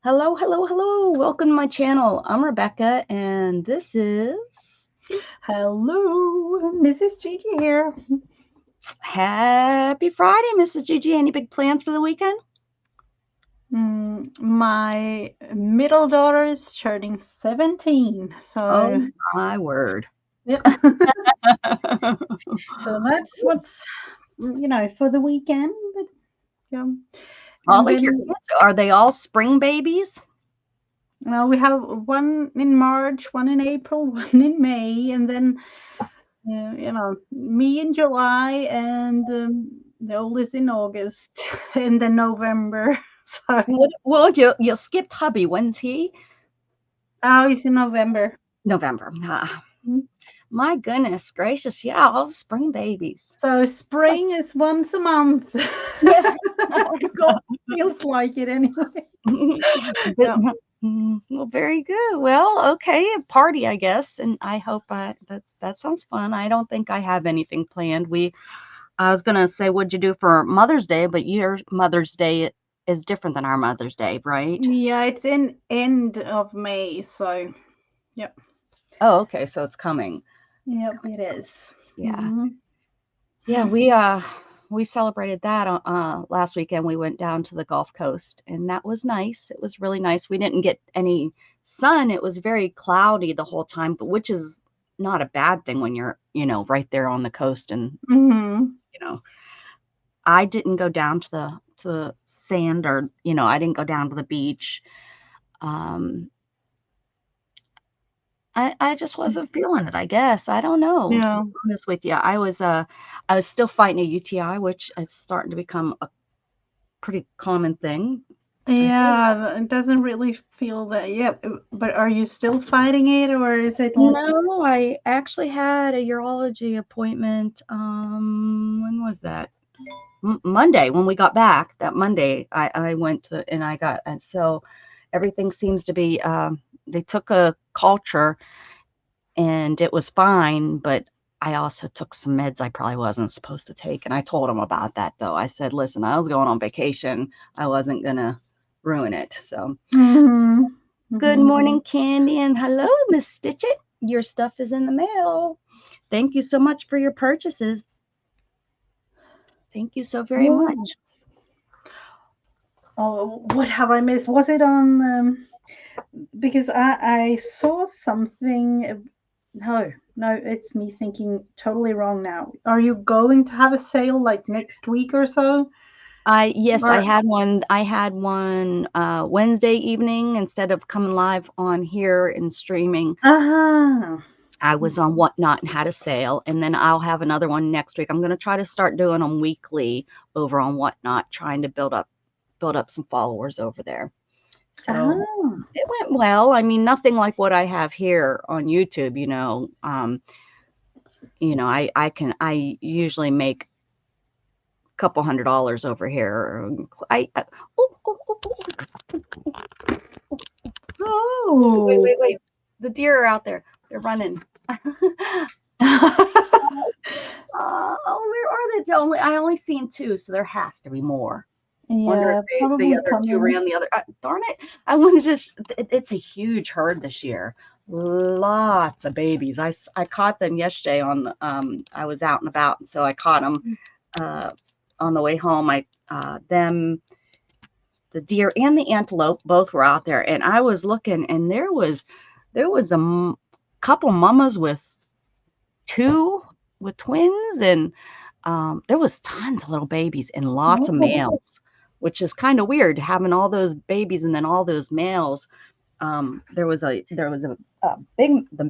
Hello, hello, hello. Welcome to my channel. I'm Rebecca, and this is Hello, Mrs. Gigi here. Happy Friday, Mrs. Gigi. Any big plans for the weekend? My middle daughter is turning 17, Oh, so my word. yep. So that's what's for the weekend. But, yeah. All And of your then kids, are they all spring babies? we have one in March, one in April, one in May, and then me in July, and the oldest in August, and then November. So Well, you skipped hubby. When's he? oh, it's in November. November. My goodness gracious. Yeah, all spring babies. So spring is once a month. Yeah. God feels like it anyway. But, Yeah. well, very good. Well, okay, a party, I guess, and I hope that sounds fun. I don't think I have anything planned. I was gonna say, what'd you do for Mother's Day? But your Mother's Day is different than our Mother's Day, right? Yeah, it's in end of May, so yep. Oh, okay, so it's coming. Yep, it is. Yeah, Mm-hmm. yeah. We celebrated that last weekend. We went down to the Gulf Coast, and that was nice. It was really nice. We didn't get any sun. It was very cloudy the whole time, but which is not a bad thing when you're, right there on the coast. And Mm-hmm. you know, I didn't go down to the sand, or I didn't go down to the beach. Um, I just wasn't feeling it. I guess I don't know. To Yeah. be honest with you, I was still fighting a UTI, which is starting to become a pretty common thing. I still Yeah, it doesn't really feel that. Yep. But are you still fighting it, or is it like? No, I actually had a urology appointment. When was that? Monday when we got back. That Monday, I went to and I got and so everything seems to be. They took a culture and it was fine, but I also took some meds I probably wasn't supposed to take, and I told them about that though. I said, "Listen, I was going on vacation. I wasn't gonna ruin it." So Mm-hmm. good Mm-hmm. morning, Candy, and hello, Miss Stitchett. Your stuff is in the mail. Thank you so much for your purchases. Thank you so very Oh, much. oh, what have I missed? Was it on? Because I saw something. No, no, it's me thinking totally wrong now. Are you going to have a sale like next week or so? I Yes, I Or had one. I had one Wednesday evening instead of coming live on here and streaming. uh-huh. I was on Whatnot and had a sale, and then I'll have another one next week. I'm going to try to start doing them weekly over on Whatnot, trying to build up some followers over there. So Oh. it went well. I mean, nothing like what I have here on YouTube. I usually make a couple $100 over here. Oh, oh, oh, wait, Oh. wait, wait. The deer are out there. They're running. Where are they? I only seen two, so there has to be more. Wonder if Yeah, the probably other two coming. ran the other. Darn it! I wanted to. It's a huge herd this year. Lots of babies. I caught them yesterday I was out and about, and so I caught them uh, on the way home. The deer and the antelope both were out there, and I was looking, and there was couple mamas two with twins, and there was tons of little babies and lots of Oh. males, which is kind of weird having all those babies and then all those males. There was the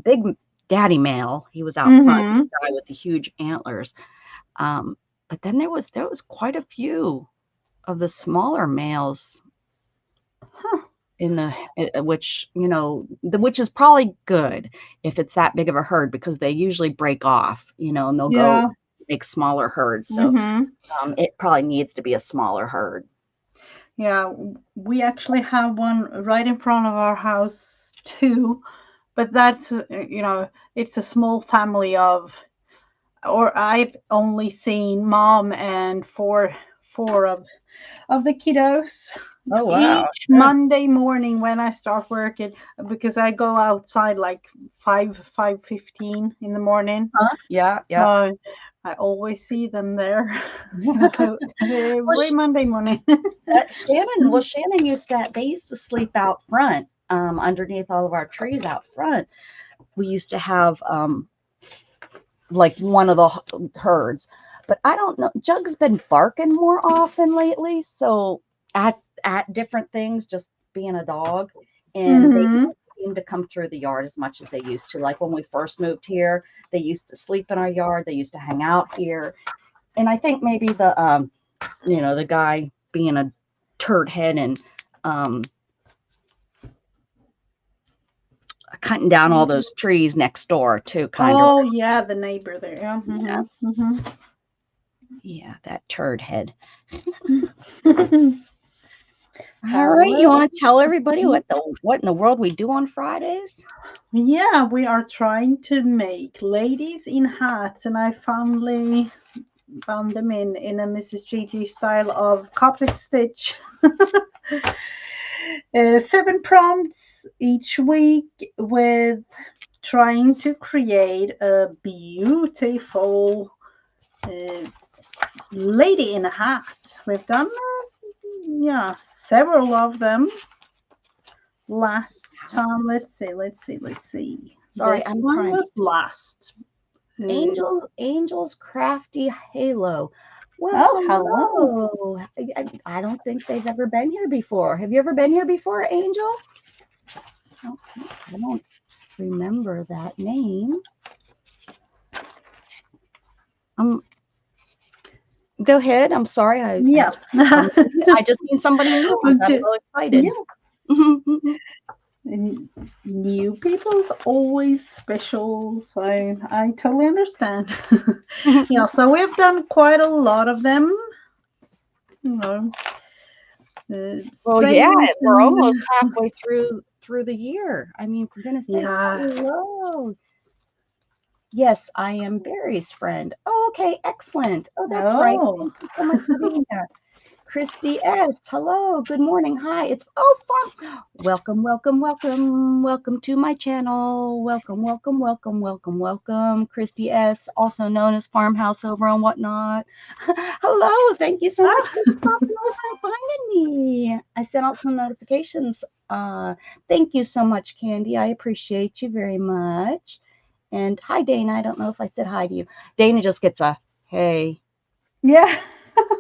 big daddy male. He was out front, the Mm-hmm. guy with the huge antlers. Um, but then there was quite a few of the smaller males Huh. in which is probably good if it's that big of a herd, because they usually break off, and they'll go Yeah. make smaller herds. So Mm-hmm. it probably needs to be a smaller herd. Yeah, we actually have one right in front of our house too, but that's it's a small family of, or I've only seen mom and four of the kiddos. Oh, wow. Each Monday morning when I start working, because I go outside like 5:15 in the morning. Yeah, yeah. So I always see them there every Monday morning. Shannon they used to sleep out front, underneath all of our trees out front. We used to have like one of the herds, but I don't know. Jug's been barking more often lately, so at different things, just being a dog, and they don't seem to come through the yard as much as they used to. Like when we first moved here, they used to sleep in our yard. They used to hang out here, and I think maybe the the guy being a turd head and cutting down all those trees next door too, kind of. Oh yeah, the neighbor there. Yeah. Yeah. Mm-hmm. Yeah, that turd head. All right, you want to tell everybody what in the world we do on Fridays? Yeah, we are trying to make ladies in hats, and I finally found them in a Mrs. Gigi style of Copic stitch. 7 prompts each week with trying to create a beautiful lady in a hat. We've done several of them last time. Let's see. Sorry, this I'm one trying. was last. Angel's Crafty Halo. Well, hello. I don't think they've ever been here before. Have you ever been here before, Angel? I don't remember that name. Go ahead. I'm sorry. I just seen somebody new. I'm so excited. Yeah. And new people's always special, so I totally understand. Yeah, so we've done quite a lot of them. Well, yeah, we're almost halfway through the year. I mean, for goodness sakes, hello. Yes, I am Barry's friend. Oh, okay, excellent. Oh, that's right. Thank you so much for being here. Christy S. Hello, good morning. Hi, it's Farm. Welcome to my channel. Welcome. Christy S, also known as Farmhouse over on Whatnot. Hello, thank you so much for finding me. I sent out some notifications. Thank you so much, Candy. I appreciate you very much. And hi, Dana. I don't know if I said hi to you. Dana just gets a hey. Yeah.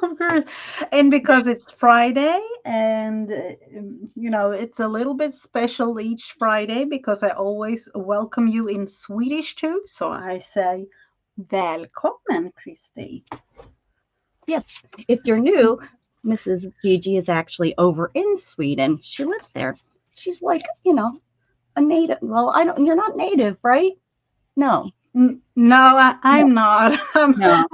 Of course, and because it's Friday, and it's a little bit special each Friday because I always welcome you in Swedish too. So I say, "Välkommen, Christy." Yes, if you're new, Mrs. Gigi is actually over in Sweden. She lives there. She's like, a native. Well, you're not native, right? No. No, I'm not. No.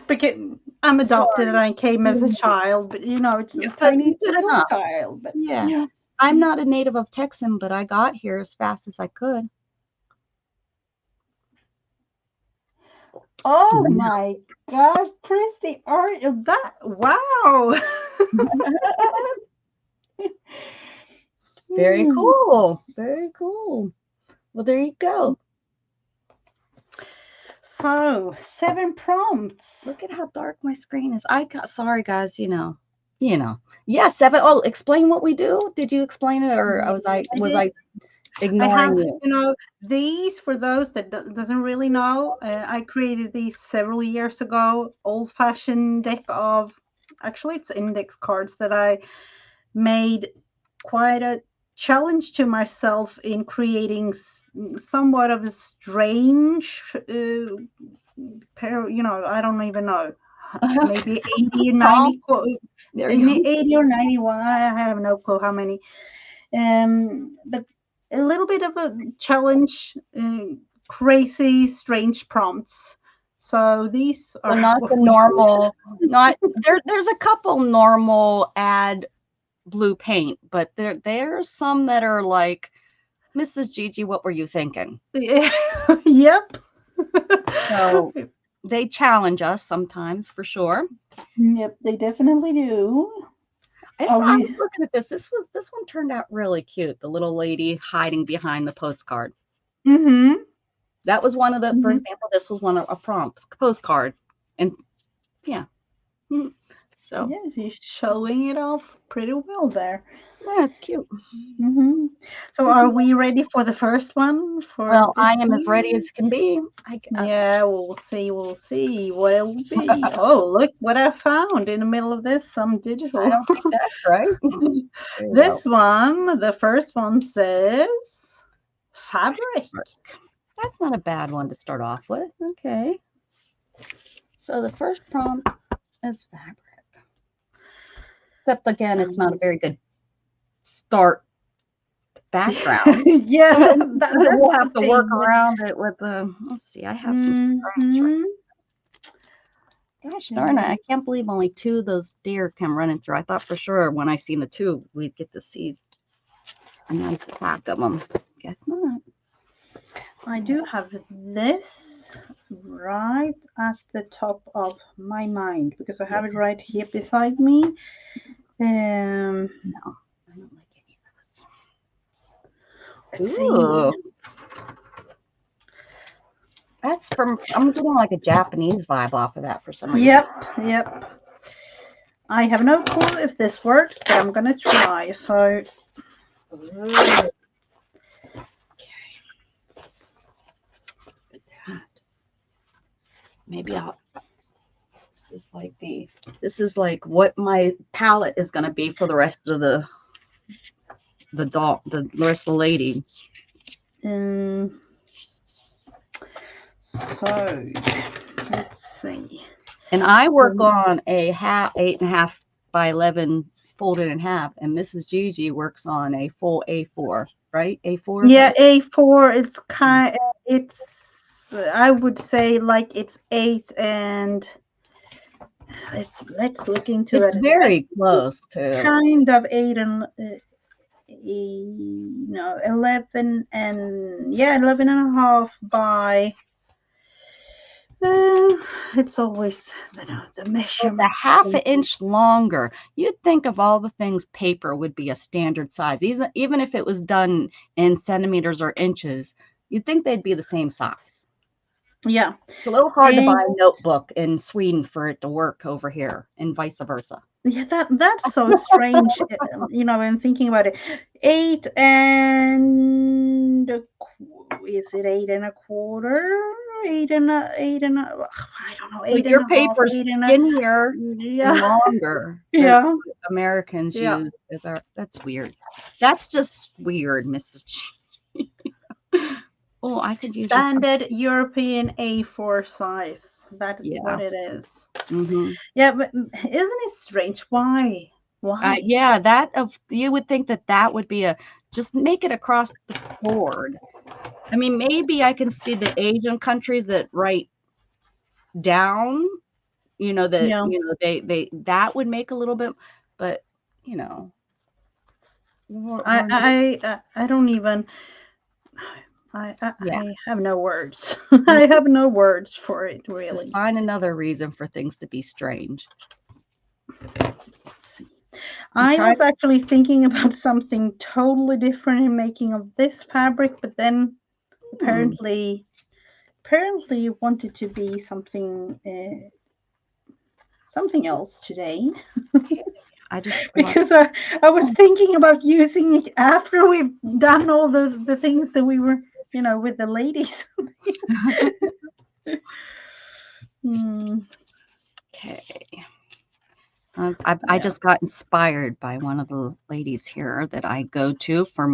Because I'm adopted and I came as a child, but it's a tiny little child. But yeah, I'm not a native of Texan, but I got here as fast as I could. Oh my God, Christy, are you that? Wow. Very cool. Very cool. Well, there you go. So 7 prompts. Look at how dark my screen is. Sorry guys, Yeah, 7. Oh, explain what we do. Did you explain it, or was I ignoring you? These, for those that doesn't really know, I created these several years ago. Old-fashioned deck of, actually it's index cards that I made quite a challenge to myself in creating somewhat of a strange I don't even know, maybe 80 or 90 80 or 91. I have no clue how many, but a little bit of a challenge, crazy strange prompts. So these are not the normal, there's a couple normal add blue paint, but there's some that are like, Mrs. Gigi, what were you thinking? Yep. So they challenge us sometimes, for sure. Yep, they definitely do. I Are saw, I was we? looking at this. This one turned out really cute. The little lady hiding behind the postcard. Mm-hmm. That was one of the, for Mm-hmm. example, this was one of a prompt postcard. And yeah. Mhm. So Yes, you're showing it off pretty well there. yeah, it's cute. Mm-hmm. So, We are can go. we ready for the first one for Well, I this am as ready week? as can be. Yeah, we'll see. We'll see what it will be. Oh, look what I found in the middle of this. Some I digital. don't think that's right. There you This go. one, the first one says fabric. That's not a bad one to start off with. Okay. So the first prompt is fabric. Except again, it's not a very good start background. Yeah, We'll that's the have to work thing. around it with the, let's see, I have some scraps right. Mhm. Gosh darn it, I can't believe only 2 of those deer come running through. I thought for sure when I seen the 2, we'd get to see a nice pack of them. Guess not. I do have this right at the top of my mind because I have it right here beside me. No, I don't like any of Let's those. see. Ooh. That's from, I'm getting like a Japanese vibe off of that for some reason. Yep. I have no clue if this works, but I'm gonna try. So, Ooh. Maybe I'll, this is like what my palette is going to be for the rest of the rest of the lady. So let's see. And I work on a 8.5 by 11 folded in half, and Mrs. Gigi works on a full A4, right? A4. Yeah, A4. It's I would say like it's 8 and let's look into It's it. very close to Kind of 8 and 11 and 11 and a half by it's always the it's measurement. a half an inch longer. You'd think of all the things paper would be a standard size, even if it was done in centimeters or inches. You'd think they'd be the same size. Yeah, it's a little hard to buy a notebook in Sweden for it to work over here, and vice versa. Yeah, that's so strange. I'm thinking about it. 8 and is it 8 and a quarter? 8 and a I don't know. 8 But your and a half. paper's 8 and a skinnier yeah. and longer. Yeah. Americans Yeah. use as our. That's weird. That's just weird, Mrs. G. Oh, I could use standard European A4 size. That is Yeah. what it is. Mm-hmm. Yeah, but isn't it strange? Why? Yeah, you would think that would be just make it across the board. I mean, maybe I can see the Asian countries that write down, they that would make a little bit, but I don't even. I have no words. Mm-hmm. I have no words for it, really. Just find another reason for things to be strange. Let's see. I was actually thinking about something totally different in making of this fabric, but then apparently you wanted to be something else today. Because I was thinking about using it after we've done all the things that we were, with the ladies. Okay. I just got inspired by one of the ladies here that I go to for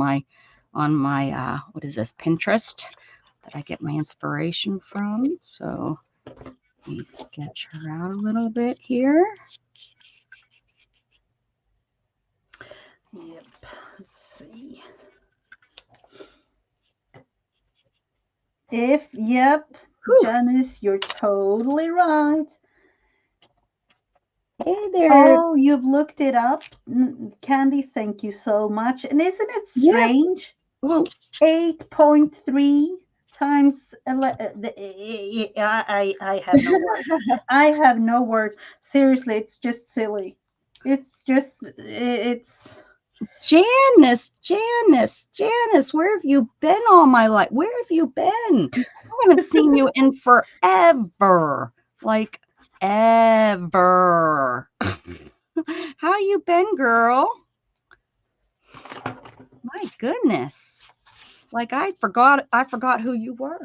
on my what is this, Pinterest, that I get my inspiration from. So let me sketch her out a little bit here. Yep. Let's see. Janice, you're totally right. Hey there. Oh, you've looked it up, Candy. Thank you so much. And isn't it strange? Yes. Well, 8.3 times 11. I have no words. I have no words. Seriously, it's just silly. It's just it's Janice, where have you been all my life? Where have you been? I haven't seen you in forever. Like ever. How you been, girl? My goodness. Like I forgot who you were.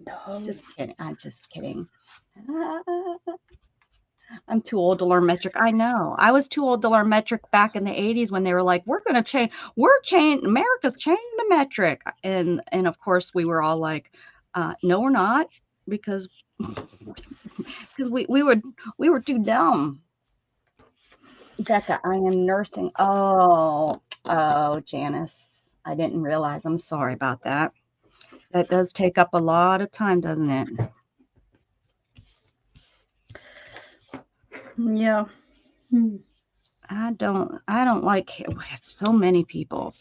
no. Just kidding. I'm just kidding. I'm too old to learn metric. I know. I was too old to learn metric back in the 80s when they were like, we're gonna change, America's changing to metric. And of course we were all like, no, we're not, because because we were too dumb. Becca, I am nursing. Oh, Janice. I didn't realize. I'm sorry about that. That does take up a lot of time, doesn't it? Yeah. Hmm. I don't like so many people.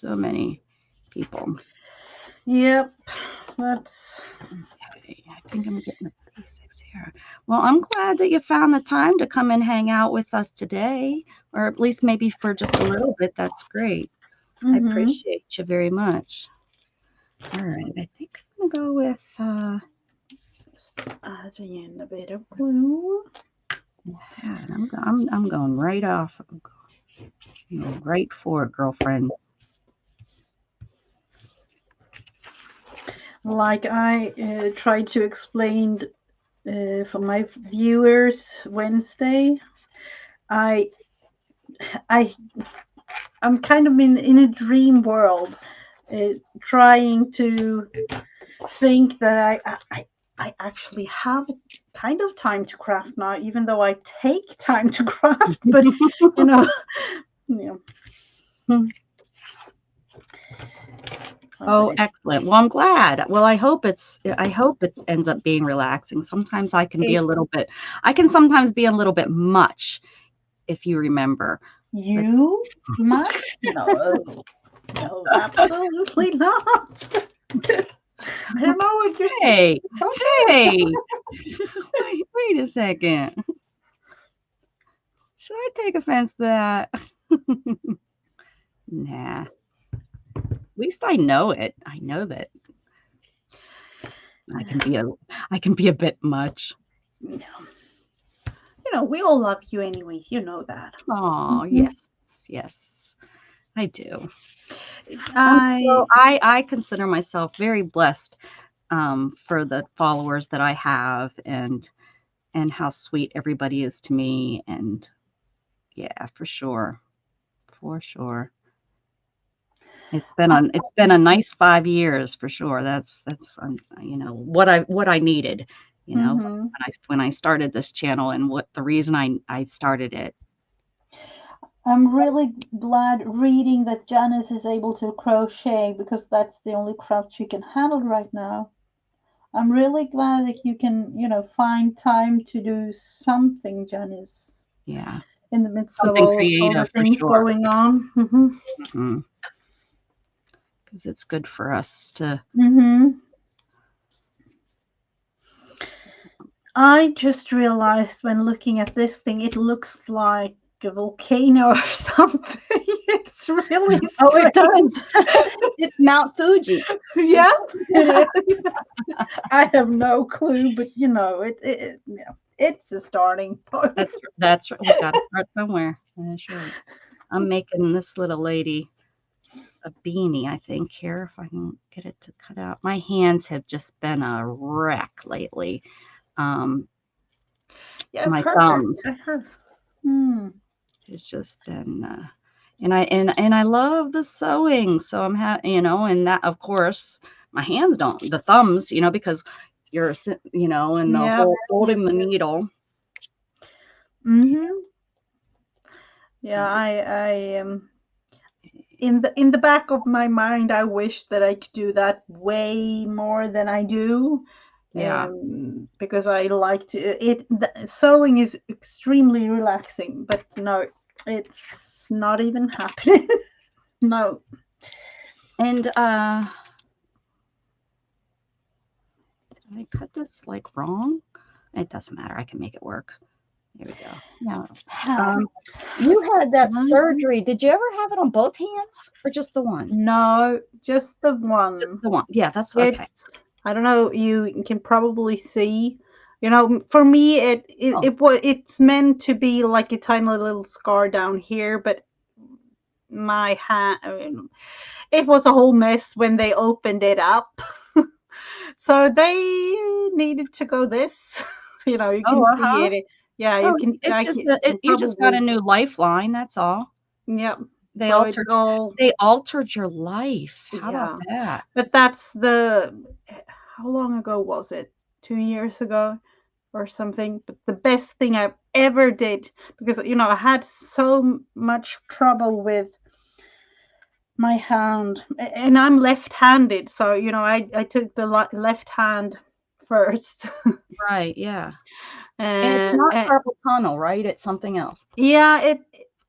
Yep. That's Okay, I think I'm getting the basics here. Well, I'm glad that you found the time to come and hang out with us today, or at least maybe for just a little bit. That's great. I mm-hmm. appreciate you very much. All right, I think I'm gonna go with Just adding in a bit of glue. yeah, I'm going right off, right for it, girlfriends. Like I tried to explain for my viewers Wednesday, I I I'm kind of in a dream world, trying to think that I actually have kind of time to craft now, even though I take time to craft. But you know, yeah. Oh, excellent. Well, I'm glad. Well, I hope it ends up being relaxing. Sometimes I can sometimes be a little bit much, if you remember. But You much? No, no, absolutely not. I don't know what you're saying. hey, hey, wait a second. Should I take offense to that? Nah. At least I know it. I know that I can be a I can be a bit much. No. We all love you anyways. You know that. Oh, Mhm. yes, I do. I I consider myself very blessed for the followers that I have, and how sweet everybody is to me. And yeah, for sure. It's been a nice 5 years for sure. That's what I needed. mhm. When I started this channel, and what the reason I started it. I'm really glad reading that Janice is able to crochet because that's the only craft she can handle right now. I'm really glad that you can, find time to do something, Janice, Yeah, in the midst of something all the creative for things sure. going on. Mhm. Because it's good for us to. Mhm. I just realized when looking at this thing, it looks like a volcano or something. It's really Oh, it strange. does. It's Mount Fuji. Yeah, it is. I have no clue, but yeah, it's a starting point. That's we got to start somewhere. That's right. I'm making this little lady a beanie, I think, here, if I can get it to cut out. My hands have just been a wreck lately. Um, Yeah, I've my heard. thumbs I heard. Hmm. has just been, and I love the sewing. So and that, of course, my hands don't, the thumbs, because in the Yeah. whole holding the needle. Mm-hmm. Yeah. In the back of my mind, I wish that I could do that way more than I do. Yeah. Because I like to sewing is extremely relaxing, but no, it's not even happening. No. And did I cut this like wrong? It doesn't matter. I can make it work. Here we go. Yeah. Hands. You had that Mhm. surgery. Did you ever have it on both hands or just the one? No, just the Just one. the one. Yeah, that's okay. I don't know, you can probably see, for me Oh, it's meant to be like a tiny little scar down here, but my hand, it was a whole mess when they opened it up. So they needed to go this. You can oh, see uh-huh. it. Yeah, you Oh, can it's I just can you just got a probably, new lifeline, that's all. yeah. They So it's altered all, they altered your life. How about yeah. that? But that's the how long ago was it? 2 years ago or something. But the best thing I ever did, because I had so much trouble with my hand, and I'm left-handed, so I took the left hand first. Right, yeah. And it's uh, not uh, carpal tunnel, right? It's something else. yeah,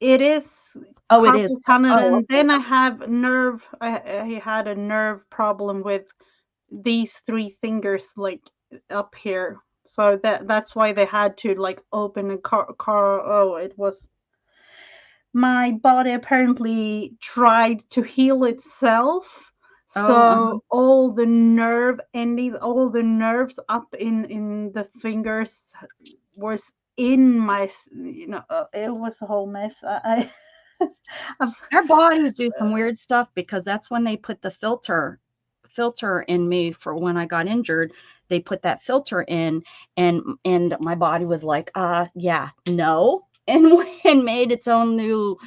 it is Oh, it is. carpal tunnel, Oh, and okay. then I had a nerve problem with these three fingers, like up here. So that's why they had to like open a car. Oh, it was, my body apparently tried to heal itself. Oh, So all the nerve endings, all the nerves up in the fingers was in my, it was a whole mess. I've, our bodies do some weird stuff because that's when they put the filter in me for when I got injured. They put that filter in, and my body was like, yeah, no, and and made its own new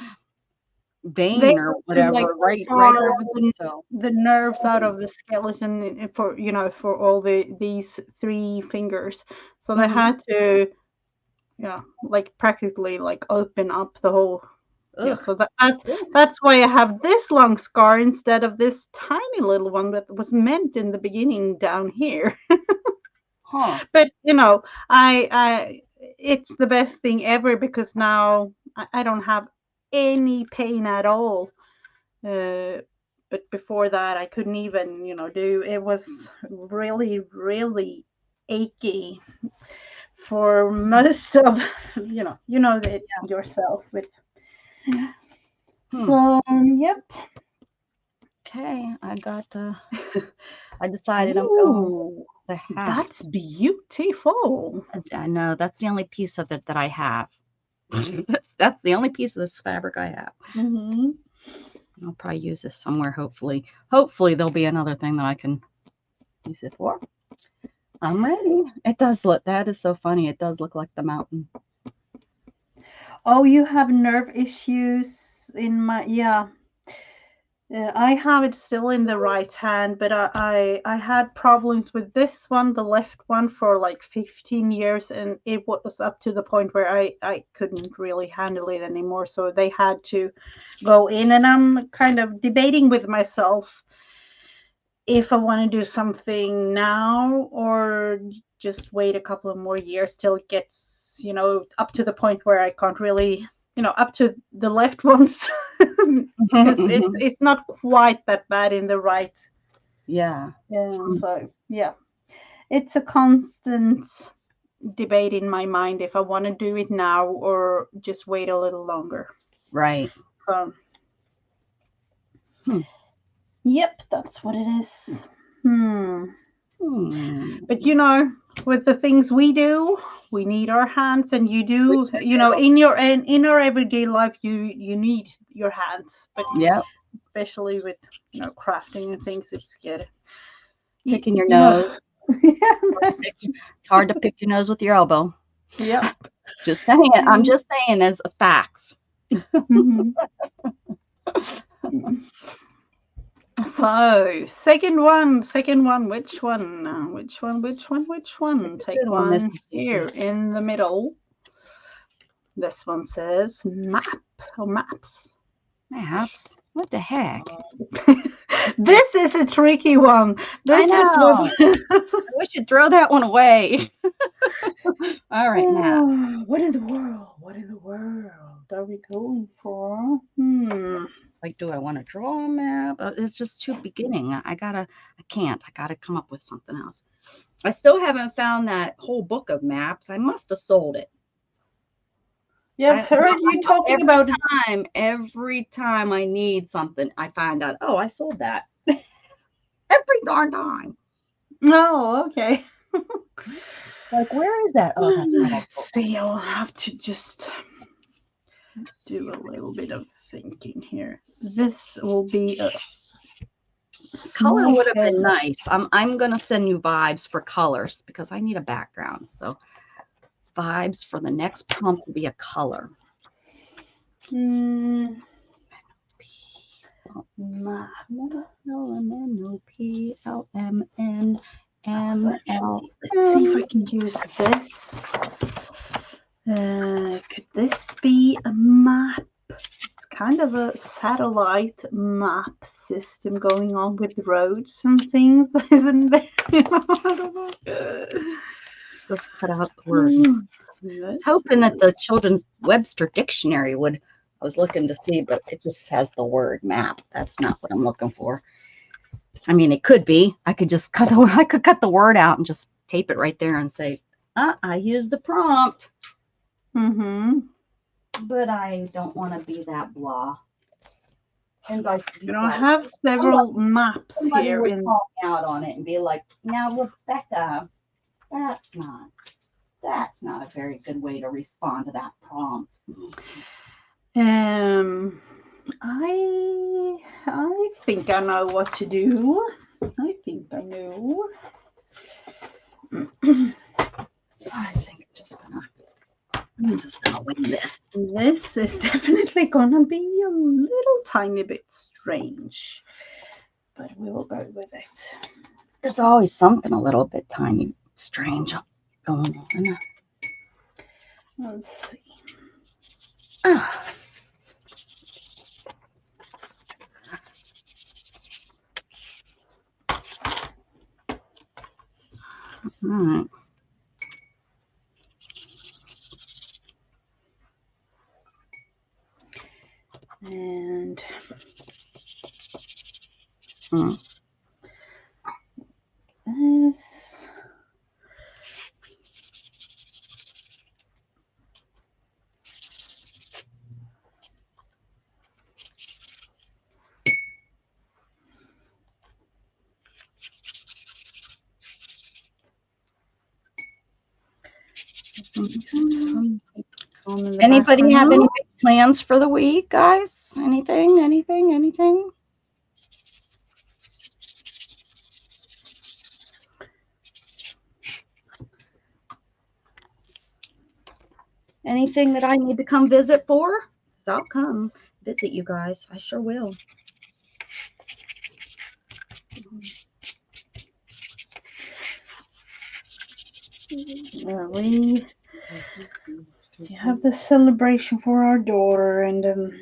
they vein or had to like whatever right carve around it. So the nerves out of the skeleton, for all these three fingers. So they mhm. had to, yeah, like practically like open up the whole. Yeah, Ugh. so that's why I have this long scar instead of this tiny little one that was meant in the beginning down here. Huh. But I it's the best thing ever, because now I don't have any pain at all. Uh, but before that, I couldn't even, do. It was really, really achy for most of, it yourself with. Hmm. So, yep. Okay, I decided I'm going with Ooh, the hat. that's beautiful. I know that's the only piece of it that I have. That's the only piece of this fabric I have. Hmm. I'll probably use this somewhere, hopefully. Hopefully there'll be another thing that I can use it for. I'm ready. It does look, that is so funny. It does look like the mountain. Oh, you have nerve issues in my, yeah. I have it still in the right hand, but I had problems with this one, the left one, for like 15 years, and it was up to the point where I couldn't really handle it anymore. So they had to go in, and I'm kind of debating with myself if I want to do something now or just wait a couple of more years till it gets, up to the point where I can't really, up to the left ones, because it's not quite that bad in the right. Yeah. So yeah, it's a constant debate in my mind if I want to do it now or just wait a little longer. Right. So Hmm. yep, that's what it is. Hmm. Hmm. But with the things we do, we need our hands, and you We do, sure do. in our everyday life, you need your hands, but Yep. especially with crafting and things, it's good. You, Picking your you know, nose. yeah, It's hard to pick your nose with your elbow. yep. Just saying. I'm just saying as facts. Mhm. So, second one. Which one? Which one? It's a good Take one, one Mrs. here Susie. in the middle. This one says map or maps. Maps? What the heck? This is a tricky one. I This is what. know. We should throw that one away. All right, map. Oh, what in the world? What in the world are we going for? It's like, do I want to draw a map? It's just too beginning. I can't. I gotta come up with something else. I still haven't found that whole book of maps. I must have sold it. Yeah, I've heard you talking about it. Every time I need something, I find out, oh, I sold that. Every darn time. Oh, okay. Like, where is that? Oh, that's right. Let's see, I'll have to just do a little bit of thinking here. This will be a color would have head. been nice. I'm gonna send you vibes for colors because I need a background. So vibes for the next prompt will be a color. Actually, let's see if I can use this. Could this be a map? It's kind of a satellite map system going on with roads and things, isn't there? Just cut out the word. I was hoping that the Children's Webster Dictionary would. I was looking to see, but it just has the word map. That's not what I'm looking for. I mean, it could be. I could just cut the word out and just tape it right there and say, I used the prompt. But I don't want to be that blah. And I have several maps here. Would call me out on it and be like, now, Rebecca, that's not a very good way to respond to that prompt. I think I know what to do. I think I know. I'm just gonna win this. This is definitely gonna be a little tiny bit strange, but we will go with it. There's always something a little bit tiny strange going on. Let's see. All right. And this. Anybody have any big plans for the week, guys? Anything? Anything that I need to come visit for? Because I'll come visit you guys. I sure will. We have the celebration for our daughter, and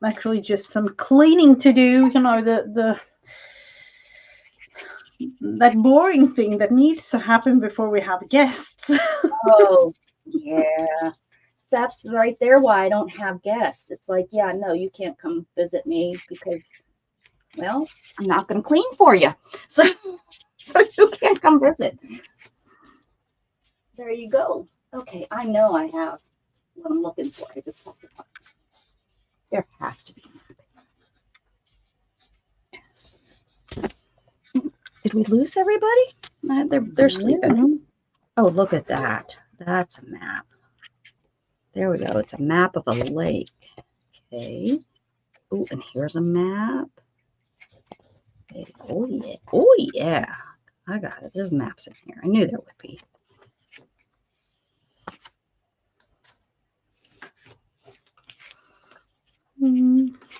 actually just some cleaning to do. You know, that boring thing that needs to happen before we have guests. Oh, yeah. That's right there why I don't have guests. It's like, yeah, no, you can't come visit me because, well, I'm not going to clean for you. So you can't come visit. There you go. Okay, I know I have what I'm looking for. I just have to find it. There has to be. Did we lose everybody? They're sleeping. Oh, look at that. That's a map. There we go. It's a map of a lake. Okay. Oh, and here's a map. Okay. Oh, yeah. Oh, yeah. I got it. There's maps in here. I knew there would be.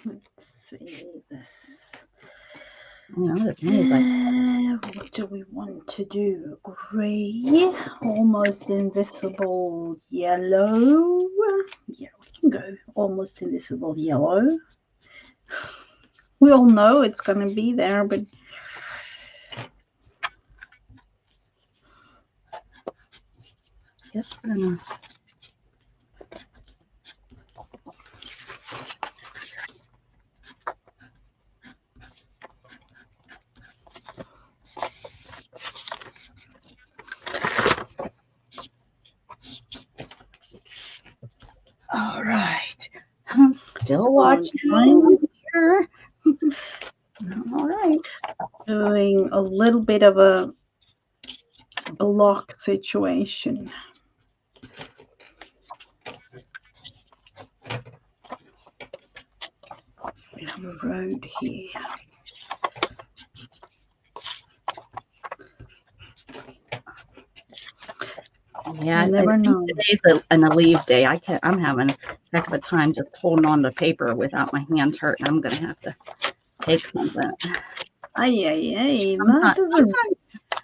Let's see this. This money's like. What do we want to do? Gray, almost invisible yellow. Yeah, we can go almost invisible yellow. We all know it's going to be there, but I guess we're gonna. Still watching here. All right. Doing a little bit of a block situation. We have a road here. Yeah, You never know. Today's an leave day. I'm having a heck of a time just holding on to paper without my hands hurting. I'm gonna have to take something. Sometimes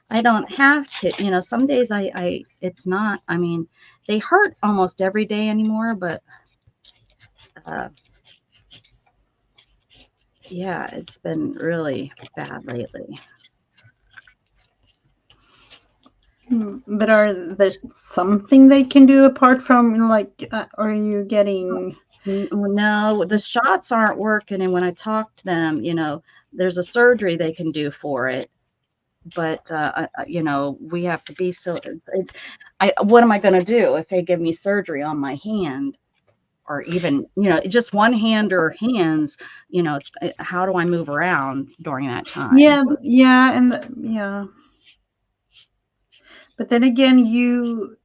I don't have to. Some days it's not. I mean, they hurt almost every day anymore, but yeah, it's been really bad lately. But are there something they can do apart from are you getting? No, the shots aren't working, and when I talk to them, there's a surgery they can do for it, but we have to be so. What am I going to do if they give me surgery on my hand, or even just one hand or hands? How do I move around during that time? Yeah, yeah. But then again, you,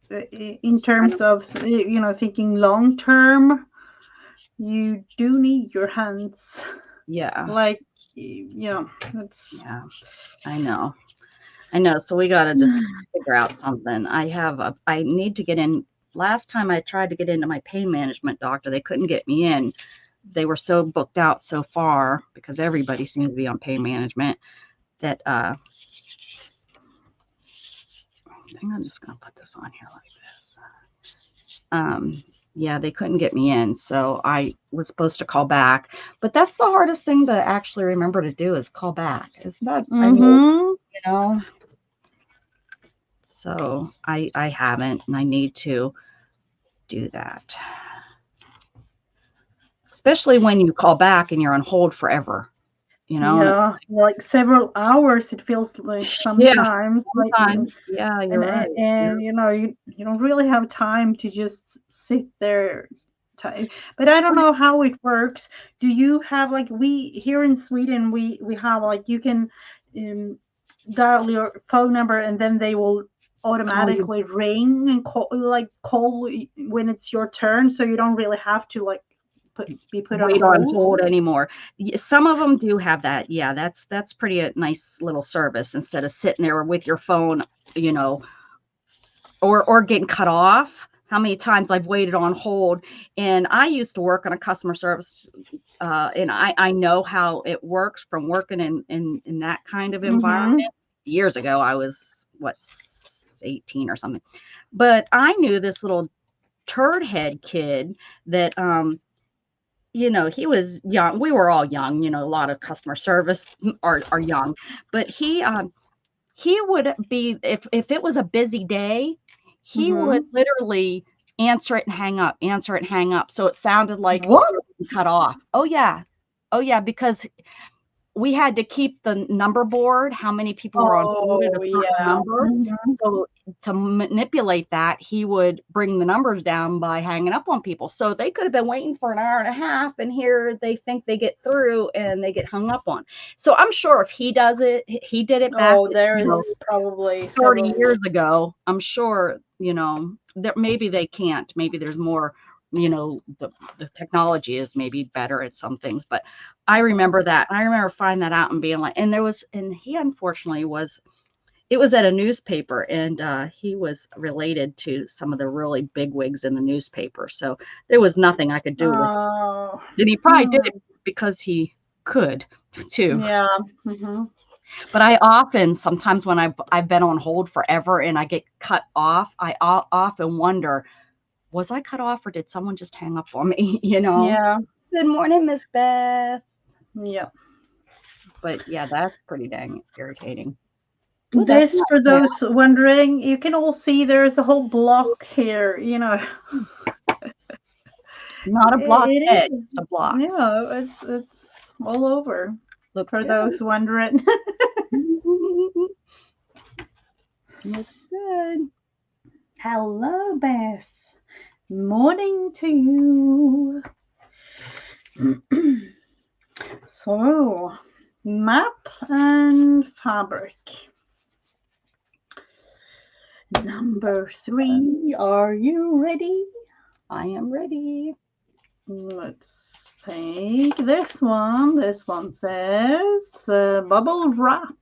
in terms of thinking long term, you do need your hands. Yeah. That's. Yeah, I know. So we got to just figure out something. I need to get in. Last time I tried to get into my pain management doctor, they couldn't get me in. They were so booked out so far because everybody seems to be on pain management that I think I'm just going to put this on here like this. Yeah, they couldn't get me in. So I was supposed to call back, but that's the hardest thing to actually remember to do is call back. Isn't that, I mean, so I haven't, and I need to do that. Especially when you call back and you're on hold forever, Yeah, like several hours. It feels like sometimes. Yeah, you're right. And you don't really have time to just sit there. But I don't know how it works. Do you have we here in Sweden? We have you can dial your phone number and then they will automatically ring and call when it's your turn, so you don't really have to be put on hold anymore. Some of them do have that. Yeah, that's pretty a nice little service instead of sitting there with your phone, or getting cut off. How many times I've waited on hold, and I used to work on a customer service, and I know how it works from working in that kind of environment. Years ago, I was 18 or something, but I knew this little turd head kid that he was young. We were all young, a lot of customer service are young, but he would be, if it was a busy day, he would literally answer it and hang up, answer it and hang up. So it sounded like cut off. Oh yeah, because we had to keep the number board, how many people were on hold at a certain number. So to manipulate that, he would bring the numbers down by hanging up on people. So they could have been waiting for an hour and a half, and here they think they get through and they get hung up on. So I'm sure if he does it, he did it back. There is probably 30 years ago. I'm sure, that maybe they can't. Maybe there's more. The technology is maybe better at some things, but I remember that. I remember finding that out and being like, and he unfortunately it was at a newspaper, and he was related to some of the really big wigs in the newspaper. So there was nothing I could do with it. And he probably did it because he could too. Yeah. But I often, sometimes when I've been on hold forever and I get cut off, I often wonder, was I cut off or did someone just hang up on me? Yeah. Good morning, Miss Beth. Yeah. But yeah, that's pretty dang irritating. This, for those wondering, you can all see there's a whole block here, Not a block head, it's a block. Yeah, it's all over. Looks for good. Those wondering. Looks good. Hello, Beth. Morning to you. So, map and fabric. Number 3, are you ready? I am ready. Let's take this one. This one says bubble wrap.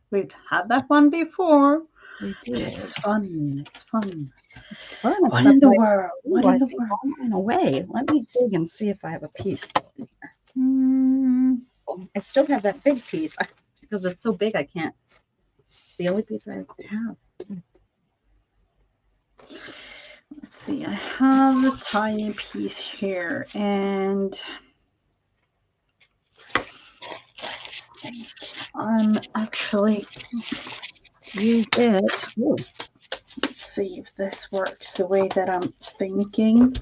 We've had that one before. We did. It's fun. It's fun. It's fun. What in the world? What in the think world? I ran away. Let me dig and see if I have a piece. I still have that big piece because it's so big I can't. The only piece I have. Let's see. I have a tiny piece here, and I'm actually Use it. Ooh. Let's see if this works the way that I'm thinking.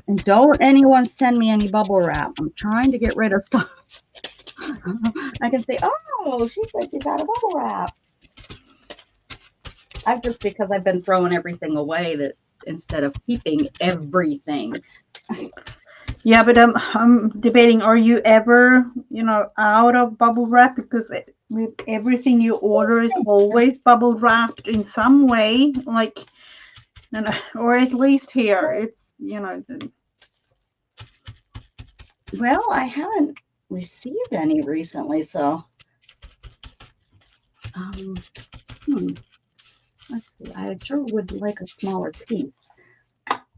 And don't anyone send me any bubble wrap. I'm trying to get rid of stuff. I can say, oh, she said she got a bubble wrap. Because I've been throwing everything away that instead of keeping everything. Yeah, but I'm debating, are you ever, out of bubble wrap? Because with everything you order is always bubble wrapped in some way, like, or at least here, it's, Well, I haven't received any recently, so. Let's see. I sure would like a smaller piece.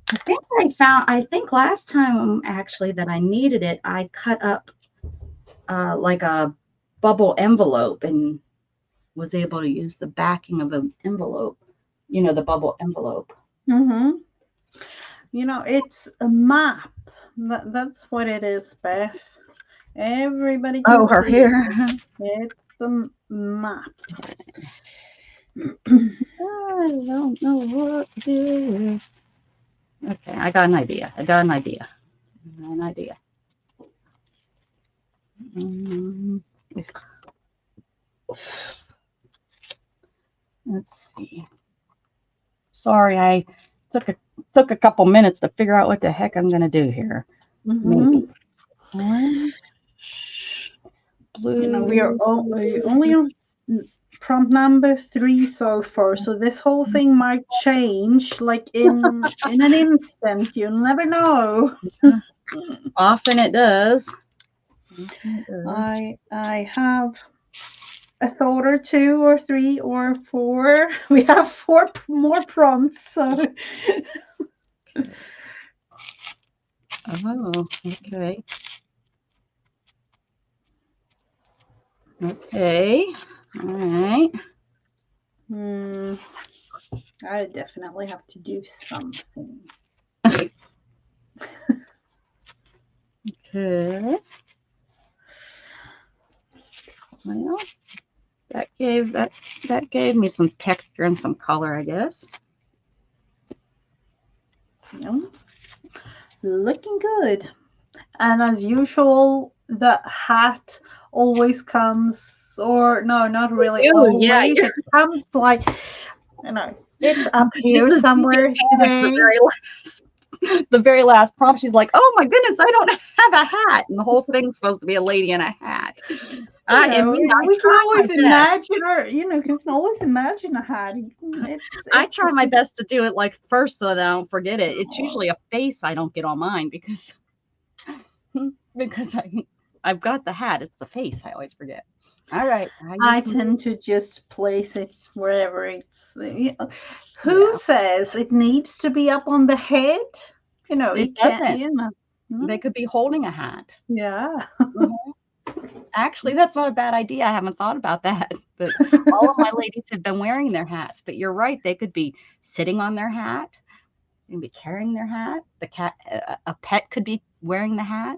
I think last time actually that I needed it, I cut up like a bubble envelope and was able to use the backing of an envelope, the bubble envelope. Mm-hmm. It's a map. That's what it is, Beth. Everybody can Oh, her see hair. It's the map. I don't know what it is. Okay, I got an idea. Let's see. Sorry, I took a couple minutes to figure out what the heck I'm gonna do here. Maybe orange, blue. We are only on prompt number 3 so far, so this whole thing might change like in an instant. You'll never know. Often it does. I have a thought or 2 or 3 or 4. We have 4 more prompts, so. Oh, okay. Okay. All right. I definitely have to do something. Okay. Well, that gave me some texture and some color, I guess. Yeah. Looking good. And as usual, the hat always comes, or no, not really always. Yeah, it comes like, it's up here somewhere today. The very last prompt, she's like, "Oh my goodness, I don't have a hat," and the whole thing's supposed to be a lady in a hat. We can always imagine, or can always imagine a hat. I try my best to do it like first so that I don't forget it. It's usually a face I don't get on mine because I've got the hat. It's the face I always forget. All right. I tend to just place it wherever it's. Who says it needs to be up on the head? It doesn't. They could be holding a hat. Yeah. Actually, that's not a bad idea. I haven't thought about that. But all of my ladies have been wearing their hats. But you're right. They could be sitting on their hat. They could be carrying their hat. A pet could be wearing the hat.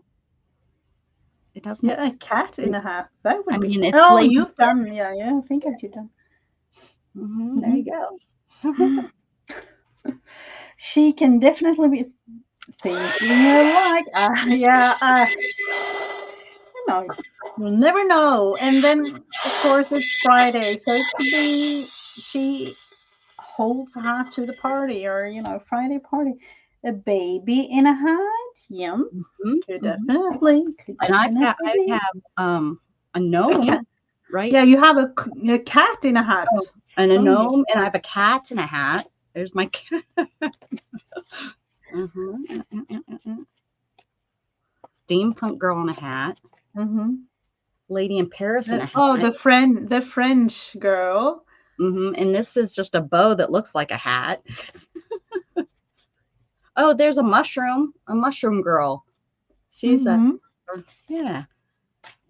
It doesn't. Yeah, a cat in a hat. That would be. It's you've done. Yeah. I think you've done. There you go. She can definitely be thinking alike. You'll never know. And then, of course, it's Friday, so it could be she holds a hat to the party, or Friday party. A baby in a hat. Yum. Mhm, Could mhm. definitely. Could And I definitely. have a gnome, cat. right? Yeah, you have a cat in a hat. Oh, and a don't you? gnome, and I have a cat in a hat. There's my cat. Steampunk girl in a hat. Lady in Paris in a hat. Oh, the French girl. And this is just a bow that looks like a hat. Oh, there's a mushroom girl. She's yeah.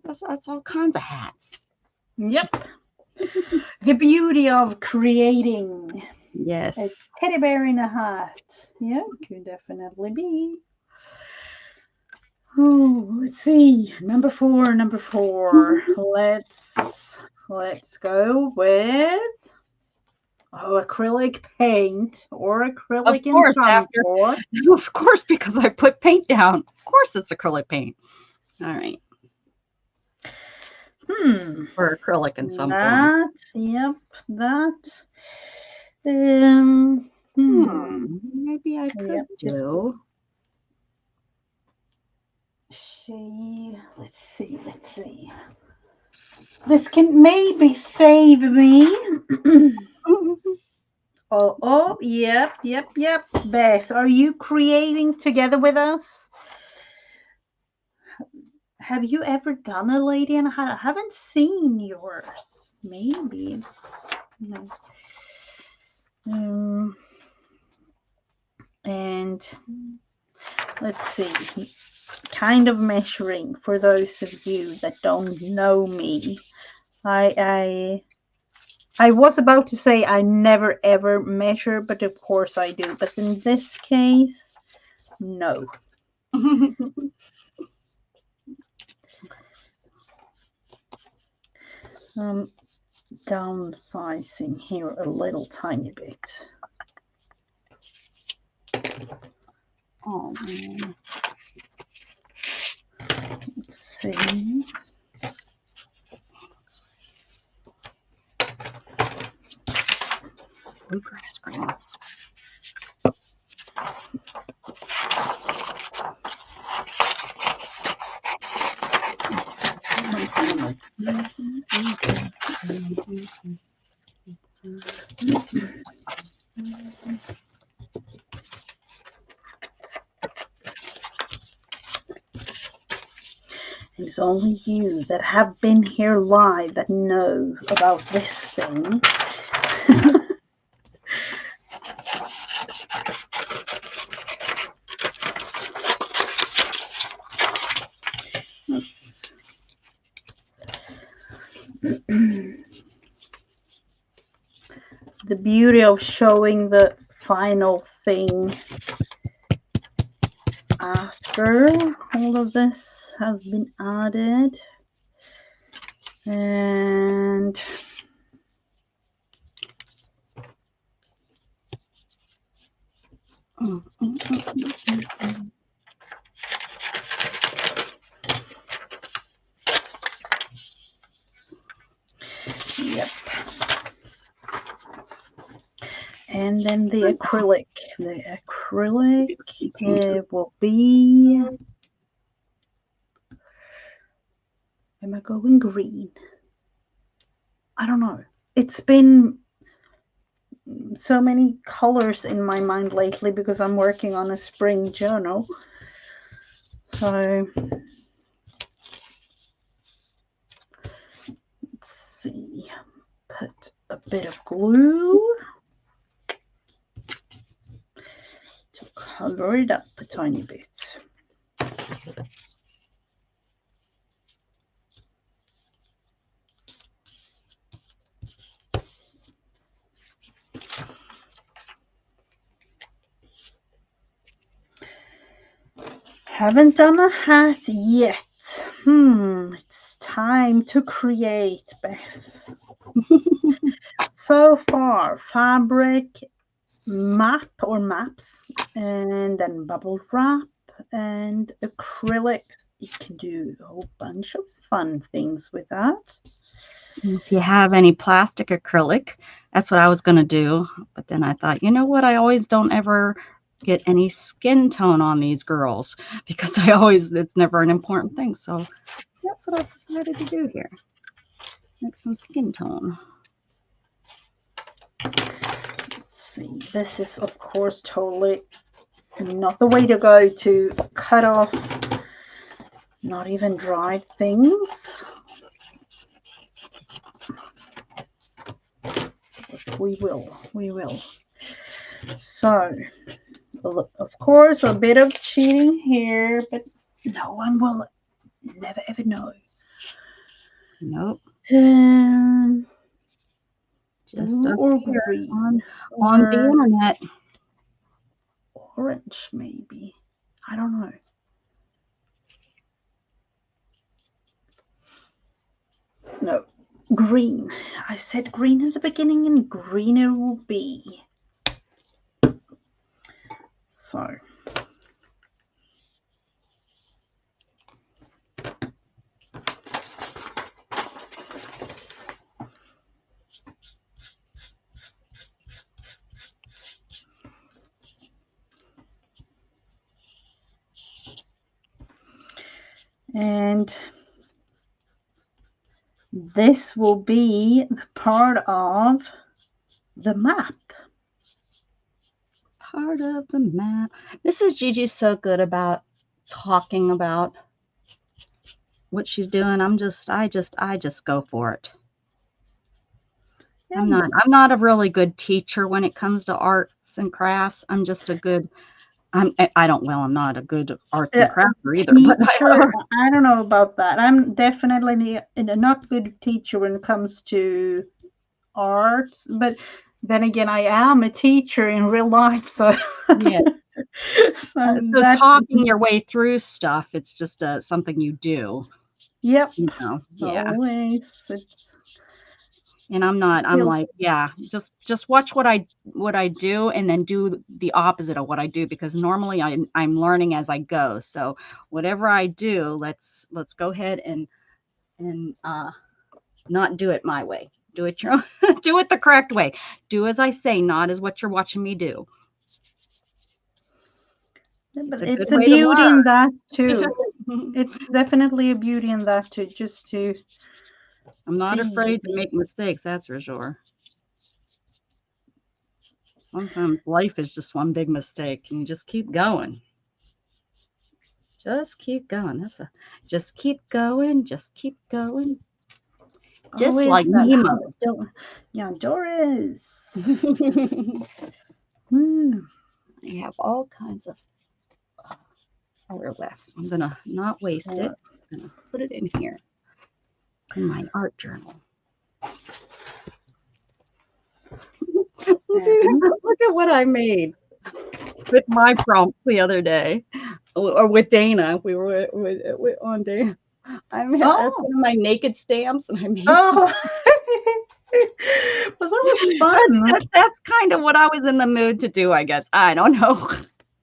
That's all kinds of hats. Yep. The beauty of creating. Yes. A teddy bear in a hat. Yeah, could definitely be. Oh, let's see. Number four. Let's go with acrylic paint or acrylic in some form. Of course, because I put paint down. Of course it's acrylic paint. All right. Or acrylic in some form. Yep, that. Maybe I could do. Let's see. This can maybe save me. Yep. Beth, are you creating together with us? Have you ever done a lady in a hat? I haven't seen yours. Maybe it's and let's see. Kind of measuring for those of you that don't know me. I was about to say I never ever measure, but of course I do. But in this case, no. Downsizing here a little tiny bit. Oh man. Let's see. Bluegrass green. It's only you that have been here live that know about this thing. The beauty of showing the final thing after all of this has been added. And yep. And then the acrylic. The acrylic will be. Am I going green? I don't know. It's been so many colors in my mind lately because I'm working on a spring journal. So let's see. Put a bit of glue to cover it up a tiny bit. Haven't done a hat yet. It's time to create, Beth. So far, fabric, map or maps, and then bubble wrap and acrylics you can do a whole bunch of fun things with that. If you have any plastic acrylic, that's what I was going to do. But then I thought, you know what? I always don't ever get any skin tone on these girls because it's never an important thing. So that's what I've decided to do here. Make some skin tone. Let's see. This is, of course, totally not the way to go to cut off not even dried things. But we will. So, of course, a bit of cheating here, but no one will never ever know. Nope. Just us here on the internet. Orange, maybe. I don't know. No, green. I said green in the beginning, and green it will be. So. And this will be the part of the map. Part of the map. Mrs. Gigi's so good about talking about what she's doing. I just go for it. Yeah. I'm not a really good teacher when it comes to arts and crafts. I'm just a good I'm not a good arts and crafter either. Teacher, I don't know about that. I'm definitely not good teacher when it comes to arts, but then again, I am a teacher in real life, so yes. So talking your way through stuff, it's just something you do. Yep. You know, yeah. Always. And I'm like, yeah, just watch what I do and then do the opposite of what I do, because normally I'm learning as I go. So whatever I do, let's go ahead and not do it my way. Do it your do it the correct way. Do as I say, not as what you're watching me do. But it's a beauty in that too. It's definitely a beauty in that too, just to I'm not afraid to make mistakes, that's for sure. Sometimes life is just one big mistake and you just keep going. Just keep going. Just keep going. Just keep going. Just like Nemo. Yeah, Doris. I have all kinds of color left. So I'm gonna not waste it. I'm gonna put it in here in my art journal. Look at what I made with my prompt the other day, or with Dana. We were on Dana. I made one of my naked stamps, and I made. Oh, well, that was fun. That's kind of what I was in the mood to do, I guess. I don't know.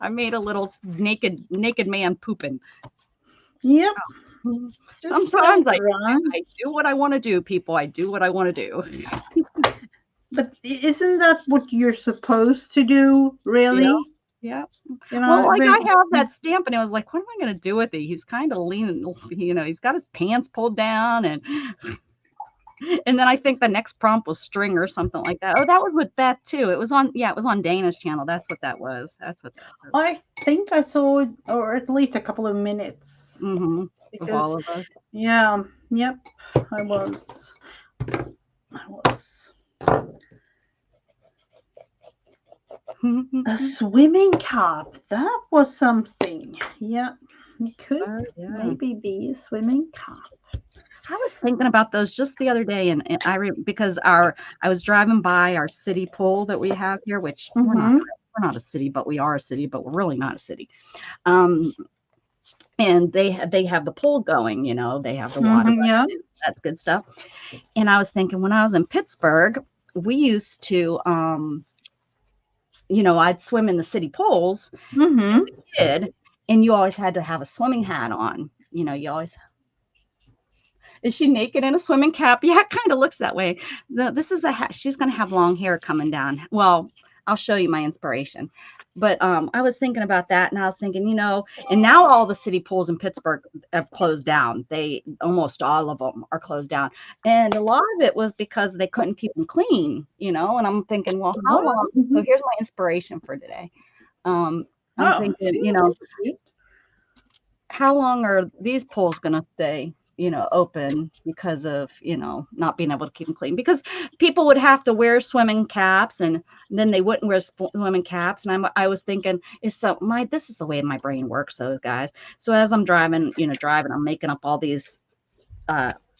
I made a little naked man pooping. Yep. Sometimes I do what I want to do, people. I do what I want to do. But isn't that what you're supposed to do, really? Yeah. You know, well, like I have that stamp, and I was like, what am I going to do with it? He's kind of leaning, he's got his pants pulled down, and then I think the next prompt was string or something like that. Oh, that was with Beth too. It was on Dana's channel. That's what that was. I think I saw it, or at least a couple of minutes. Mm-hmm. Because, of all of us. Yeah. Yep. I was. A swimming cap. That was something. Yeah. It could maybe be a swimming cap. I was thinking about those just the other day, and because I was driving by our city pool that we have here, which we're not a city, but we are a city, but we're really not a city. And they have the pool going, they have the water. Yeah. That's good stuff. And I was thinking, when I was in Pittsburgh, we used to, I'd swim in the city pools as a kid, and you always had to have a swimming hat on, you know, you always, is she naked in a swimming cap? Yeah, it kind of looks that way. This is she's going to have long hair coming down. Well, I'll show you my inspiration. But I was thinking about that, and I was thinking, you know, and now all the city pools in Pittsburgh have closed down. Almost all of them are closed down. And a lot of it was because they couldn't keep them clean, you know, and I'm thinking, well, how long? So here's my inspiration for today. I'm thinking, you know, how long are these pools going to stay, you know, open because of, you know, not being able to keep them clean? Because people would have to wear swimming caps, and then they wouldn't wear swimming caps. And I was thinking, this is the way my brain works, those guys. So as I'm driving, I'm making up all these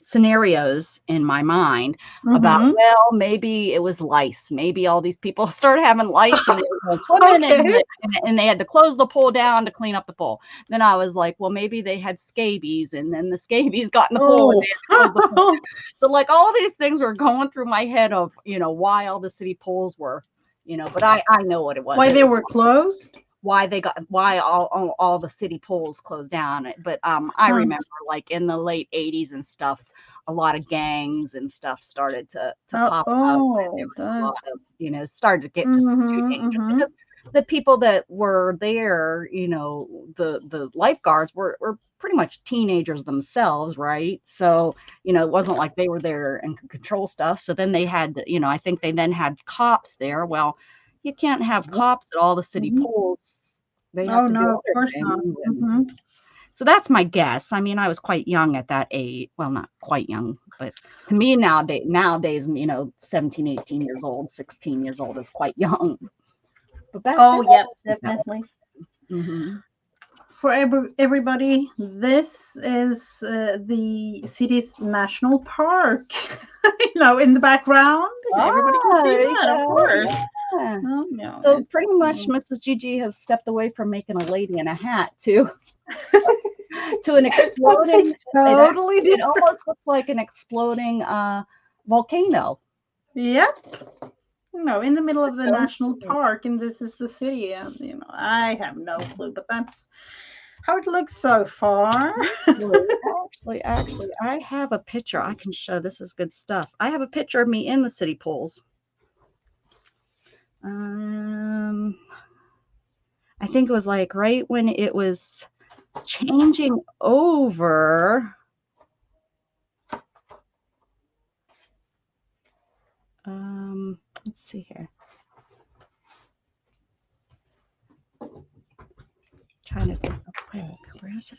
scenarios in my mind about, well, maybe it was lice. Maybe all these people started having lice and they were swimming and they had to close the pool down to clean up the pool. Then I was like, well, maybe they had scabies, and then the scabies got in the pool and they had to close the pool. So like all of these things were going through my head of, you know, why all the city pools were, you know, but I know what it was. Why they were closed? Why all the city pools closed down. But I remember like in the late 80s and stuff, a lot of gangs and stuff started to pop up. And there was a lot of, you know, started to get just too dangerous because the people that were there, you know, the lifeguards were pretty much teenagers themselves, right? So, you know, it wasn't like they were there and could control stuff. So then they had, you know, I think they then had cops there. Well, you can't have cops at all the city pools. They have to do of course not. So that's my guess. I mean, I was quite young at that age. Well, not quite young, but to me nowadays, you know, 17, 18 years old, 16 years old is quite young. But yeah, definitely. For everybody, this is the city's national park. You know, in the background, everybody can see that, of course. Yeah. No, so pretty much, Mrs. Gigi has stepped away from making a lady in a hat to an exploding. Totally it almost looks like an exploding volcano. Yep. You know, in the middle of the national park, and this is the city. And you know, I have no clue, but that's how it looks so far. Actually, I have a picture I can show. This is good stuff. I have a picture of me in the city pools. I think it was like right when it was changing over. Let's see here. Trying to think real quick. Where is it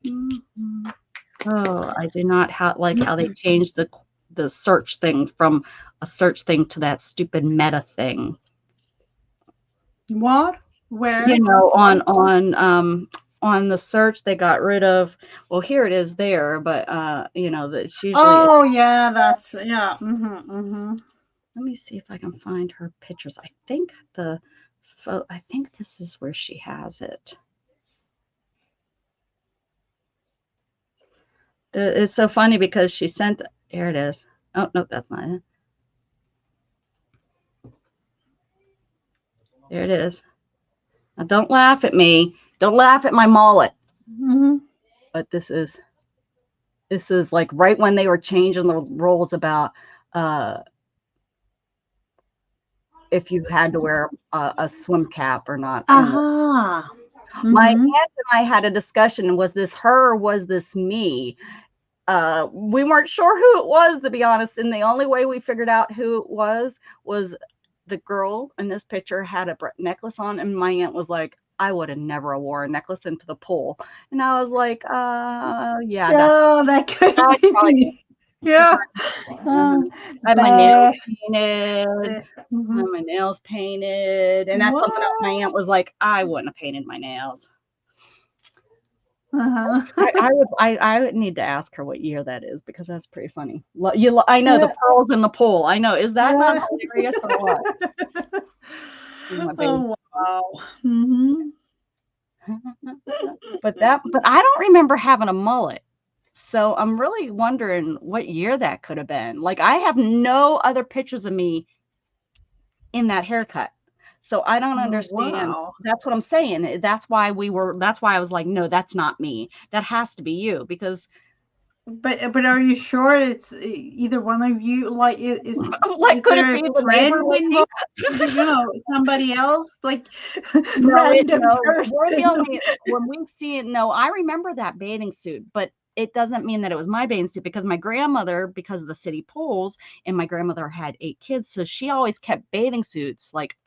at? Oh, I do not like how they changed the search thing from a search thing to that stupid meta thing. What? Where? You know, on the search they got rid of. Well, here it is there, but you know, that's usually. Oh yeah, that's yeah. Let me see if I can find her pictures. I think this is where she has it. It's so funny because she sent. Here it is. Oh no, that's not it. There it is. Now don't laugh at me. Don't laugh at my mullet. But this is like right when they were changing the rules about if you had to wear a swim cap or not. My aunt and I had a discussion. Was this her or was this me? We weren't sure who it was, to be honest. And the only way we figured out who it was the girl in this picture had a necklace on. And my aunt was like, I would have never wore a necklace into the pool. And I was like, yeah. Oh, that could be. Yeah. I had my nails painted. My nails painted. And that's something else my aunt was like, I wouldn't have painted my nails. I would need to ask her what year that is, because that's pretty funny. I know the pearls in the pool. I know. Is that not hilarious or what? Oh, wow. But I don't remember having a mullet. So I'm really wondering what year that could have been. Like, I have no other pictures of me in that haircut. So I don't Oh, understand. wow. That's what I'm saying. That's why I was like, no, that's not me. That has to be you because But are you sure it's either one of you? Like, like, is could it there a be the neighbor friend lady? involved? Somebody else, like random No, we're the person. only when we see it. No, I remember that bathing suit, but it doesn't mean that it was my bathing suit because my grandmother, because of the city pools, and my grandmother had 8 kids, so she always kept bathing suits. Like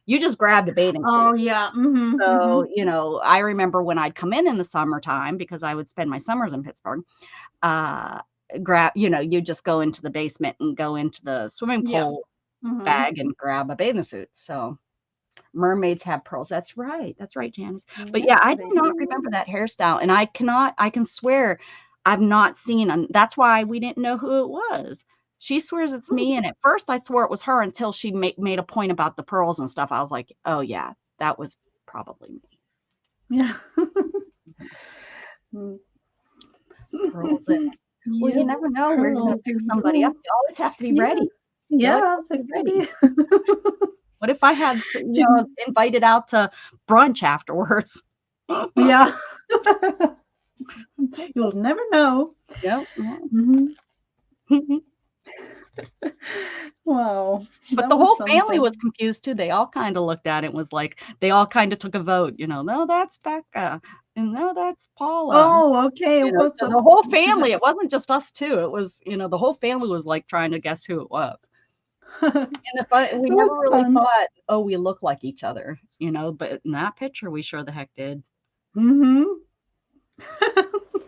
you just grabbed a bathing suit. Oh yeah. Mm-hmm, mm-hmm. So, I remember when I'd come in the summertime because I would spend my summers in Pittsburgh, uh, you just go into the basement and go into the swimming Yeah. pool Mm-hmm. bag and grab a bathing suit. So mermaids have pearls. That's right. That's right, Janice. But Yes, yeah, I do they not do. remember that hairstyle. And I can swear I've not seen, that's why we didn't know who it was. She swears it's me. And at first I swore it was her until she made a point about the pearls and stuff. I was like, oh yeah, that was probably me. Yeah. Mm. Pearls. Well, you Yeah, never know where you're going to pearls pick and somebody up. gold. You always have to be Yeah, ready. You always yeah, have to that be could ready. be. What if I had, was invited out to brunch afterwards? Yeah. You'll never know. Yep. Mhm. Wow, But that the was whole family was something. confused too. They all kinda looked at it and was like they all kinda took a vote, "No, that's Becca," and "No, that's Paula." Oh, okay. What's So up? the whole family, it wasn't just us 2, it was, the whole family was, like, trying to guess who it was. It And the fun we never was really fun. thought, "Oh, we look like each other," but in that picture, we sure the heck did. Hmm.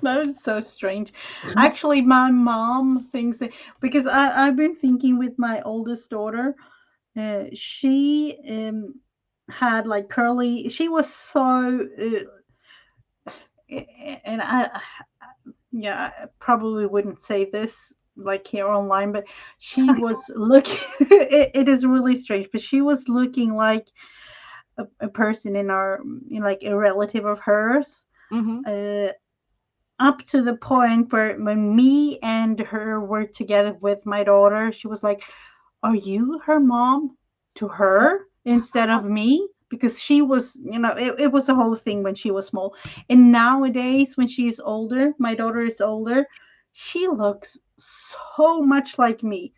That was so strange. Actually, my mom thinks that because I've been thinking with my oldest daughter, she had like curly. She was so, and yeah, I probably wouldn't say this like here online, but she was looking. It is really strange, but she was looking like a person in our, like a relative of hers. Mhm. Uh, Up to the point where when me and her were together with my daughter, she was like, "Are you her mom?" to her instead of me. Because she was, it was a whole thing when she was small. And nowadays, when she's older, my daughter is older, she looks so much like me.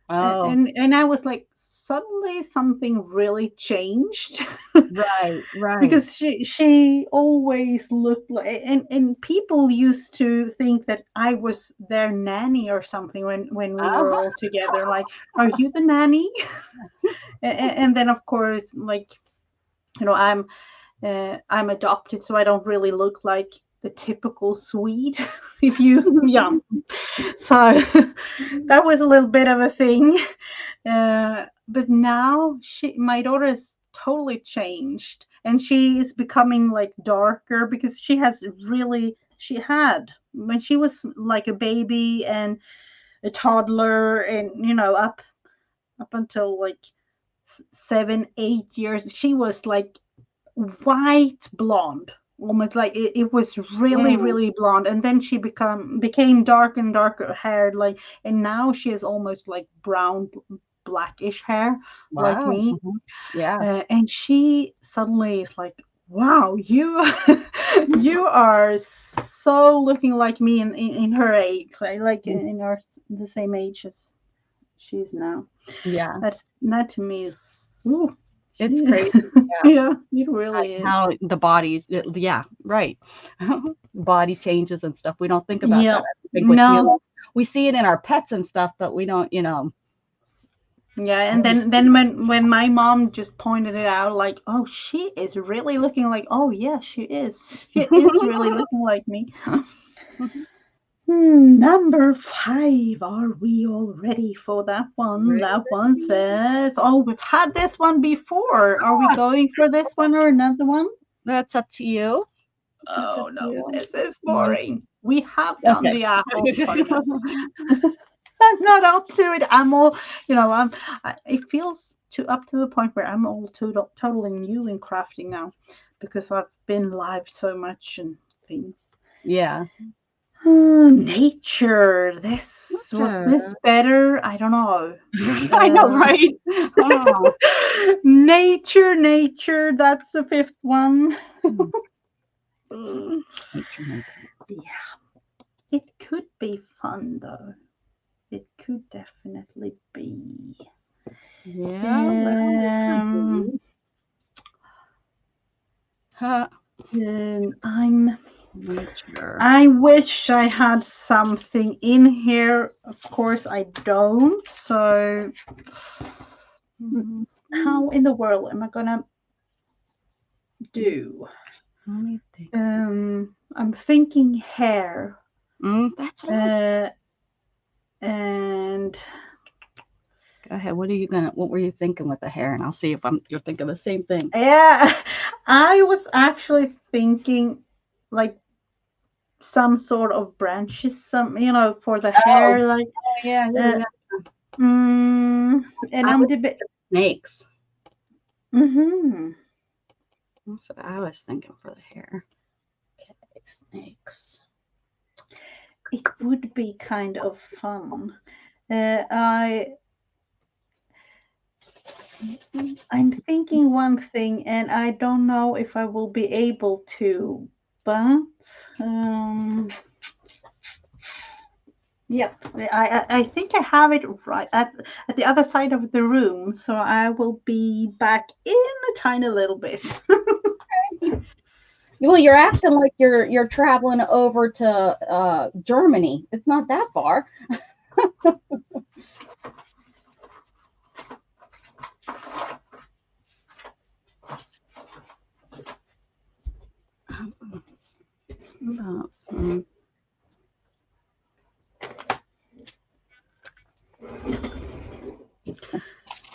Oh, And I was like, suddenly something really changed. right, right. Because she always looked like, and people used to think that I was their nanny or something when we were Uh-huh. all together, like, are you the nanny? And then of course, like, I'm adopted, so I don't really look like the typical Swede. If you, yeah. So that was a little bit of a thing. But now my daughter is totally changed, and she is becoming like darker because she had when she was like a baby and a toddler, and up until like 7, 8 years, she was like white blonde, almost like it was really Mm. really blonde, and then she became dark and darker haired, like, and now she is almost like brown blackish hair like Wow. me. Mhm. Yeah. And she suddenly is like, wow, you you are so looking like me in her age, like Mm. in our the same age as she is now. Yeah. That to me is, ooh, It's she, crazy. Yeah. yeah, it really is. How the body, yeah, right. Body changes and stuff. We don't think about that. Yeah. I think with No. humans, we see it in our pets and stuff, but we don't, Yeah, and then when my mom just pointed it out, like, oh, she is really looking like, oh yeah, she is. She is really looking like me. Number 5. Are we all ready for that one? Ready, That one ready. says, oh, we've had this one before. Are we going for this one or another one? That's up to you. That's up Oh to no, you. this is Mm, boring. We have done okay. the apple cider. I'm not up to it. I'm all, it feels up to the point where I'm all totally new in crafting now because I've been live so much and things. Yeah. Nature. Was this better? I don't know. I know, right? Oh. Nature. That's the fifth one. Nature. Yeah, it could be fun though. It could definitely be. Yeah. Nature. I wish I had something in here. Of course, I don't. So, how in the world am I gonna do? Let me think. I'm thinking hair. That's what I was. And Go ahead. What were you thinking with the hair? And I'll see if you're thinking the same thing. yeah, I was actually thinking like some sort of branches, for the hair, like. Yeah. And I'm debating snakes. Mm-hmm. That's what I was thinking for the hair. Okay, snakes. It would be kind of fun. I'm thinking one thing, and I don't know if I will be able to, but yep, I think I have it right at the other side of the room, so I will be back in a tiny little bit. Well, you're acting like you're traveling over to Germany. It's not that far.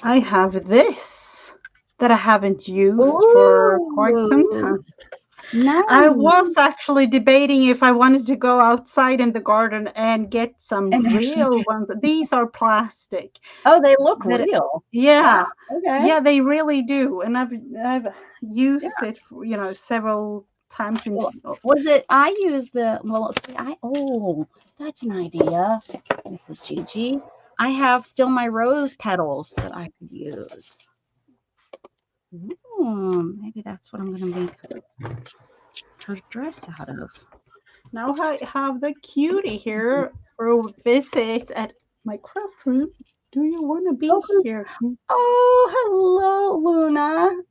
I have this that I haven't used for quite some time. Nice. I was actually debating if I wanted to go outside in the garden and get some real ones. These are plastic. Oh, they look real. Yeah. Wow. Okay. Yeah, they really do. And I've used it for, several times. Was it? I used the. Well, see, that's an idea, Mrs. Gigi. I have still my rose petals that I could use. Maybe that's what I'm going to make her dress out of. Now I have the cutie here for a visit at my craft room. Do you want to be here? Oh, hello, Luna.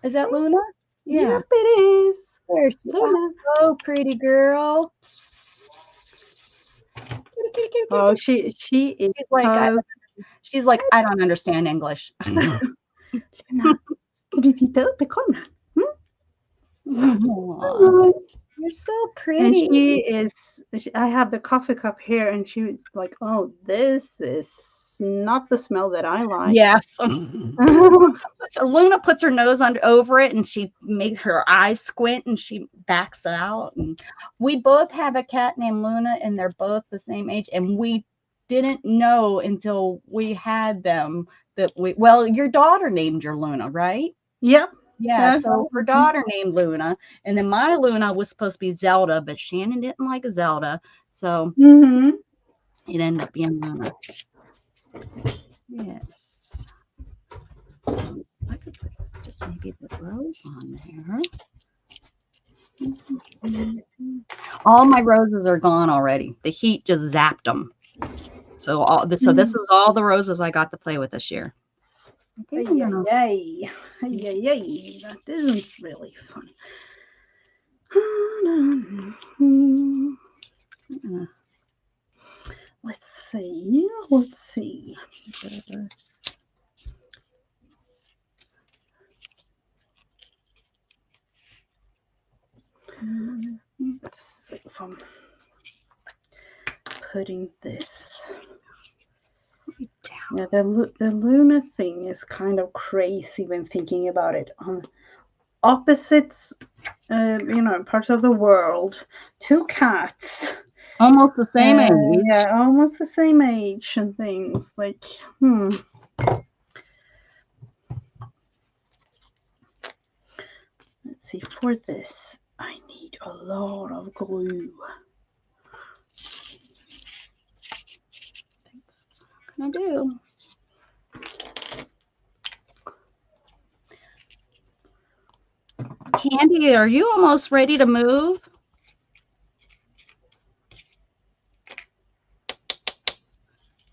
Is that Luna? Yeah. Yep, it is. There's Luna. Oh, pretty girl. Oh, she is. She's like, I don't understand English. Luna, kan du titta upp i kameran? You're so pretty. And I have the coffee cup here, and she was like, oh, this is not the smell that I like. Yes. So Luna puts her nose over it, and she makes her eyes squint, and she backs it out. And we both have a cat named Luna, and they're both the same age. And we didn't know until we had them your daughter named your Luna, right? Yep. Yeah, so her daughter named Luna, and then my Luna was supposed to be Zelda, but Shannon didn't like Zelda, so it ended up being Luna. Yes. I could put just maybe the rose on there. All my roses are gone already. The heat just zapped them. So this was all the roses I got to play with this year. Yay. That isn't really fun. Let's see. Let's see if I'm putting this. Yeah, the Luna thing is kind of crazy when thinking about it. On opposites, parts of the world, two cats. Almost the same age. Yeah, almost the same age and things. Like, Let's see, for this, I need a lot of glue. I do. Candy, are you almost ready to move?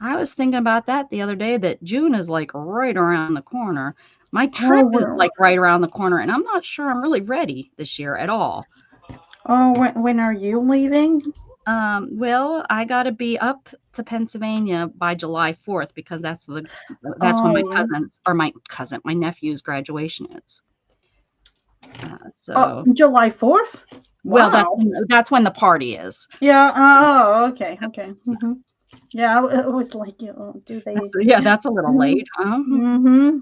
I was thinking about that the other day, that June is like right around the corner. My trip is well, like right around the corner, and I'm not sure I'm really ready this year at all. when are you leaving? Well, I got to be up to Pennsylvania by July 4th because that's when my Oh, my nephew's graduation is. oh, So, July 4th? well, Wow. that's when the party is. Yeah. Oh, okay. Okay. Yeah, I was like, do they? Yeah, that's a little late. Mm-hmm.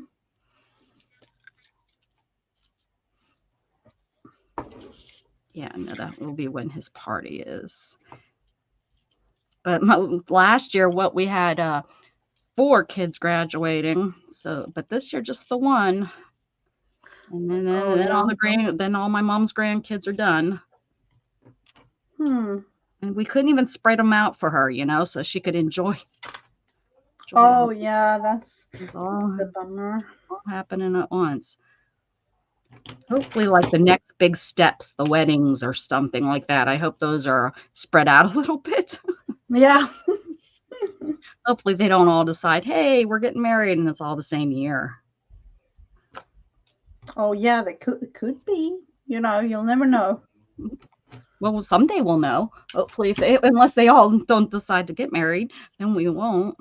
Yeah, no, that will be when his party is. But last year, what we had 4 kids graduating. So, but this year, just the one. And then, Oh, then yeah. all my mom's grandkids are done. Hmm. And we couldn't even spread them out for her, so she could enjoy. Oh, yeah, that's all a bummer. happening at once. Hopefully, like the next big steps, the weddings or something like that. I hope those are spread out a little bit. Yeah. Hopefully, they don't all decide, hey, we're getting married, and it's all the same year. Oh, yeah, they could be. You'll never know. Well, someday we'll know. Hopefully, unless they all don't decide to get married, then we won't.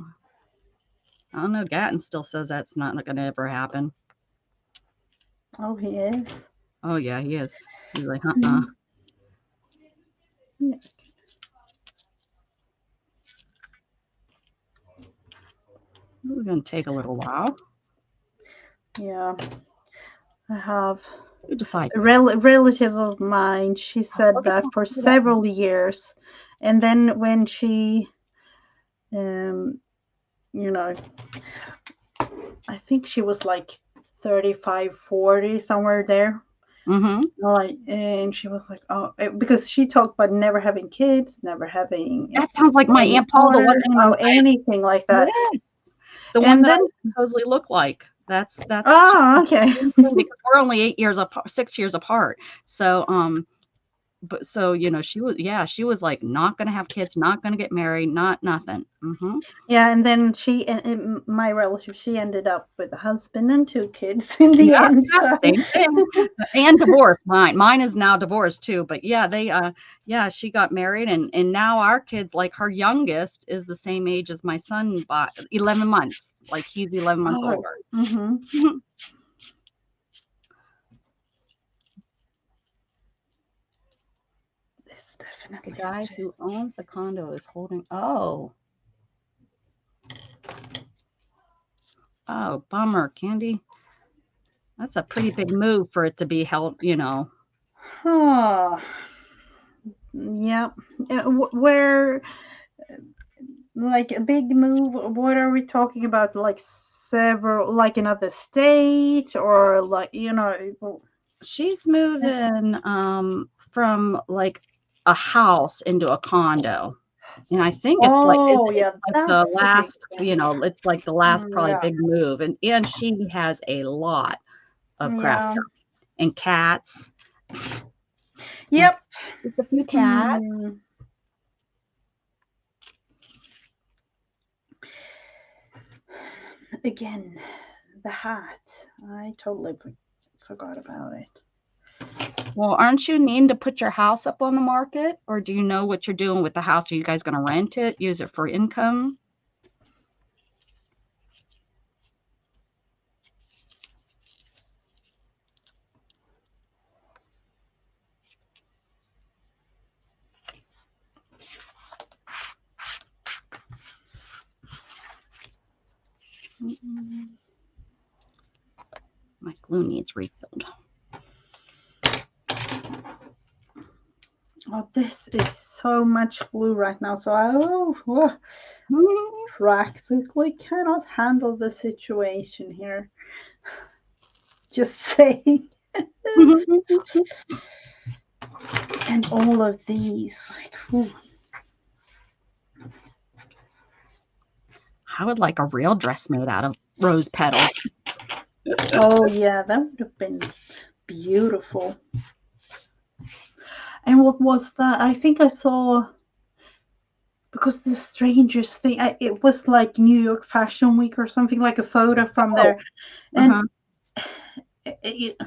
I don't know. Gatton still says that's not going to ever happen. Oh, he is. Oh, yeah, he is. He's like, Yeah. We're going to take a little while. Yeah. I have You decide. a relative of mine. She said that for several years. And then when she, I think she was like 35, 40, somewhere there. Mm-hmm. Like, and she was like, oh, because she talked about never having kids, never having. That sounds like my Aunt Paula, the one anything like that. Yes. The one that I supposedly look like. That's oh, okay. Because we're only 8 years apart, 6 years apart. So but so she was like not gonna have kids, not gonna get married, nothing. Mm-hmm. Yeah, and then my relative, she ended up with a husband and 2 kids in the end. So. Same thing. And divorced. Mine is now divorced too. But yeah, she got married, and now our kids, like her youngest, is the same age as my son by 11 months. Like he's 11 months older. Mm-hmm. This definitely. The guy who owns the condo is holding. Oh, bummer, Candy. That's a pretty big move for it to be held, Oh, yeah. Where, like a big move? What are we talking about? Like several, like another state, or like She's moving from like a house into a condo. And I think it's like the last, it's like the last probably big move. And she has a lot of craft stuff and cats. Yep. Just a few cats. Again, the hat. I totally forgot about it. Well, aren't you needing to put your house up on the market? Or do you know what you're doing with the house? Are you guys going to rent it, use it for income? My glue needs refilled. Oh, this is so much glue right now. So I practically cannot handle the situation here. Just saying. And all of these, like, I would like a real dress made out of rose petals. Oh yeah, that would have been beautiful. And what was that? I think I saw, because the strangest thing, it was like New York Fashion Week or something, like a photo from there. And it,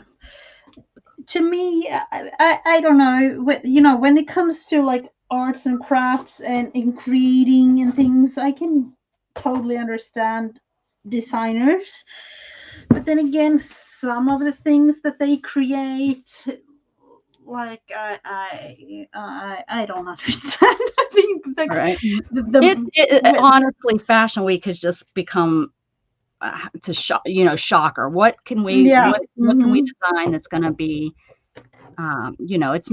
to me, I don't know, when it comes to like arts and crafts and in creating and things, I can totally understand designers. But then again, some of the things that they create, like I don't understand. I think Right. the Honestly, Fashion Week has just become to shocker. What can we yeah. what can we design that's going to be it's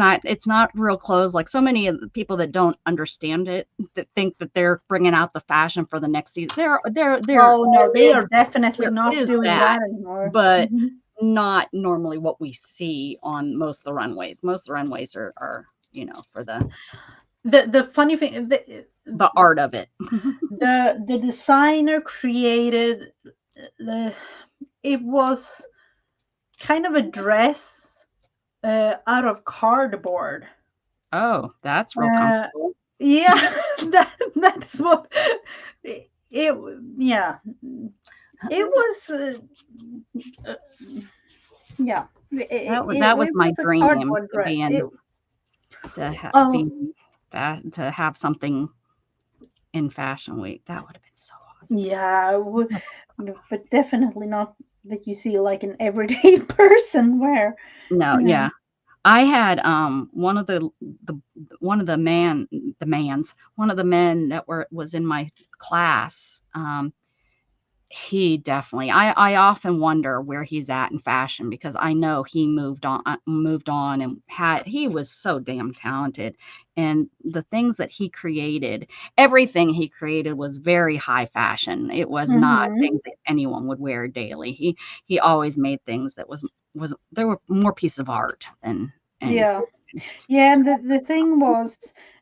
not real clothes. Like so many of the people that don't understand it, that think that they're bringing out the fashion for the next season. They're Oh no, they are definitely there not is doing that, that anymore. but not normally what we see on most of the runways. Most of the runways are for The funny thing, the art of it. the designer created it was kind of a dress out of cardboard. Oh, that's real comfortable. Yeah, that's what it. Yeah, it was. Yeah, That was it my was a dream cardboard to dress. be in Oh, to have something in Fashion Week. That would have been so awesome. yeah, but definitely not that you see like an everyday person wear. No, yeah. I had one of the men that was in my class. He definitely, I often wonder where he's at in fashion, because I know he moved on and he was so damn talented, and the things that he created, everything he created was very high fashion. It was not things that anyone would wear daily. He always made things that was there were more pieces of art than anything. Yeah, and the thing was,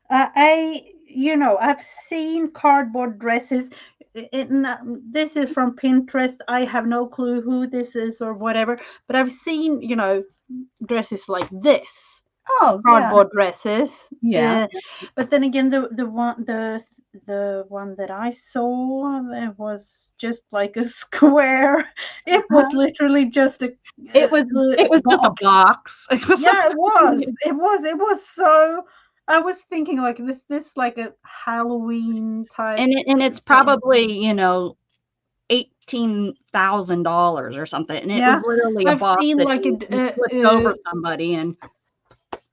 I've seen cardboard dresses. This is from Pinterest. I have no clue who this is or whatever, but I've seen, dresses like this, Oh, cardboard dresses. yeah. But then again, the one that I saw, it was just like a square. It was literally just it was just a box. Yeah, it was so. I was thinking like this like a Halloween type, and it's probably $18,000 or something, and it was literally a I've box seen that like he flipped over somebody and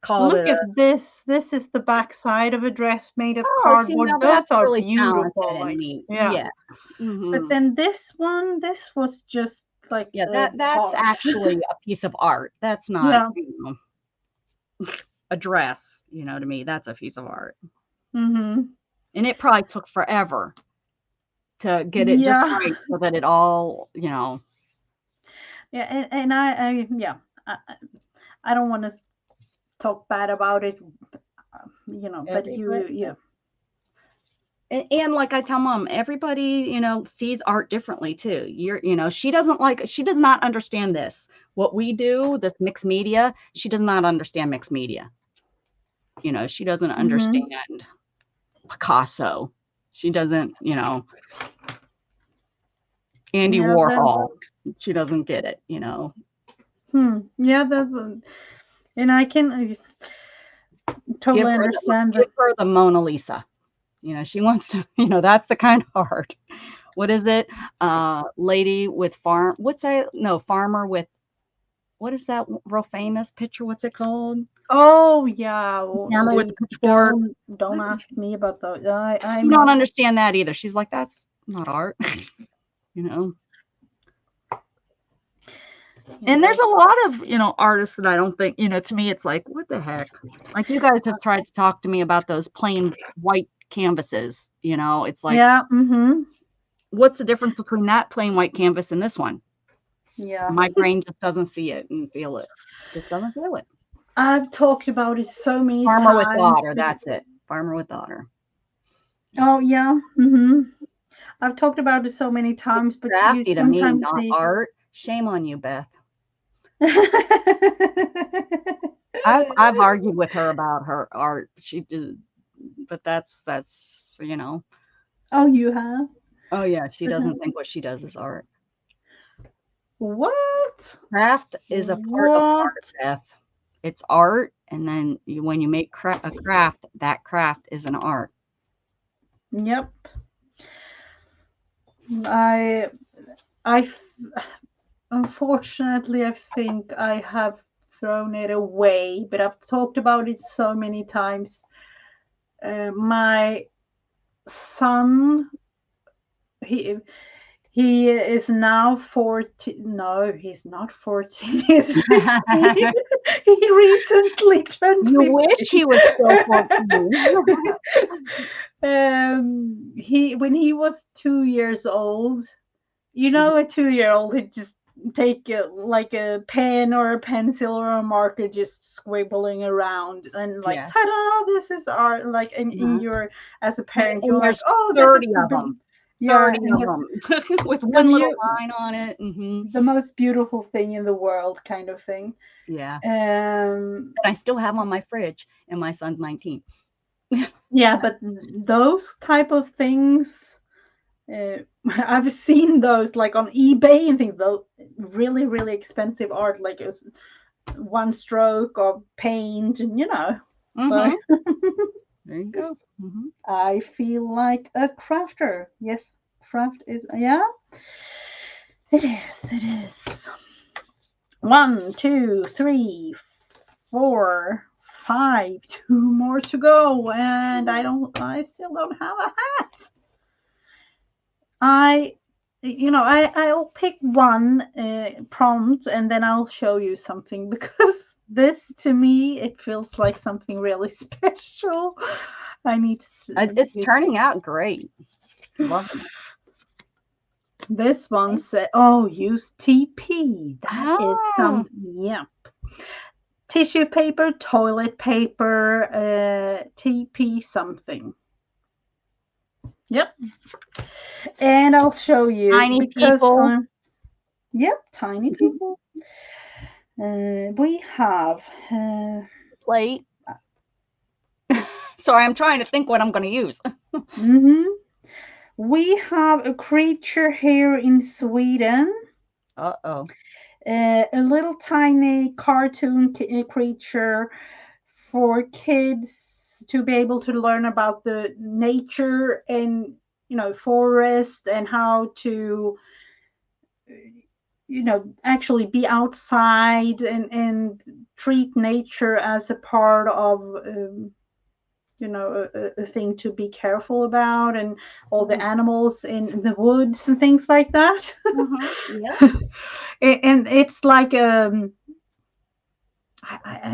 called look it at this. This is the back side of a dress made of oh, see, cardboard. now Those that's are really talented beautiful. and Like, neat. yeah. Yes. But then this was just like a that's box. actually a piece of art. That's not a dress. To me, that's a piece of art. And it probably took forever to get it just right, so that it all, Yeah, and I don't want to talk bad about it, but And like I tell Mom, everybody, sees art differently too. She does not understand this. What we do, this mixed media, she does not understand mixed media. She doesn't understand Picasso. She doesn't, Andy Warhol. She doesn't get it, Yeah, and I can totally understand that. Give her the Mona Lisa. She wants to, that's the kind of art. What is it? Lady with farmer with, what is that real famous picture? What's it called? Oh yeah. Farmer with the pitchfork. Don't ask me about those. I don't understand that either. She's like, that's not art. And there's a lot of, artists that I don't think, to me, it's like, what the heck? Like, you guys have tried to talk to me about those plain white canvases, it's like, what's the difference between that plain white canvas and this one? Yeah. My brain just doesn't see it and feel it. Just doesn't feel it. I've talked about it so many times. Farmer with daughter, that's it. Farmer with daughter. Oh yeah. I've talked about it so many times, It's but you crafty to me, sometimes not need. art. Shame on you, Beth. I've argued with her about her art. She did, but that's Oh, you have? Oh yeah, she doesn't think what she does is art. What? Craft is a part of What? art, Beth. It's art, and then when you make a craft, that craft is an art. Yep. I unfortunately, I think I have thrown it away, but I've talked about it so many times. My son, he he is now 14. No, he's not 14. He's 15. He recently turned You 15. wish he was still 14. When he was 2 years old, you know, a 2-year-old would just take like a pen or a pencil or a marker, just scribbling around and like, Yeah. ta-da, this is art. Like in your, as a parent, And you're like, there's oh, this 30 is of them. yeah, 30 of them with the one little line on it. the most beautiful thing in the world, kind of thing. Yeah. And I still have on my fridge, and my son's 19. Yeah, but those type of things, I've seen those like on eBay and things. Though really, really expensive art, like it's one stroke of paint, and So There you go. I feel like a crafter. Yes, craft is, yeah. It is. It is. 1, 2, 3, 4, 5. 2 more to go, and I still don't have a hat. I'll pick one prompt, and then I'll show you something, because this, to me, it feels like something really special. I need to. It's turning out great. Loving it. This one said, "Oh, use TP. That is some, yep. Tissue paper, toilet paper, TP something." Yep. And I'll show you. Tiny people. Yep, tiny people. We have plate. Sorry, I'm trying to think what I'm going to use. We have a creature here in Sweden. Uh-oh. A little tiny cartoon creature for kids to be able to learn about the nature and, forest, and how to, actually be outside and treat nature as a part of, a thing to be careful about, and all the animals in the woods and things like that. Yeah. And it's like, I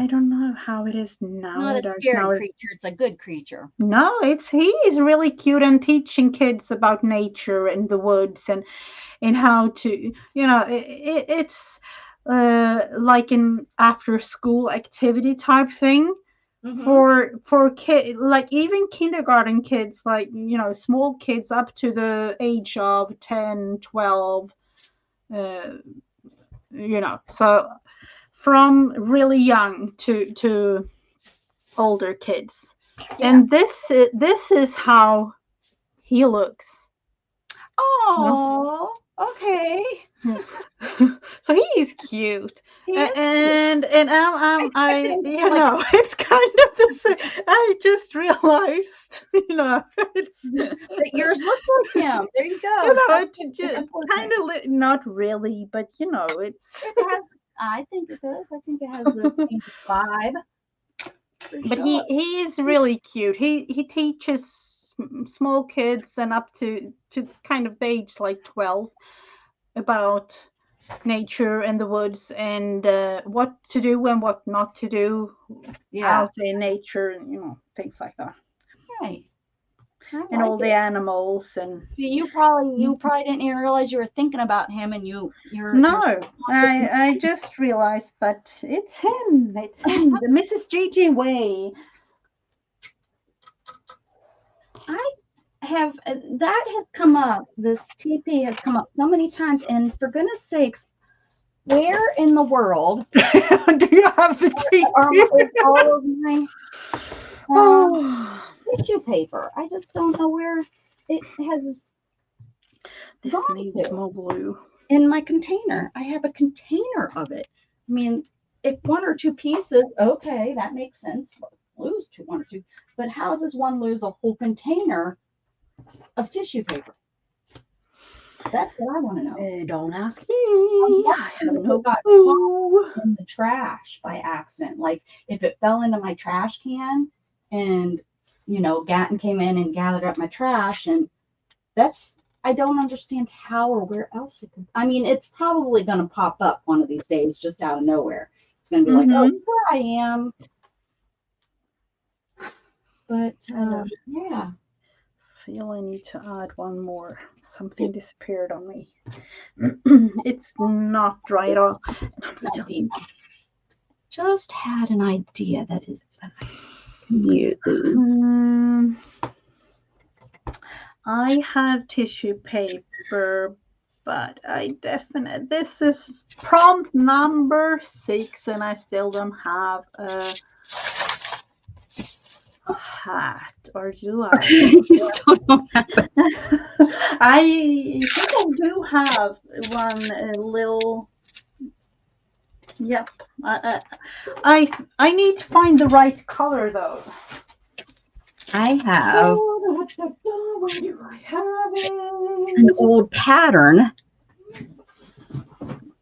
don't know how it is now. Not a scary creature. It's a good creature. No, he is really cute, and teaching kids about nature and the woods, and how to, it's like an after school activity type thing. For kids, like even kindergarten kids, like, small kids up to the age of 10, 12, so from really young to older kids. Yeah. And this is how he looks. Oh, okay. So he's cute. And it's kind of the same. I just realized, that yours looks like him. There you go. It just kind of not really, but it's. It has, I think it does. I think it has this vibe. But sure. he is really cute. He teaches small kids and up to kind of the age like 12 about nature and the woods, and what to do and what not to do out in nature, and things like that. Right. And all the animals. And see, you probably didn't even realize you were thinking about him, and I just realized that it's him. It's him, the Mrs. Gigi Way. that has come up. This TP has come up so many times, and for goodness sakes, where in the world Do you have the is all of my Oh, tissue paper? I just don't know where it has this gone needs to. more glue. In my container, I have a container of it. I mean, if one or two pieces, okay, that makes sense. Lose one or two, but how does one lose a whole container of tissue paper? That's what I want to know. Don't ask me. I have no got clue. tossed in the trash by accident. Like if it fell into my trash can and, Gatton came in and gathered up my trash, and I don't understand how or where else it could. I mean, it's probably going to pop up one of these days just out of nowhere. It's going to be like, oh, here I am. But yeah. I feel I need to add one more. Something disappeared on me. It's not dry at all. I'm still just had an idea that I can use. I have tissue paper, but this is prompt number 6, and I still don't have a hat, or do I? You still don't have it. I think I do have one little. Yep. I need to find the right color though. I have an old pattern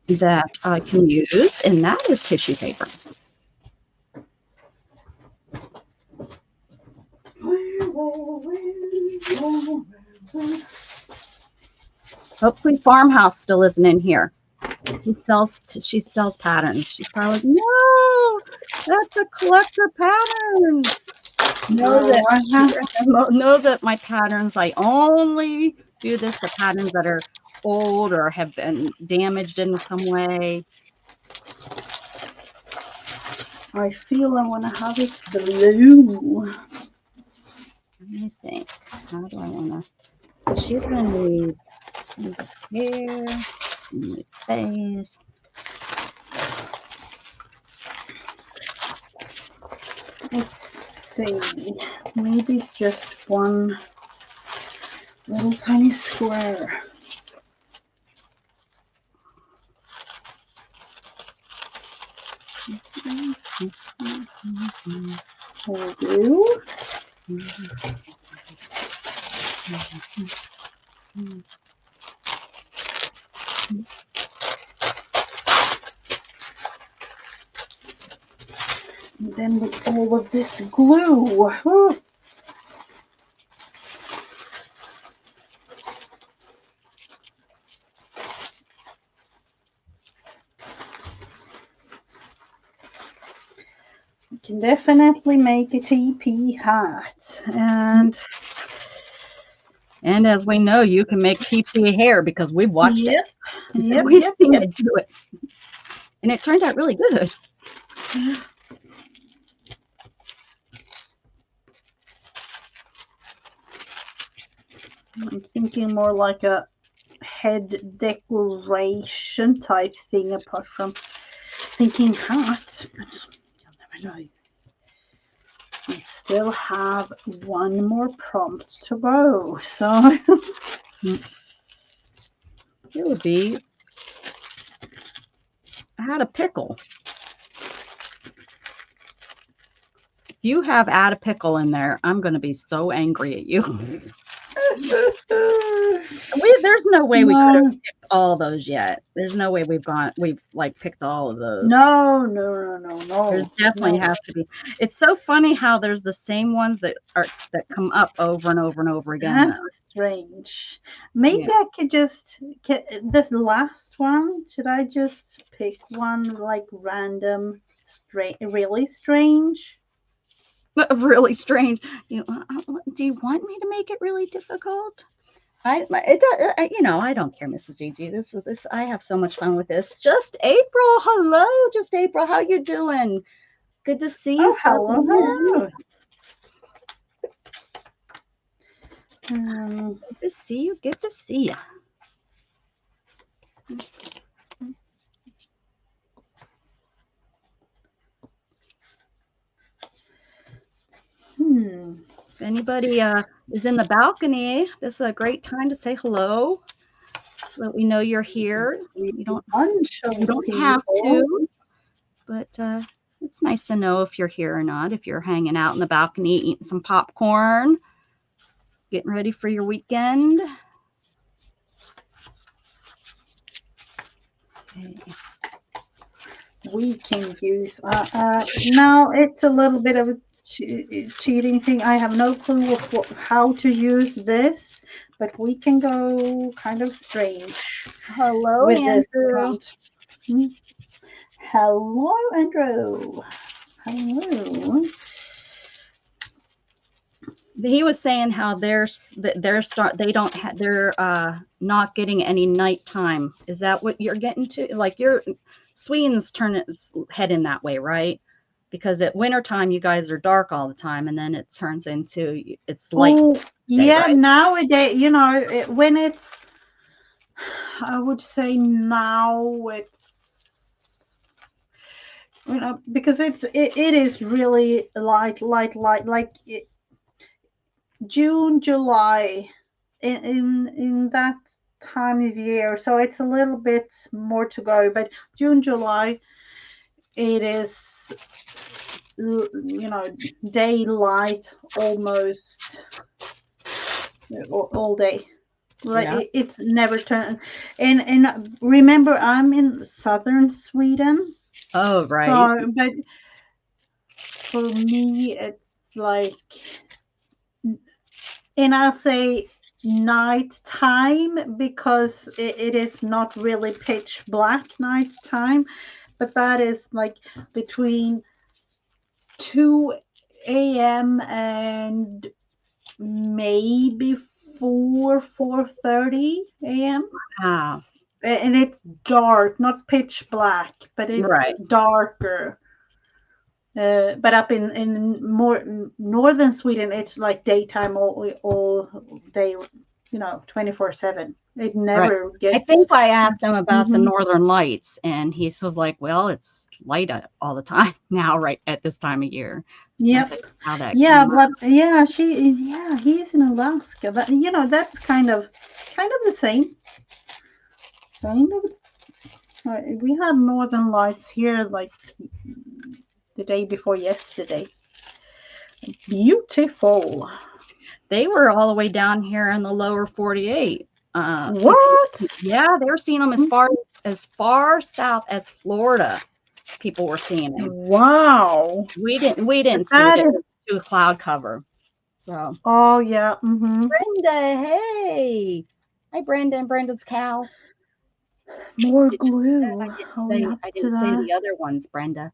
that I can use, and that is tissue paper. Hopefully Farmhouse still isn't in here. She sells patterns. She's probably like, no, that's a collector pattern. Know that my patterns, I only do this to patterns that are old or have been damaged in some way. I feel I want to have it blue. Let me think. How do I want to? She's going to need hair, face. Let's see. Maybe just one little tiny square. Will do. And then with all of this glue. We can definitely make a TP hat. And as we know, you can make TP hair because we've watched it. We've seen it do it. And it turned out really good. I'm thinking more like a head decoration type thing, apart from thinking hat. But you'll never know. We still have one more prompt to go, so it would be add a pickle. If you have add a pickle in there, I'm going to be so angry at you. There's no way we could have picked all those yet. There's no way we've picked all of those. No. There's definitely has to be. It's so funny how there's the same ones that come up over and over and over again. That's strange. Maybe I could just get this last one. Should I just pick one like random, really strange? Really strange. Do you want me to make it really difficult? I don't care, Mrs. Gigi. This. I have so much fun with this. Just April, hello, Just April. How you doing? Good to see you. Hello. Good to see you. Good to see you. If anybody is in the balcony, this is a great time to say hello so that we know you're here. You don't have to, but it's nice to know if you're here or not. If you're hanging out in the balcony, eating some popcorn, getting ready for your weekend. Okay. We can use now it's a little bit of a cheating thing. I have no clue of how to use this, but we can go kind of strange. Hello, with Andrew. This hello, Andrew. Hello. He was saying how they're not getting any nighttime. Is that what you're getting to? Like Sweden's heading that way, right? Because at wintertime, you guys are dark all the time, and then it turns into it's light. Yeah, right? Nowadays, when it's, I would say now it's, because it is really light, like June, July, in that time of year. So it's a little bit more to go, but June, July, it is, daylight almost all day. Like it's never turned. And remember, I'm in southern Sweden. Oh, right. So, but for me, it's like, and I'll say night time because it is not really pitch black night time, but that is like between 2 a.m. and maybe 4:30 a.m. Wow. And it's dark, not pitch black, but it's darker. But up in more northern Sweden, it's like daytime all day, 24/7. It never gets. I think I asked him about the Northern Lights, and he was like, "Well, it's light all the time now, right at this time of year." Yep. Like, but he's in Alaska. But that's kind of the same. We had Northern Lights here like the day before yesterday. Beautiful. They were all the way down here in the lower 48. What? Yeah, they were seeing them as far south as Florida. People were seeing them. Wow. We didn't see it to a cloud cover. So. Oh yeah. Brenda, hey. Hi, Brenda. Brenda's cow. More glue. I didn't say the other ones, Brenda.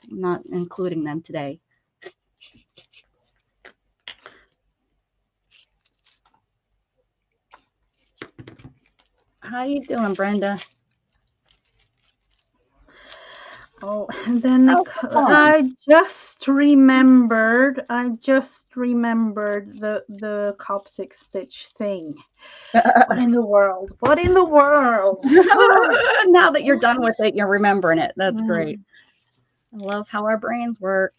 I'm not including them today. How you doing, Brenda? Oh, and then I just remembered the Coptic stitch thing. What in the world? What in the world? Now that you're done with it, you're remembering it. That's great. I love how our brains work.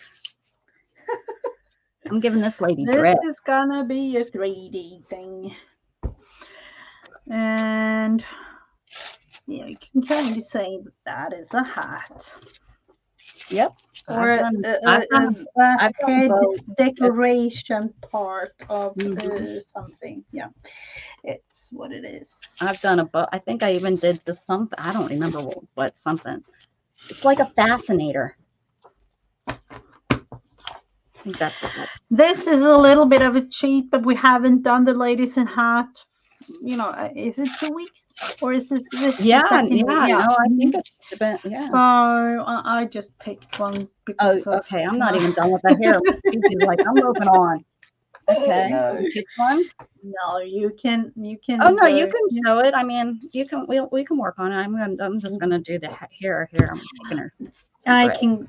I'm giving this lady drip. This is gonna be a 3D thing. And yeah, you can kind of say that is a hat. Yep. Or a head decoration part of something. Yeah, it's what it is. I've done I think I even did something. I don't remember what something. It's like a fascinator. I think that's what that is. This is a little bit of a cheat, but we haven't done the ladies in hat. Is it 2 weeks or is this? Yeah. No, I think it's been, yeah. So I just picked one because. Okay. I'm not even done with the hair. Like I'm moving on. Okay. No. Pick one. No, you can. Oh no, you can show it. I mean, you can. We can work on it. I'm just gonna do the hair here. I'm taking her. I can.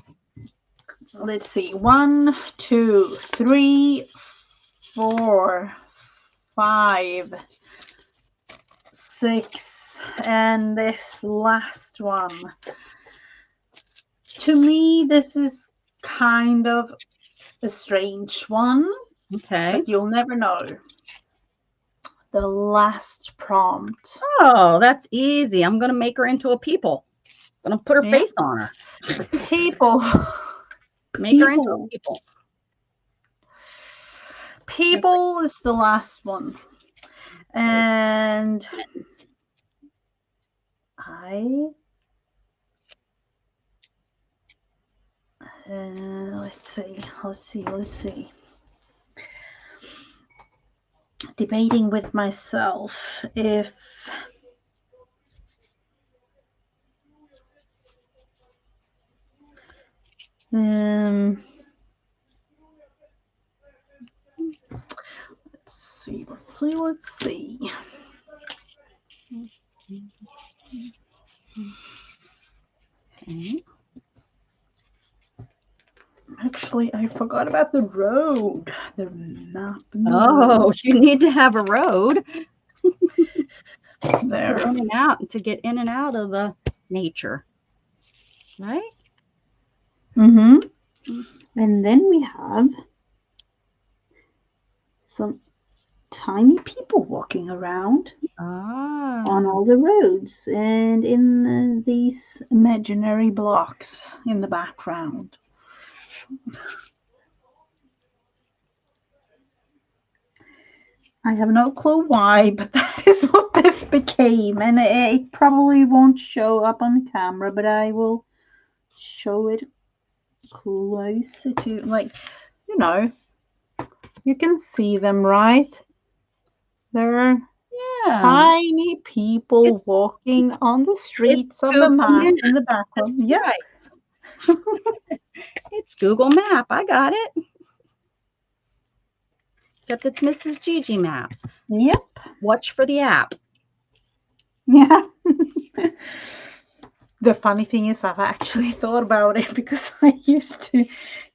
Let's see. 1, 2, 3, 4, 5, 6, and this last one. To me, this is kind of a strange one, Okay. but you'll never know. The last prompt. Oh, that's easy. I'm gonna make her into a people. I'm gonna put her Yeah. face on her. People. Make her into a people. People is the last one. And let's see. Debating with myself if let's see. Okay. Actually, I forgot about the road. The map. Oh, you need to have a road There. to get in and out of the nature, right? Mm-hmm. And then we have some tiny people walking around on all the roads and in these imaginary blocks in the background. I have no clue why, but that is what this became. And it probably won't show up on camera, but I will show it closer to, like, you know, you can see them, right? They're tiny people walking on the streets of the map in the background. Yeah. Right. It's Google Map. I got it. Except it's Mrs. Gigi Maps. Yep. Watch for the app. Yeah. The funny thing is I've actually thought about it because I used to,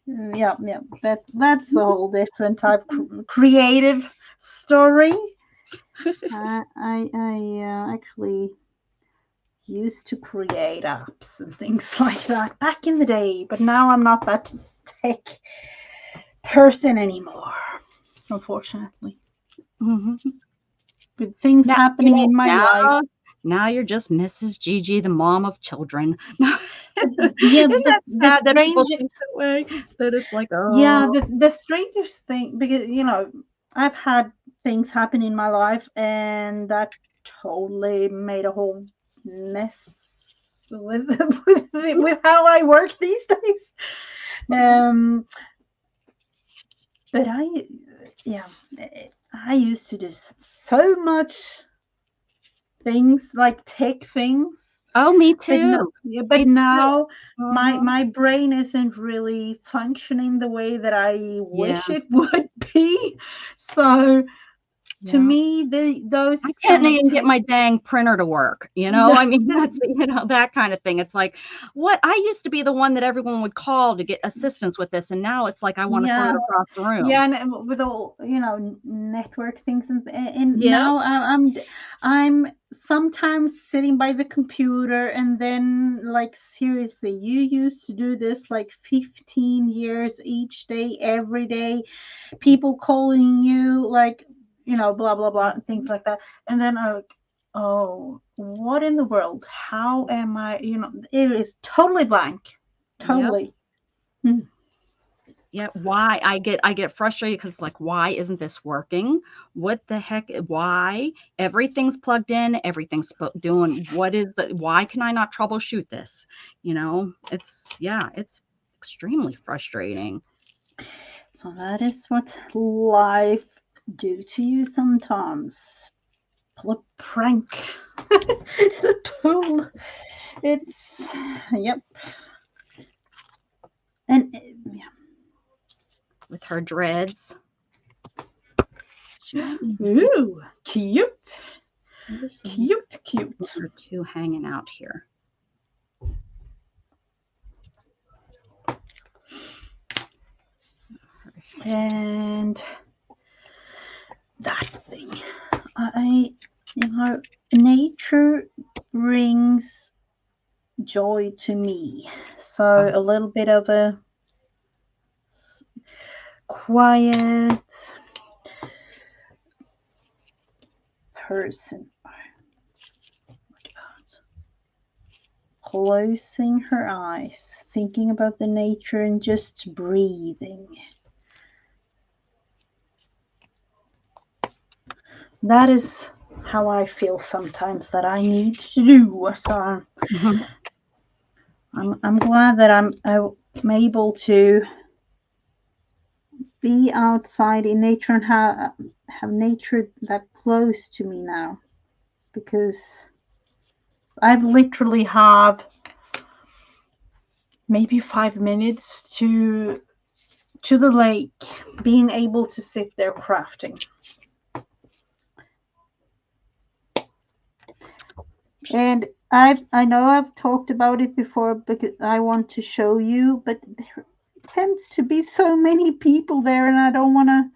yeah, that's a whole different type of creative story. I actually used to create apps and things like that back in the day, but now I'm not that tech person anymore, unfortunately. Mm-hmm. With things happening in my life. Now you're just Mrs. Gigi, the mom of children. Yeah, Isn't that sad that people think that way? That it's like, oh. Yeah, the strangest thing, because, you know, I've had things happen in my life and that totally made a whole mess with how I work these days. But I used to do so much things, like tech things. Oh, me too. But now my brain isn't really functioning the way that I wish it would be. So to me, those I can't even get my dang printer to work. You know, I mean, that's, you know, that kind of thing. It's like, what? I used to be the one that everyone would call to get assistance with this, and now it's like I want to throw it across the room. Yeah, and with all, you know, network things, and now I'm sometimes sitting by the computer, and then, like, seriously, you used to do this like 15 years each day, every day, people calling you, like, you know, blah blah blah, and things like that, and then I'm like, oh, what in the world? How am I? You know, it is totally blank, totally. Yep. Yeah, why I get frustrated because, like, why isn't this working? What the heck? Why? Everything's plugged in, everything's doing. Why can I not troubleshoot this? You know, it's extremely frustrating. So that is what life do to you sometimes. Pull a prank. It's a tool. It's, yep. And with her dreads. Ooh, cute. Cute. Her two hanging out here. And that thing. Nature brings joy to me. So a little bit of a quiet person. Closing her eyes, thinking about the nature and just breathing. That is how I feel sometimes that I need to do. So I'm glad that I'm able to be outside in nature and have nature that close to me now, because I've literally have maybe 5 minutes to the lake, being able to sit there crafting. And I know I've talked about it before because I want to show you, but there tends to be so many people there, and I don't want to,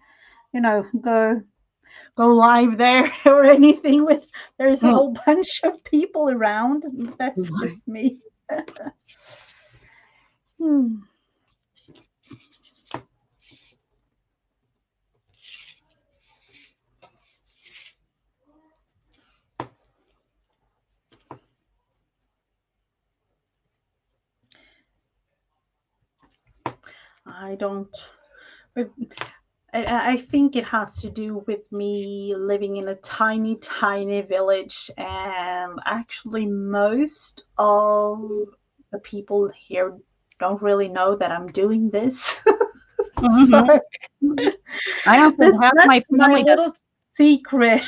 go live there or anything. With there's a whole bunch of people around. That's just me. I don't. I think it has to do with me living in a tiny, tiny village, and actually most of the people here don't really know that I'm doing this. So I don't think that's my little secret.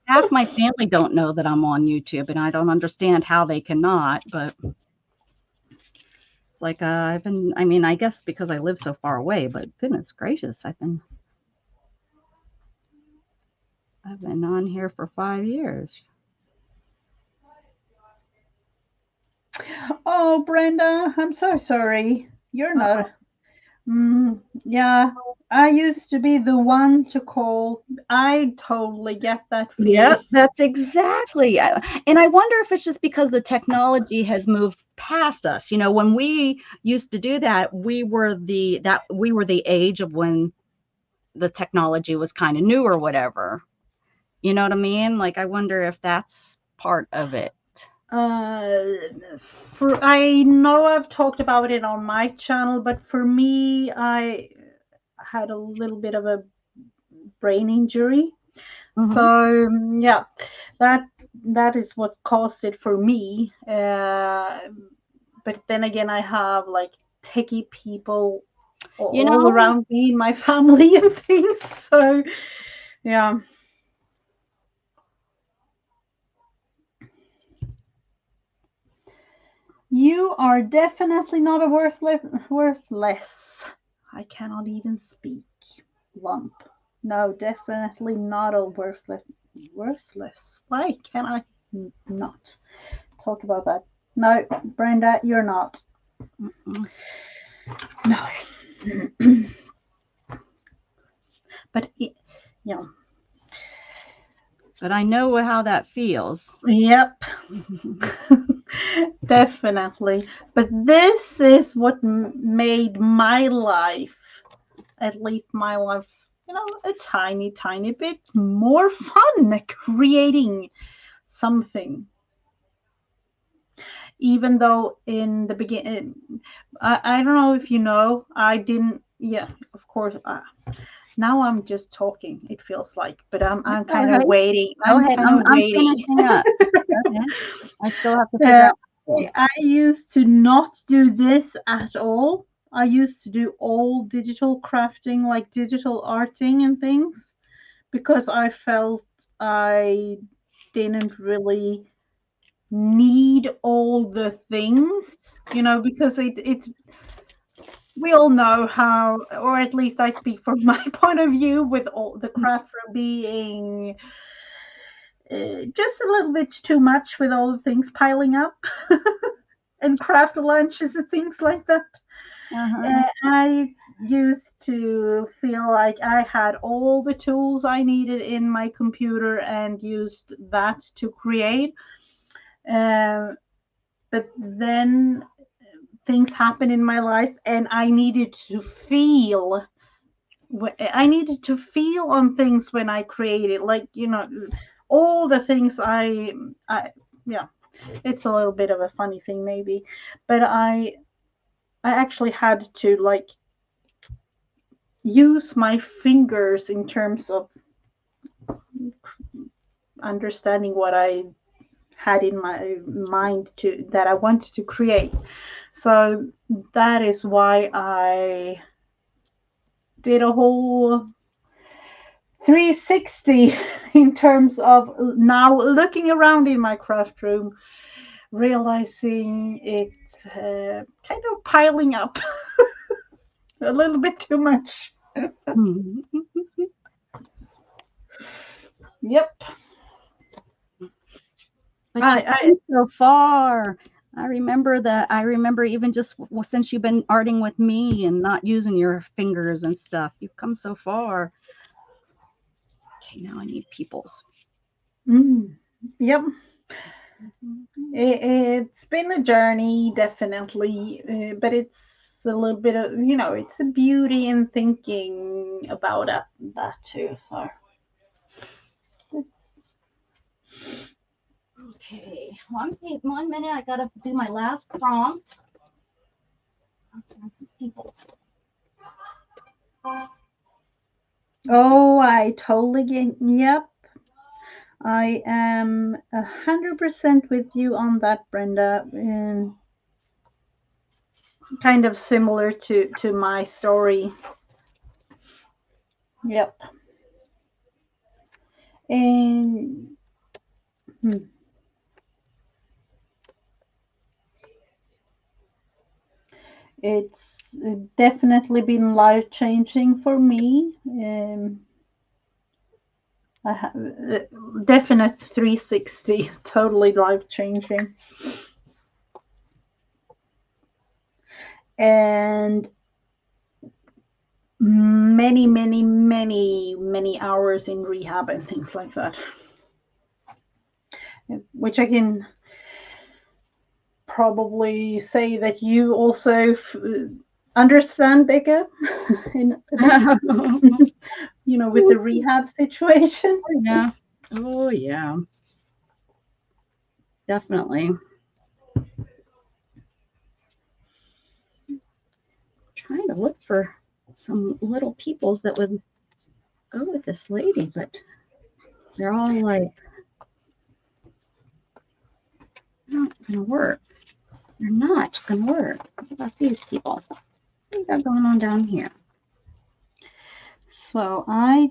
Half my family don't know that I'm on YouTube, and I don't understand how they cannot, but it's like I guess because I live so far away, but goodness gracious, I've been on here for 5 years. Oh, Brenda, I'm so sorry. You're not. Yeah, I used to be the one to call. I totally get that feeling. Yeah, that's exactly. And I wonder if it's just because the technology has moved past us. When we used to do that, we were the age of when the technology was kind of new or whatever. You know what I mean? Like, I wonder if that's part of it. I know I've talked about it on my channel, but for me, I had a little bit of a brain injury. So yeah, that is what caused it for me. But then again, I have like techie people all around me in my family and things. So yeah. You are definitely not a worthless. I cannot even speak. Lump. No, definitely not a worthless. Why can I not talk about that? No, Brenda, you're not. No. But yeah. But I know how that feels. Yep. Definitely. But this is what made my life, at least my life, a tiny, tiny bit more fun, creating something. Even though in the beginning, I don't know if you know, I didn't, yeah, of course. Now I'm just talking, it feels like, but I'm kind of waiting. I'm finishing up. I still have to figure out. I used to not do this at all. I used to do all digital crafting, like digital arting and things, because I felt I didn't really need all the things, because it we all know how, or at least I speak from my point of view, with all the craft being just a little bit too much, with all the things piling up. and craft lunches and things like that. Uh-huh. I used to feel like I had all the tools I needed in my computer and used that to create. But then things happened in my life, and I needed to feel. I needed to feel on things when I created, like all the things yeah. It's a little bit of a funny thing, maybe, but I actually had to like use my fingers in terms of understanding what I had in my mind to that I wanted to create. So that is why I did a whole 360 in terms of now looking around in my craft room, realizing it's kind of piling up a little bit too much. Yep. But you've come so far. I remember even just since you've been arting with me and not using your fingers and stuff, you've come so far. Okay, now I need peoples. Yep. It's been a journey, definitely, but it's a little bit of, it's a beauty in thinking about that too. So it's Okay, 1 minute. I gotta do my last prompt. I'll some peoples. Oh, I totally get. Yep, I am 100% with you on that, Brenda. Kind of similar to my story. Yep. And it's definitely been life-changing for me. I have definite 360, totally life-changing. And many hours in rehab and things like that, which I can probably say that you also understand, Becca, with the rehab situation. Oh yeah, definitely. Trying to look for some little peoples that would go with this lady, but they're all like not gonna work. They're not gonna work. What about these people? What do we got going on down here? So I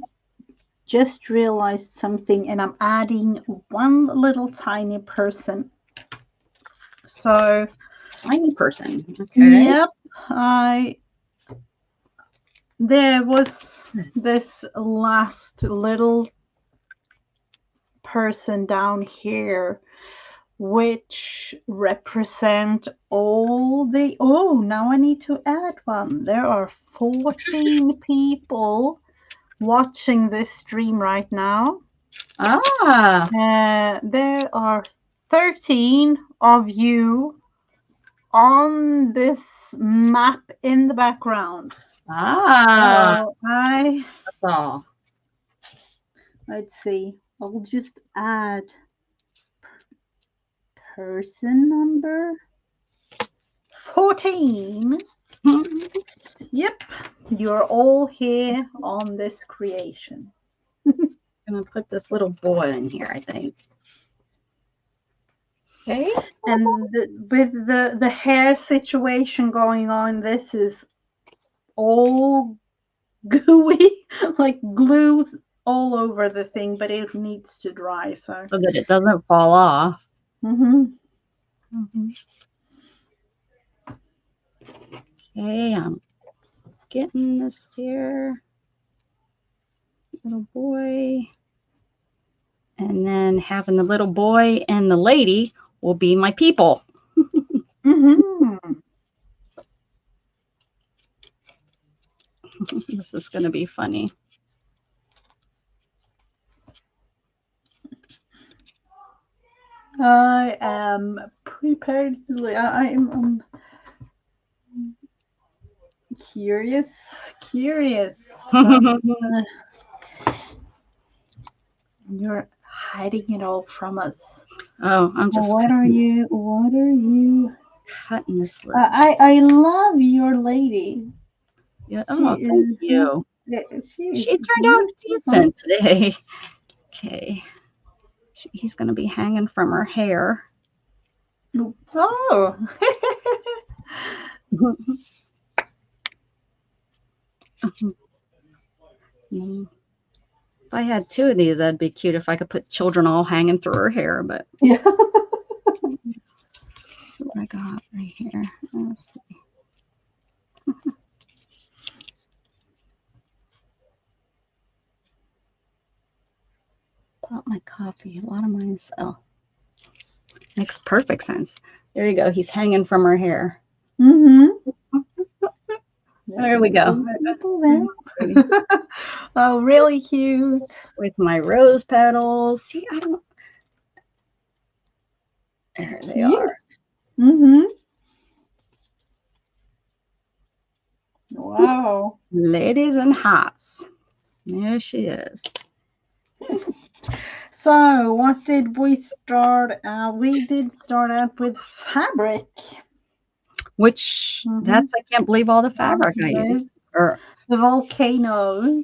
just realized something, and I'm adding one little tiny person. So tiny person. Okay. Yep. There was this last little person down here which represent all the now I need to add one. There are 14 people watching this stream right now. There are 13 of you on this map in the background. So That's all. Let's see. I'll just add person number 14. Yep, you're all here on this creation. I'm gonna put this little boy in here, I think. Okay. And with the hair situation going on, this is all gooey, like glues all over the thing, but it needs to dry so that it doesn't fall off. Okay, I'm getting this here. Little boy. And then having the little boy and the lady will be my people. This is going to be funny. I am prepared. I am curious. You're hiding it all from us. Oh, I'm just What are you? cutting this lip. I love your lady. Yeah. Oh, thank you. She Turned out decent today. Okay. He's going to be hanging from her hair. Oh. If I had 2 of these, that'd be cute if I could put children all hanging through her hair, but yeah. That's what I got right here. Let's see. Pop my coffee. A lot of mine is, makes perfect sense. There you go. He's hanging from her hair. There we go. Oh, really cute. With my rose petals. See, I don't. There they are. Wow. Ladies in hats. There she is. So, what did we start? We did start out with fabric. Which that's I can't believe all the fabric I used. Or the volcano.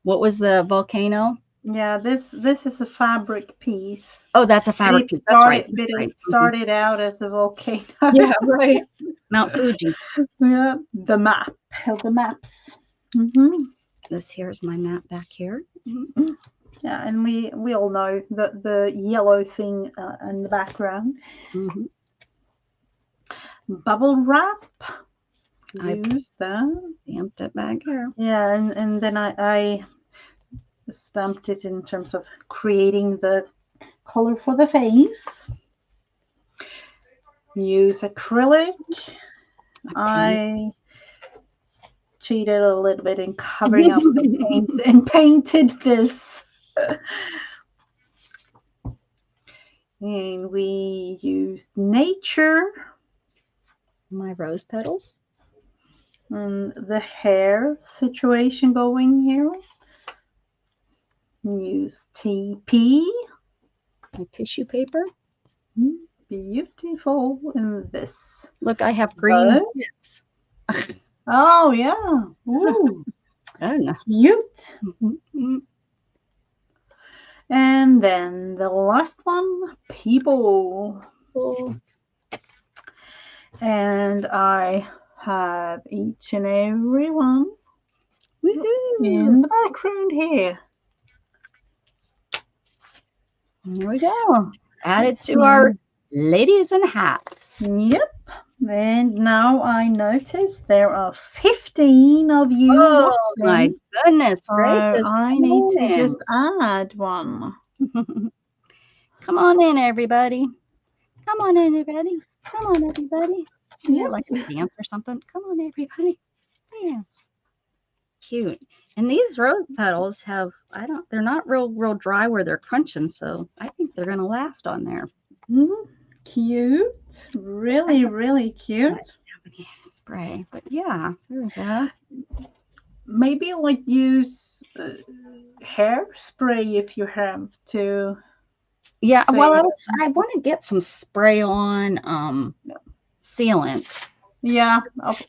What was the volcano? Yeah, this is a fabric piece. Oh, that's a fabric piece. That's right. It started out as a volcano. Yeah, right. Mount Fuji. Yeah, the map. The maps. This here is my map back here. Yeah, and we all know the yellow thing in the background. Bubble wrap. Use that. Stamped it back here. Yeah, and then I stamped it in terms of creating the color for the face. Use acrylic. I cheated a little bit in covering up the paint and painted this. And we used nature. My rose petals. And the hair situation going here. Use TP. My tissue paper. Beautiful in this. Look, I have green tips. Oh, yeah. Ooh. Cute. And then the last one, people. And I have each and every one in the background here. Here we go. Added to our ladies in hats. Yep. And now I notice there are 15 of you. Oh, my goodness gracious. I need to just add one. Come on in, everybody. Come on in, everybody. Come on, everybody. Yeah, like a dance or something. Come on, everybody. Dance. Cute. And these rose petals have, they're not real dry where they're crunching, so I think they're going to last on there. Cute. Really, really cute. Spray, but yeah, there we go. Maybe like use hairspray if you have to. Yeah, well, I want to get some spray on sealant. Yeah,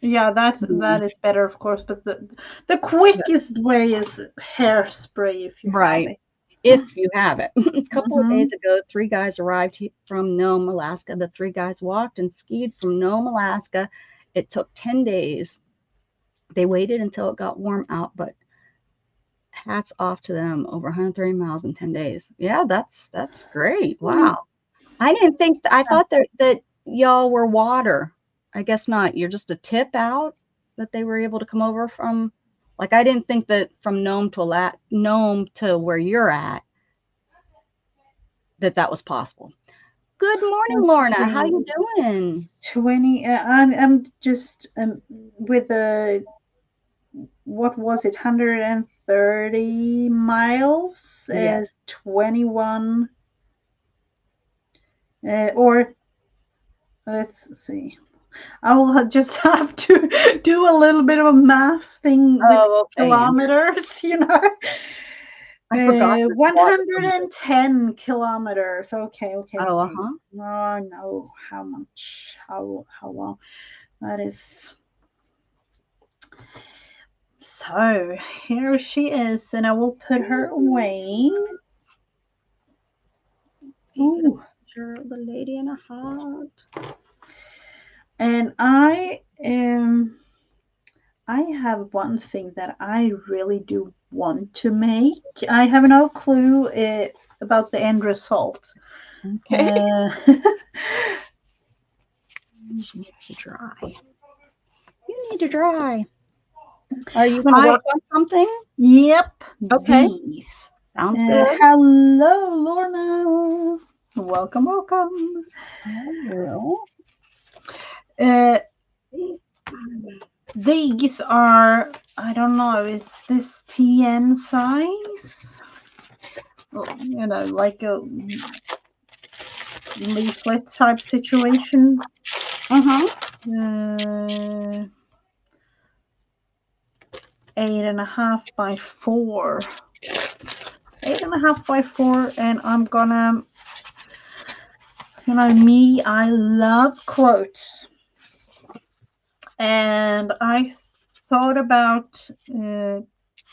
that is better, of course. But the quickest way is hairspray if you have it. If you have it. A couple of days ago, 3 guys arrived from Nome, Alaska. The 3 guys walked and skied from Nome, Alaska. It took 10 days. They waited until it got warm out, but hats off to them. Over 130 miles in 10 days. Yeah, that's great. Wow. I didn't think, I thought that y'all were water. I guess not. You're just a tip out that they were able to come over from. Like, I didn't think that from Nome to where you're at, that was possible. Good morning, Lorna. How you doing? 20. I'm just with the what was it, 130 miles Yes. as 21, or let's see. I will just have to do a little bit of a math thing with Oh, okay. kilometers, you know. I forgot the water. 110 kilometers. Okay, okay, Oh, okay. uh-huh. Oh, I know how much, how long that is. So here she is, and I will put her away. Ooh. Picture of the lady in a hat. And I have one thing that I really do want to make. I have no clue about the end result. Okay. Uh, She needs to dry. You need to dry. Are you going to work on something? Yep, Okay. these. Sounds good. Hello, Lorna. Welcome, welcome. Hello. These are, I don't know, is this TN size? You know, like a leaflet type situation. Mm-hmm. 8.5 by 4. 8.5 by 4, and I'm gonna, you know, me, I love quotes. And I thought about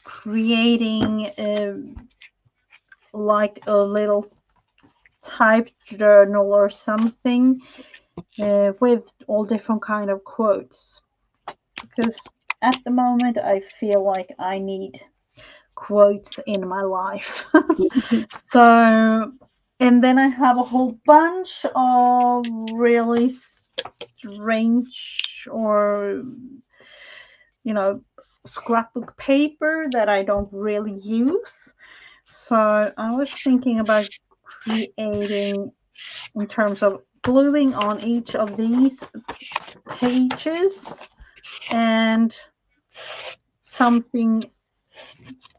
creating like a little type journal or something with all different kind of quotes, because at the moment I feel like I need quotes in my life. So, and then I have a whole bunch of really strange, or you know, scrapbook paper that I don't really use. So I was thinking about creating, in terms of gluing on each of these pages, and something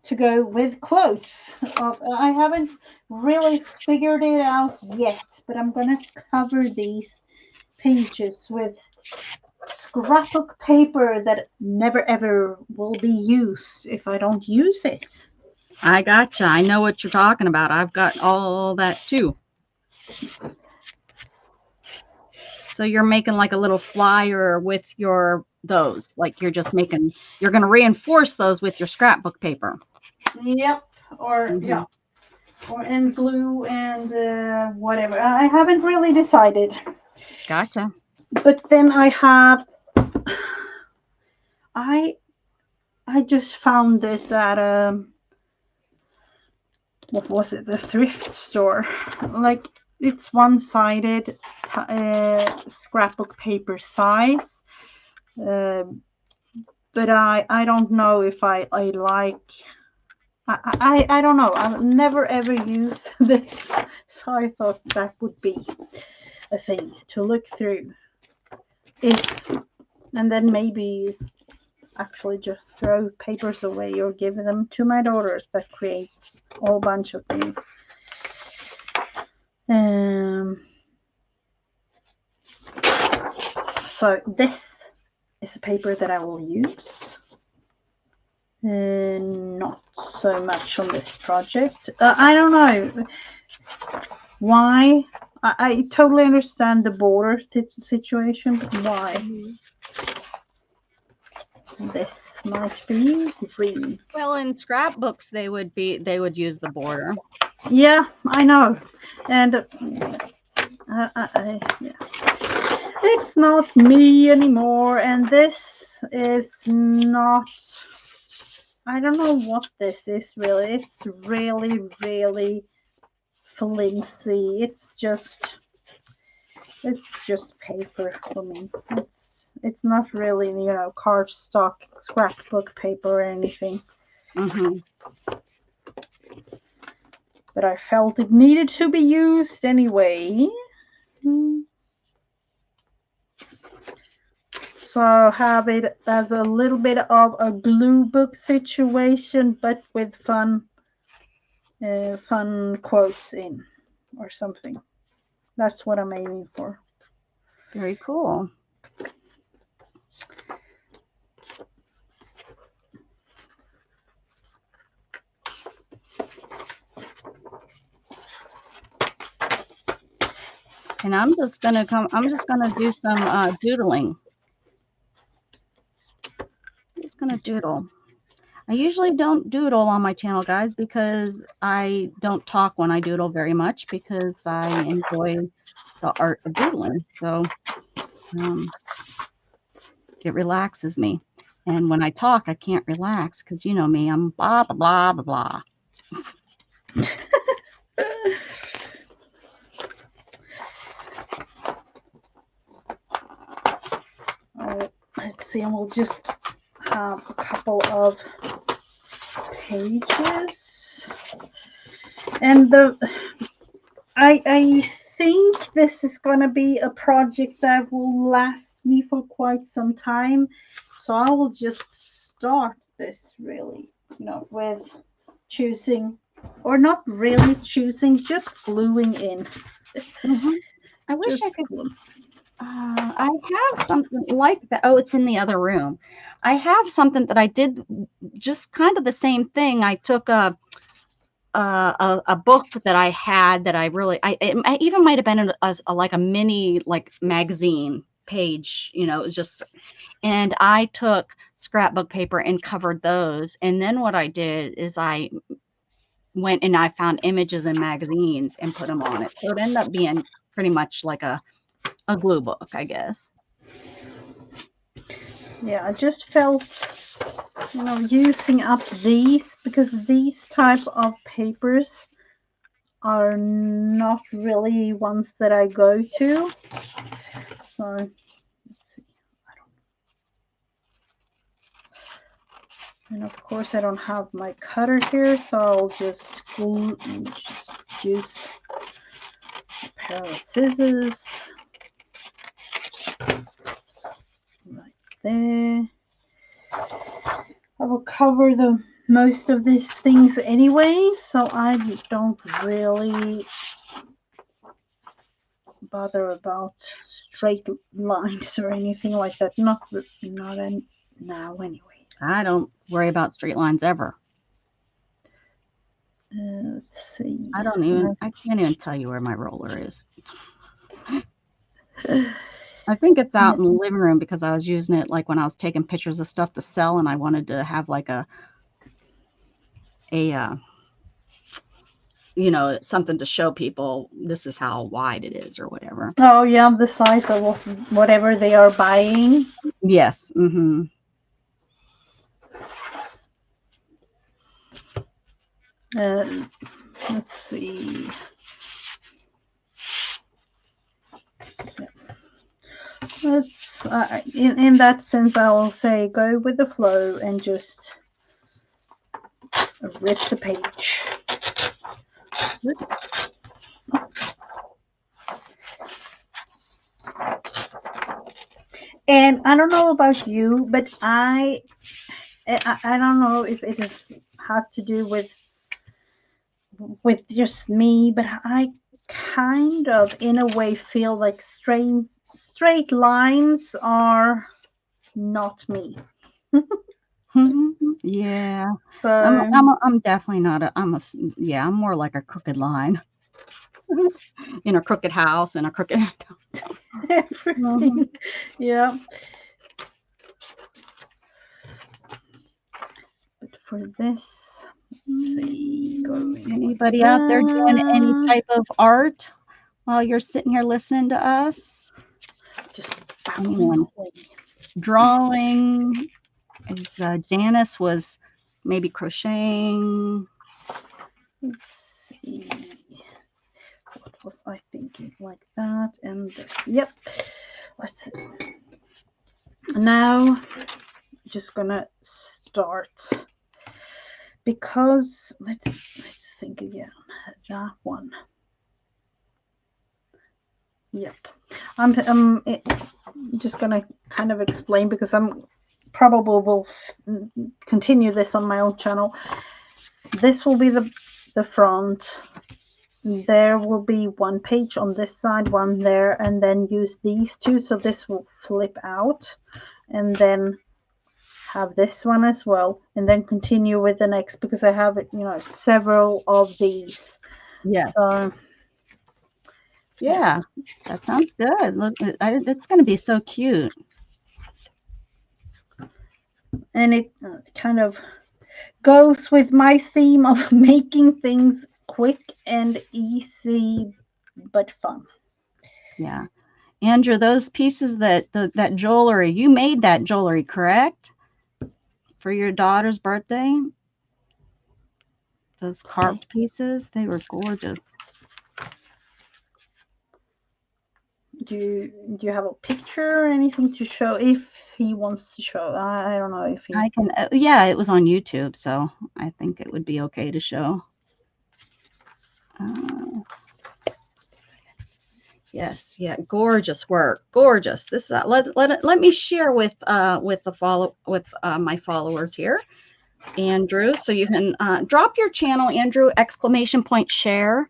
to go with quotes. I haven't really figured it out yet, but I'm going to cover these pages with scrapbook paper that never ever will be used if I don't use it. I gotcha. I know what you're talking about. I've got all that too. So you're making like a little flyer with those. Like you're just making, you're going to reinforce those with your scrapbook paper. Yep. Or yeah. Or in glue and whatever. I haven't really decided. Gotcha. But then I just found this at what was it, the thrift store. Like, it's one-sided scrapbook paper size, but I don't know if I like. I don't know. I've never ever used this, so I thought that would be a thing to look through. And then maybe actually just throw papers away or give them to my daughters. That creates a whole bunch of things. So this is a paper that I will use. Not so much on this project. I don't know why. I totally understand the border situation, but why? This might be green. Well, in scrapbooks, they would use the border. Yeah, I know. And yeah. It's not me anymore. And this is not, I don't know what this is really. It's really, really flimsy. It's just paper for me. It's not really, you know, cardstock scrapbook paper or anything. But I felt it needed to be used anyway. also have it as a little bit of a glue book situation, but with fun quotes in or something. That's what I'm aiming for. Very cool. And I'm just gonna do some doodling. I'm just gonna doodle. I usually don't doodle on my channel, guys, because I don't talk when I doodle very much because I enjoy the art of doodling. So it relaxes me. And when I talk, I can't relax because you know me, I'm blah, blah, blah, blah, blah. Let's see, and we'll just have a couple of pages. And I think this is going to be a project that will last me for quite some time. So I will just start this really, with choosing, or not really choosing, just gluing in. I wish I could. I have something like that. Oh, it's in the other room. I have something that I did just kind of the same thing. I took a book that I had that I even might have been like a mini like magazine page, it was just, and I took scrapbook paper and covered those. And then what I did is I went and I found images in magazines and put them on it. So it ended up being pretty much like a glue book, I guess. Yeah, I just felt, using up these, because these type of papers are not really ones that I go to. So let's see. And of course I don't have my cutter here, so I'll just glue and just use a pair of scissors right there. I will cover the most of these things anyway, so I don't really bother about straight lines or anything like that. Not now anyway. I don't worry about straight lines ever. Let's see. I can't even tell you where my roller is. I think it's out in the living room because I was using it like when I was taking pictures of stuff to sell, and I wanted to have like a something to show people this is how wide it is or whatever. Oh yeah, the size of whatever they are buying. Yes. Let's see. Let's in that sense, I will say go with the flow and just rip the page. And I don't know about you, but I don't know if it has to do with just me, but I kind of in a way feel like straight lines are not me. Yeah. So I'm definitely not I'm more like a crooked line. In a crooked house and a crooked everything. Yeah. But for this, let's see. Anybody out there doing any type of art while you're sitting here listening to us? Just drawing. Janice was maybe crocheting. Let's see. What was I thinking? Like that and this. Yep. Let's see. Now, just gonna start because let's think again. That one. Yep. just gonna kind of explain because I'm probably will continue this on my own channel. This will be the front. There will be one page on this side, one there, and then use these two. So this will flip out, and then have this one as well, and then continue with the next because I have, several of these. Yes. So yeah, that sounds good. Look, it's going to be so cute. And it kind of goes with my theme of making things quick and easy, but fun. Yeah. Andrew, those pieces that jewelry, you made that jewelry, correct? For your daughter's birthday? Those carved pieces, they were gorgeous. Do you have a picture or anything to show if he wants to show? I don't know if he... I can, yeah, it was on YouTube, so I think it would be okay to show. Yes, yeah, gorgeous work, gorgeous. This let me share with my followers here, Andrew. So you can drop your channel, Andrew, !share,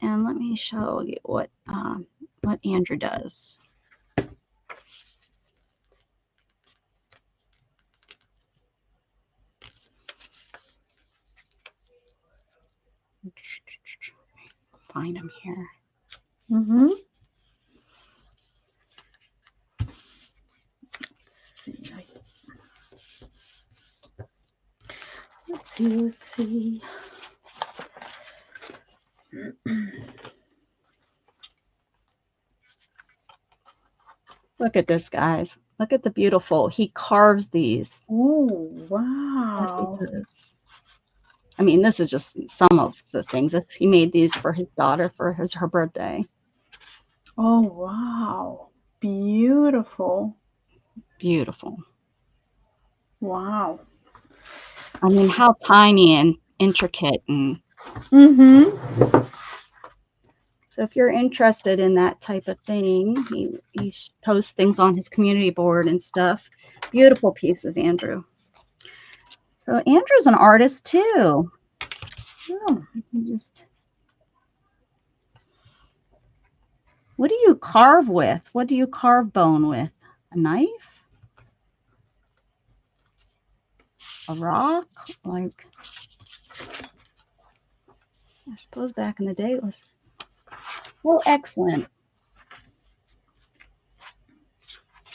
and let me show you what Andrew does. Find him here. Mm-hmm. Let's see. Look at this, guys. Look at the beautiful. He carves these. Oh, wow. I mean, this is just some of the things. He made these for his daughter for her birthday. Oh, wow. Beautiful. Beautiful. Wow. I mean, how tiny and intricate. And so if you're interested in that type of thing, he posts things on his community board and stuff. Beautiful pieces, Andrew. So Andrew's an artist too. Yeah. What do you carve with? What do you carve bone with? A knife? A rock? Like, I suppose back in the day it was, well, excellent.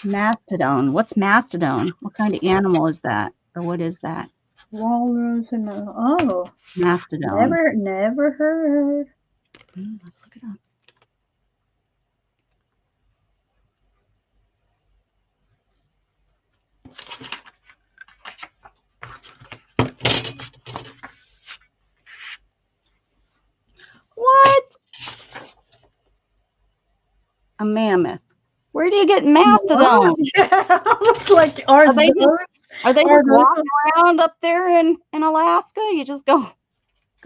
Mastodon. What's mastodon? What kind of animal is that? Or what is that? Walrus and Mastodon. Never heard. Let's look it up. What? A mammoth. Where do you get mastodon? Yeah, I was like, are they just walking around up there in Alaska? You just go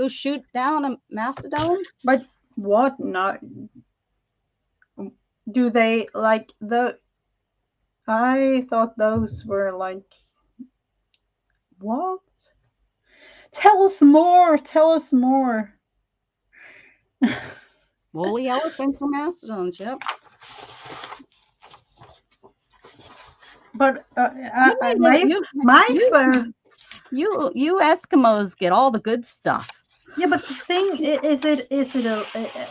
shoot down a mastodon? But what? Not do they like the? I thought those were like what? Tell us more. Tell us more. Woolly elephants or mastodons? Yep. But you Eskimos get all the good stuff. Yeah, but the thing is it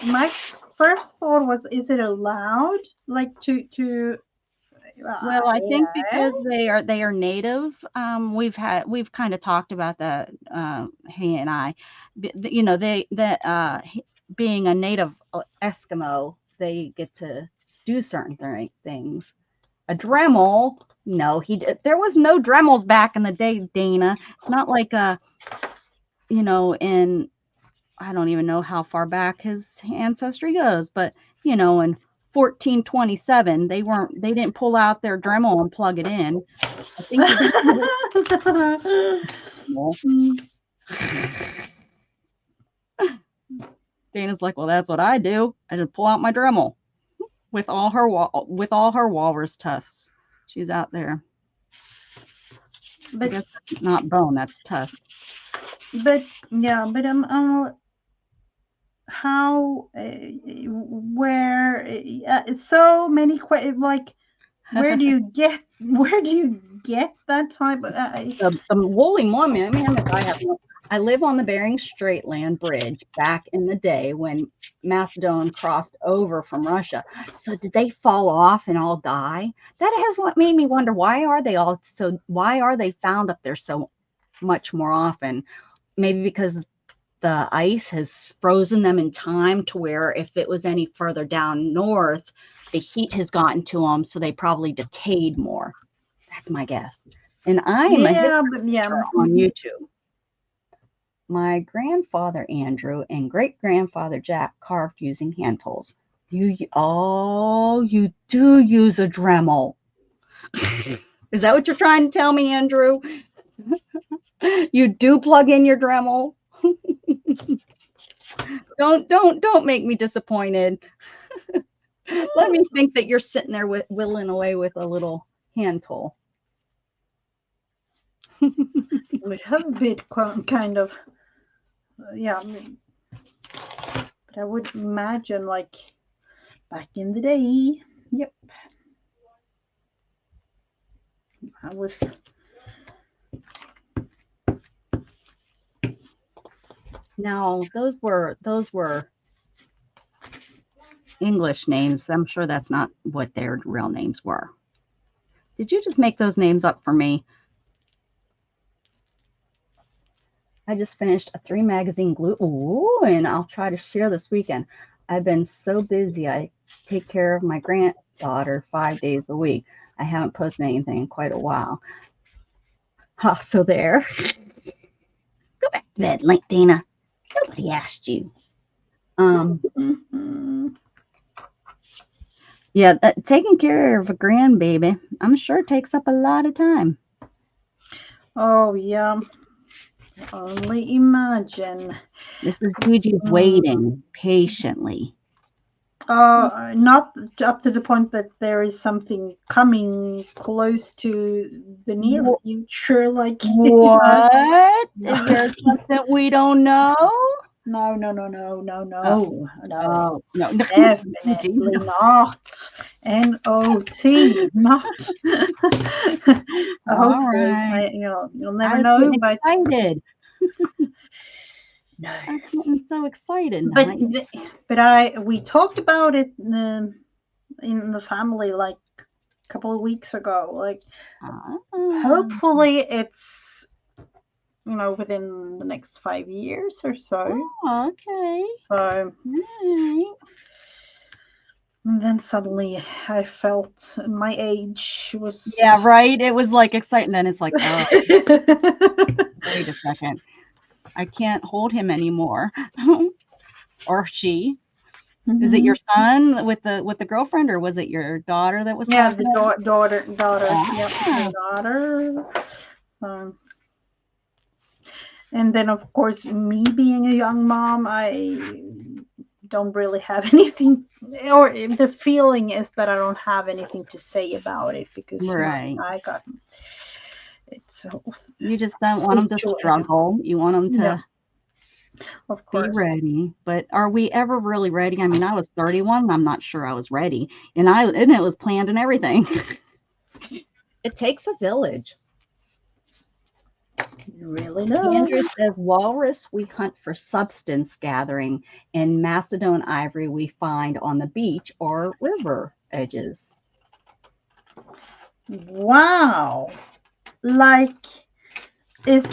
my first thought was, is it allowed like to well, I think because they are native. We've kind of talked about that, he and I. You know, being a native Eskimo, they get to do certain things. A Dremel, no, there was no Dremels back in the day, Dana. It's not like in, I don't even know how far back his ancestry goes, but in 1427, they didn't pull out their Dremel and plug it in. I think Dana's like, well, that's what I do. I just pull out my Dremel. with all her walrus tusks. She's out there. I But guess that's not bone, that's tusk. yeah, but how where so many like where do you get that type of The woolly mammoth I live on the Bering Strait land bridge back in the day when Macedon crossed over from Russia. So did they fall off and all die? That has what made me wonder, why are they found up there so much more often? Maybe because the ice has frozen them in time to where if it was any further down north, the heat has gotten to them, so they probably decayed more. That's my guess. And I'm a history on YouTube. My grandfather Andrew and great grandfather Jack carved using hand tools. You do use a Dremel. Is that what you're trying to tell me, Andrew? You do plug in your Dremel? Don't make me disappointed. Let me think that you're sitting there whittling away with a little hand tool. would have a bit kind of yeah, but I would imagine like back in the day. Yep, I was. Now those were English names. I'm sure that's not what their real names were. Did you just make those names up for me? I just finished a 3 magazine glue. Ooh, and I'll try to share this weekend. I've been so busy. I take care of my granddaughter 5 days a week. I haven't posted anything in quite a while. So there. Go back to bed, Link Dana. Nobody asked you. Yeah, taking care of a grandbaby, I'm sure it takes up a lot of time. Oh yeah. Only imagine. This is Gigi's waiting patiently. Not up to the point that there is something coming close to the near future. Like what? Is there something we don't know? No. No, definitely not. N-O-T, not. All right. You'll never know. But excited. No, I'm getting so excited. But we talked about it in the family like a couple of weeks ago. Like, hopefully it's within the next 5 years or so. Oh, okay. So, and then suddenly I felt my age was. Yeah, right. It was like exciting. Then it's like, oh, wait a second. I can't hold him anymore. Or she. Mm-hmm. Is it your son with the girlfriend, or was it your daughter that was? Yeah, the daughter. Yep, daughter. And then, of course, me being a young mom, I don't really have anything, or the feeling is that I don't have anything to say about it because I got it. So you just don't want them to struggle. You want them to, of course, be ready. But are we ever really ready? I mean, I was 31. I'm not sure I was ready, and it was planned and everything. It takes a village. It really does. Andrew says, walrus we hunt for substance gathering, and Macedon ivory we find on the beach or river edges. Wow. Like, is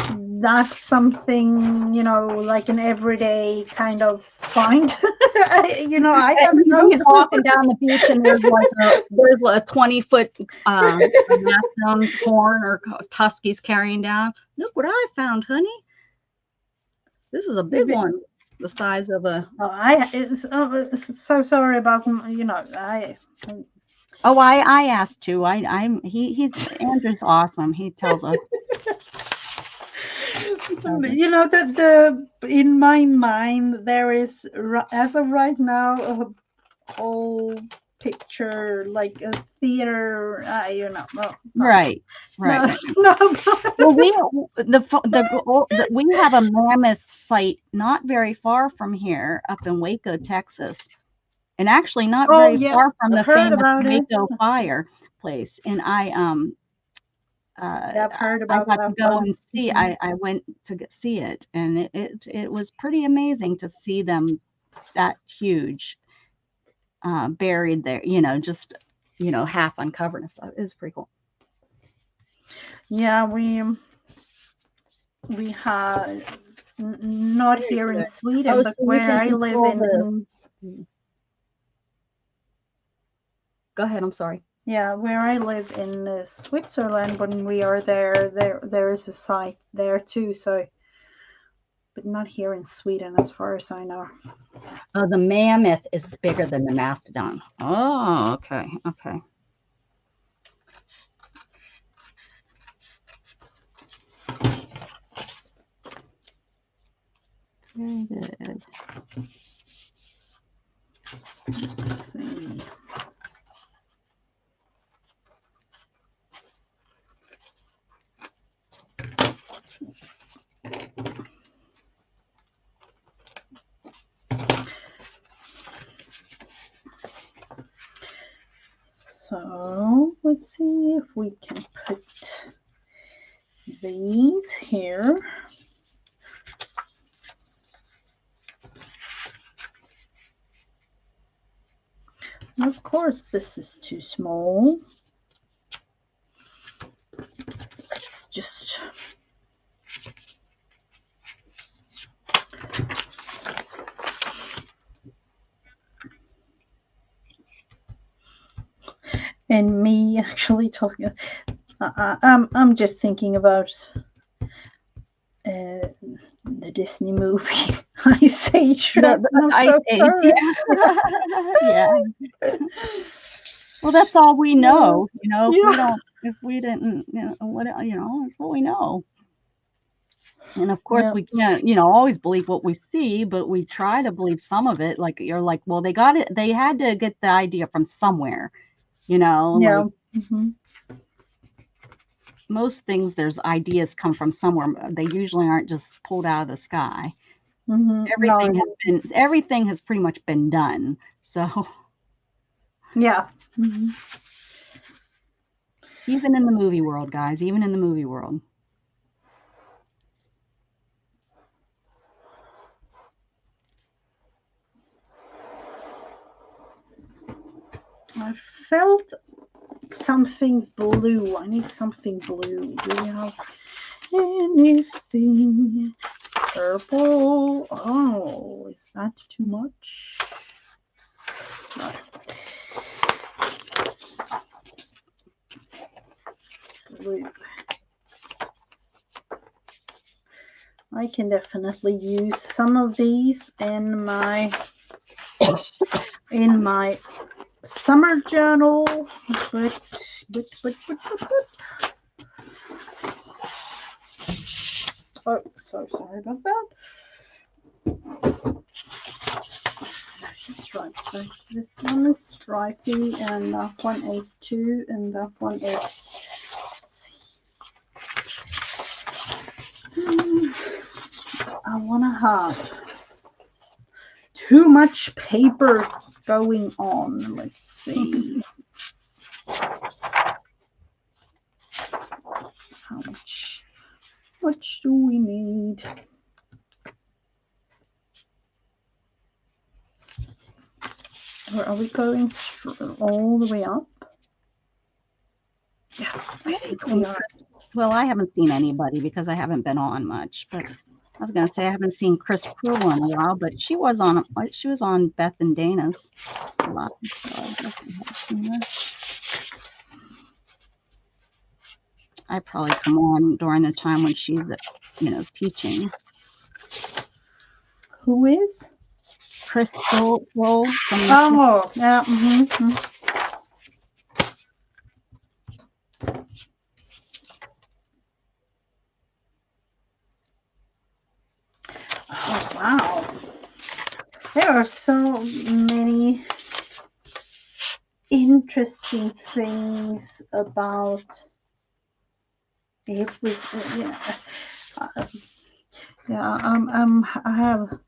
that something, like an everyday kind of find? I haven't known. He's walking down the beach and there's a 20-foot Macedon horn or tusk he's carrying down. Look what I found, honey. This is a big one, the size of a. So sorry about I asked too. He's Andrew's awesome. He tells us. That in my mind there is, as of right now, a whole picture, like a theater. Right. No, no. Well, we have a mammoth site not very far from here, up in Waco, Texas, and actually not Oh, very yeah, far from I've the heard famous about it. Waco fire place. And Yeah, I've heard I about got to that go one. and see. I went to see it, and it was pretty amazing to see them that huge, buried there. Just half uncovered and stuff. It was pretty cool. Yeah, we had not here in Sweden, but so you where can I live control Go ahead. I'm sorry. Yeah, where I live in Switzerland, when we are there is a site there too. So, but not here in Sweden, as far as I know. Oh, the mammoth is bigger than the mastodon. Oh, okay, okay. Very good. Let's see. So let's see if we can put these here. And of course, this is too small. Let's just and me actually talking. I'm just thinking about the Disney movie Ice Age. Ice Age, yeah. Well, that's all we know. If we didn't, it's what we know. And of course, we can't, always believe what we see, but we try to believe some of it. Like you're like, well, they got it. They had to get the idea from somewhere, Yeah. Like, most things, there's ideas come from somewhere. They usually aren't just pulled out of the sky. Everything has pretty much been done. So yeah. Even in the movie world, guys, even in the movie world. I felt something blue. I need something blue. Do you have anything purple? Oh, is that too much? No. Blue. I can definitely use some of these in my summer journal, but oh, so sorry about that. There's the stripes. So this one is stripy, and that one is too, and that one is. Let's see. I want to have too much paper going on. Let's see. How much do we need? Or are we going all the way up? Yeah, I think we are. Well, I haven't seen anybody because I haven't been on much, but I was gonna say I haven't seen Chris Cruel in a while, but she was on Beth and Dana's live, so I guess I have seen her. I probably come on during the time when she's, teaching. Who is? Chris Cruel from Oh, yeah. Oh, wow. There are so many interesting things about everything. Yeah, I have.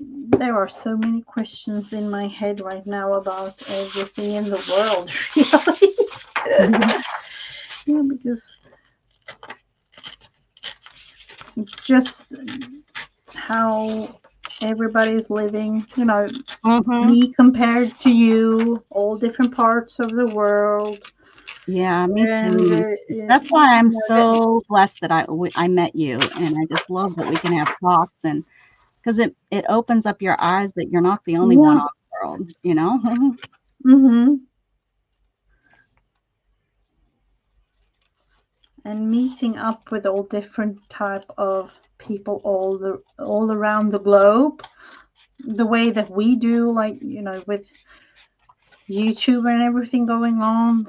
There are so many questions in my head right now about everything in the world, really. Yeah, because just how everybody's living, me compared to you, all different parts of the world. Yeah, me And too. That's why I'm so blessed that I met you, and I just love that we can have talks, and because it opens up your eyes that you're not the only one on the world, you know? Mm-hmm. And meeting up with all different type of people all around the globe, the way that we do, like, with YouTube and everything going on,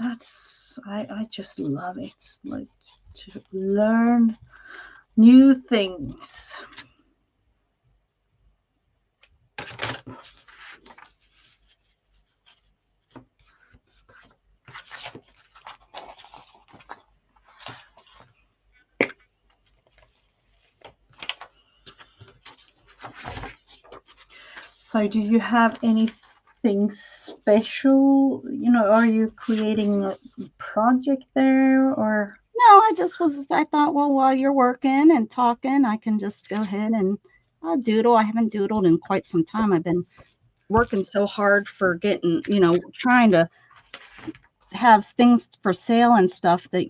I just love it. It's like to learn new things. So do you have anything special? Are you creating a project there, or? No, I thought, well, while you're working and talking, I can just go ahead and doodle. I haven't doodled in quite some time. I've been working so hard for getting, trying to have things for sale and stuff that,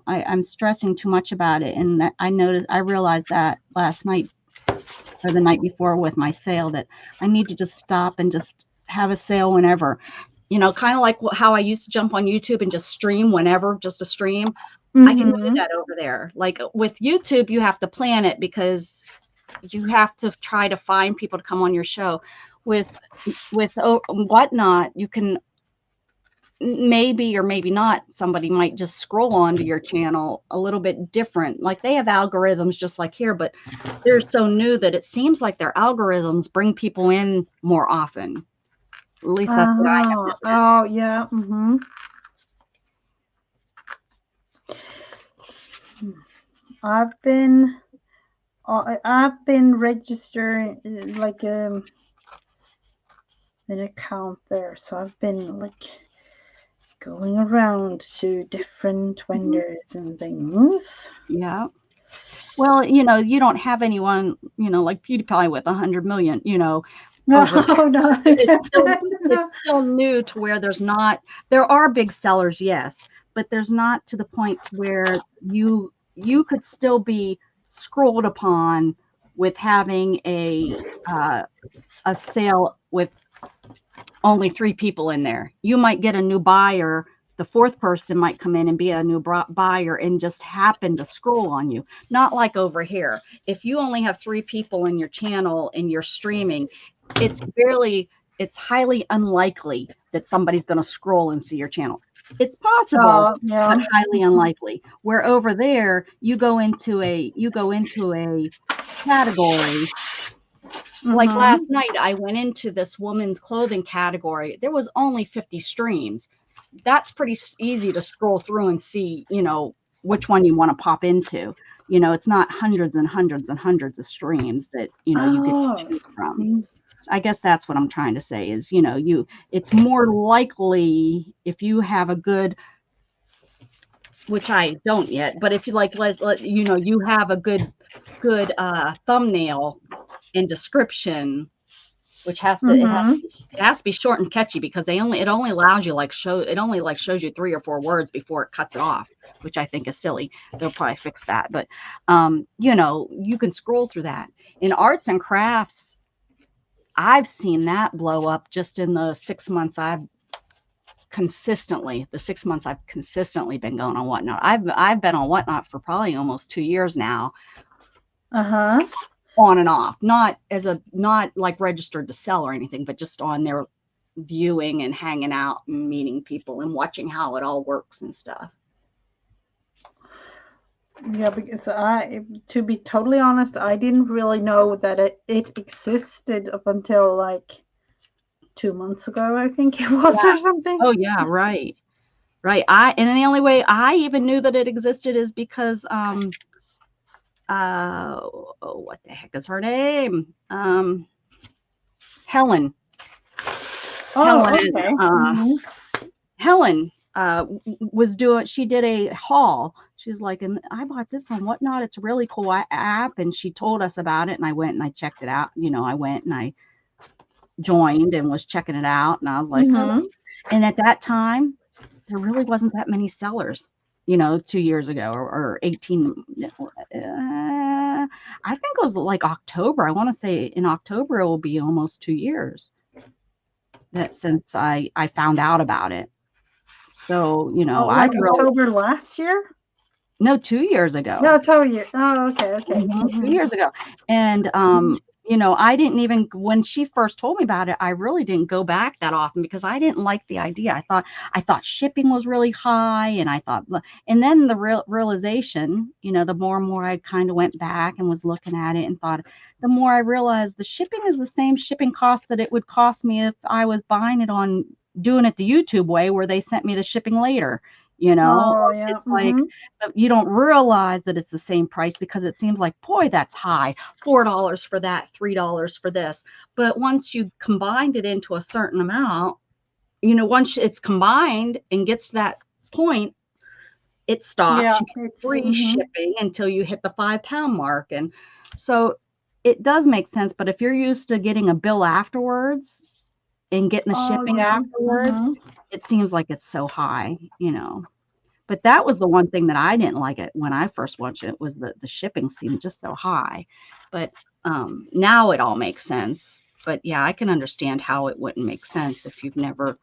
I'm stressing too much about it. And I realized that last night or the night before with my sale that I need to just stop and just have a sale whenever, kind of like how I used to jump on YouTube and just stream whenever, just a stream. I can do that over there. Like with YouTube, you have to plan it because you have to try to find people to come on your show. With Whatnot, you can maybe or maybe not, somebody might just scroll onto your channel a little bit different. Like they have algorithms just like here, but they're so new that it seems like their algorithms bring people in more often. At least that's what I have noticed. Oh, yeah. Mm-hmm. I've been registering like an account there, so I've been like going around to different vendors and things. Yeah. Well, you don't have anyone, like PewDiePie with 100 million, No, no. It's still new to where there are big sellers, yes, but there's not to the point where you could still be scrolled upon with having a sale with only 3 people in there. You might get a new buyer. The 4th person might come in and be a new buyer and just happen to scroll on you. Not like over here. If you only have 3 people in your channel and you're streaming, it's highly unlikely that somebody's going to scroll and see your channel. It's possible, but highly unlikely. Where over there, you go into a category. Like last night, I went into this woman's clothing category. There was only 50 streams. That's pretty easy to scroll through and see, which one you want to pop into. It's not hundreds and hundreds and hundreds of streams that, you can choose from. I guess that's what I'm trying to say is, it's more likely if you have a good, which I don't yet, but if you you have a good thumbnail and description, which has to it has to be short and catchy because it only allows you shows you 3 or 4 words before it cuts it off, which I think is silly. They'll probably fix that, but you can scroll through that. In arts and crafts, I've seen that blow up just in the 6 months I've consistently been going on Whatnot. I've been on Whatnot for probably almost 2 years now. On and off, not like registered to sell or anything, but just on there viewing and hanging out and meeting people and watching how it all works and stuff. Yeah, because to be totally honest, I didn't really know that it existed up until like 2 months ago, I think it was, Yeah. or something. Oh yeah, right. Right. And the only way I even knew that it existed is because what the heck is her name? Helen. Oh, Helen okay. Mm-hmm. Helen she did a haul. She's like, and I bought this on Whatnot. It's a really cool app. And she told us about it. And I went and I checked it out. You know, I went and I joined and was checking it out. And I was like, Mm-hmm. and at that time, there really wasn't that many sellers, you know, 2 years ago or 18. I think it was like October. I want to say in October, it will be almost 2 years that since I found out about it. So, you know, Oh, I like really, October last year? no, 2 years ago. No, 2 years. Oh, okay, okay. 2 Mm-hmm. years ago. And, you know, I didn't even, when she first told me about it, I really didn't go back that often because I didn't like the idea. I thought shipping was really high, and I thought, and then the realization, you know, the more and more I kind of went back and was looking at it and thought, the more I realized the shipping is the same shipping cost that it would cost me if I was buying it on doing it the YouTube way, where they sent me the shipping later, you know. Oh, yeah. It's like, but you don't realize that it's the same price because it seems like, boy, that's high. $4 for that, $3 for this. But once you combined it into a certain amount, you know, once it's combined and gets to that point, it stops. Yeah, You get it's free shipping until you hit the 5 pound mark. And so it does make sense. But if you're used to getting a bill afterwards and getting the oh, shipping yeah. afterwards, it seems like it's so high, you know. But that was the one thing that I didn't like it when I first watched it, was the shipping seemed just so high. But now it all makes sense. But yeah, I can understand how it wouldn't make sense if you've never,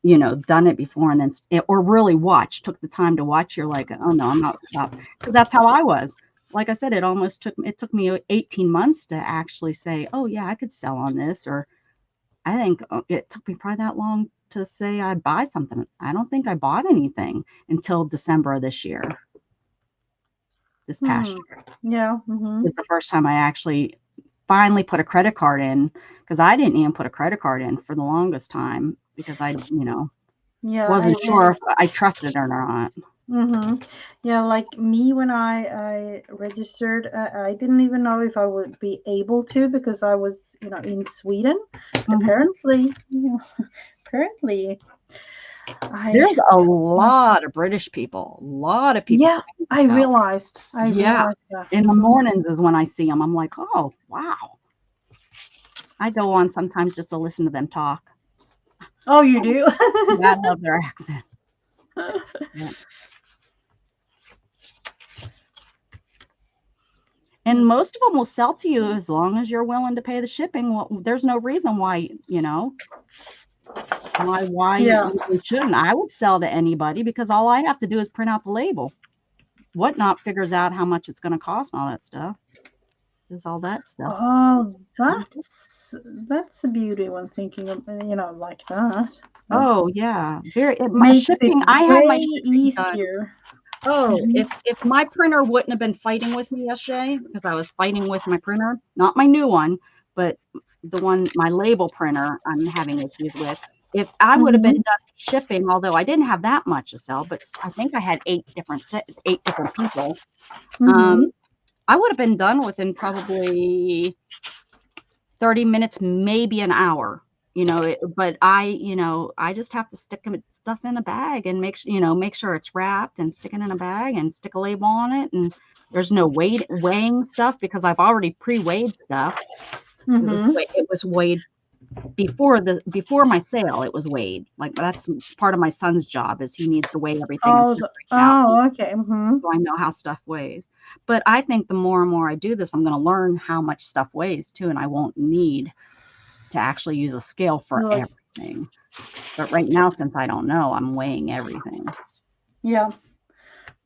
you know, done it before and then or really took the time to watch. You're like, oh no, I'm not stop, because that's how I was. Like I said, it took me 18 months to actually say, oh yeah, I could sell on this. Or I think it took me probably that long to say I'd buy something. I don't think I bought anything until December of this year. This past year Yeah. was the first time I actually finally put a credit card in, because I didn't even put a credit card in for the longest time because I, you know, Yeah. wasn't sure if I trusted it or not. Yeah, like me, when I registered, I didn't even know if I would be able to, because I was, you know, in Sweden. Apparently, apparently, There's a lot of British people. A lot of people. Yeah, I realized. Yeah. That. In the mornings is when I see them. I'm like, oh wow. I go on sometimes just to listen to them talk. Oh, you do? Yeah, I love their accent. Yeah. And most of them will sell to you as long as you're willing to pay the shipping. Well, there's no reason why, you know, why you shouldn't. I would sell to anybody because all I have to do is print out the label. Whatnot figures out how much it's going to cost and all that stuff. There's all that stuff. Oh, that's a beauty when thinking of, you know, like that. Oh yeah, Makes shipping. it I had my way easier. Oh, if my printer wouldn't have been fighting with me yesterday, because I was fighting with my printer, not my new one, but the one, my label printer I'm having issues with. If I would have been done shipping, although I didn't have that much to sell, but I think I had 8 different people. I would have been done within probably 30 minutes, maybe an hour. You know, but you know, I just have to stick stuff in a bag and make sure it's wrapped and stick it in a bag and stick a label on it. And there's no weighing stuff because I've already pre-weighed stuff. It was weighed before my sale. It was weighed. Like, that's part of my son's job, is he needs to weigh everything. Okay. So I know how stuff weighs. But I think the more and more I do this, I'm going to learn how much stuff weighs too, and I won't need to actually use a scale for everything. But right now, since I don't know, I'm weighing everything. Yeah,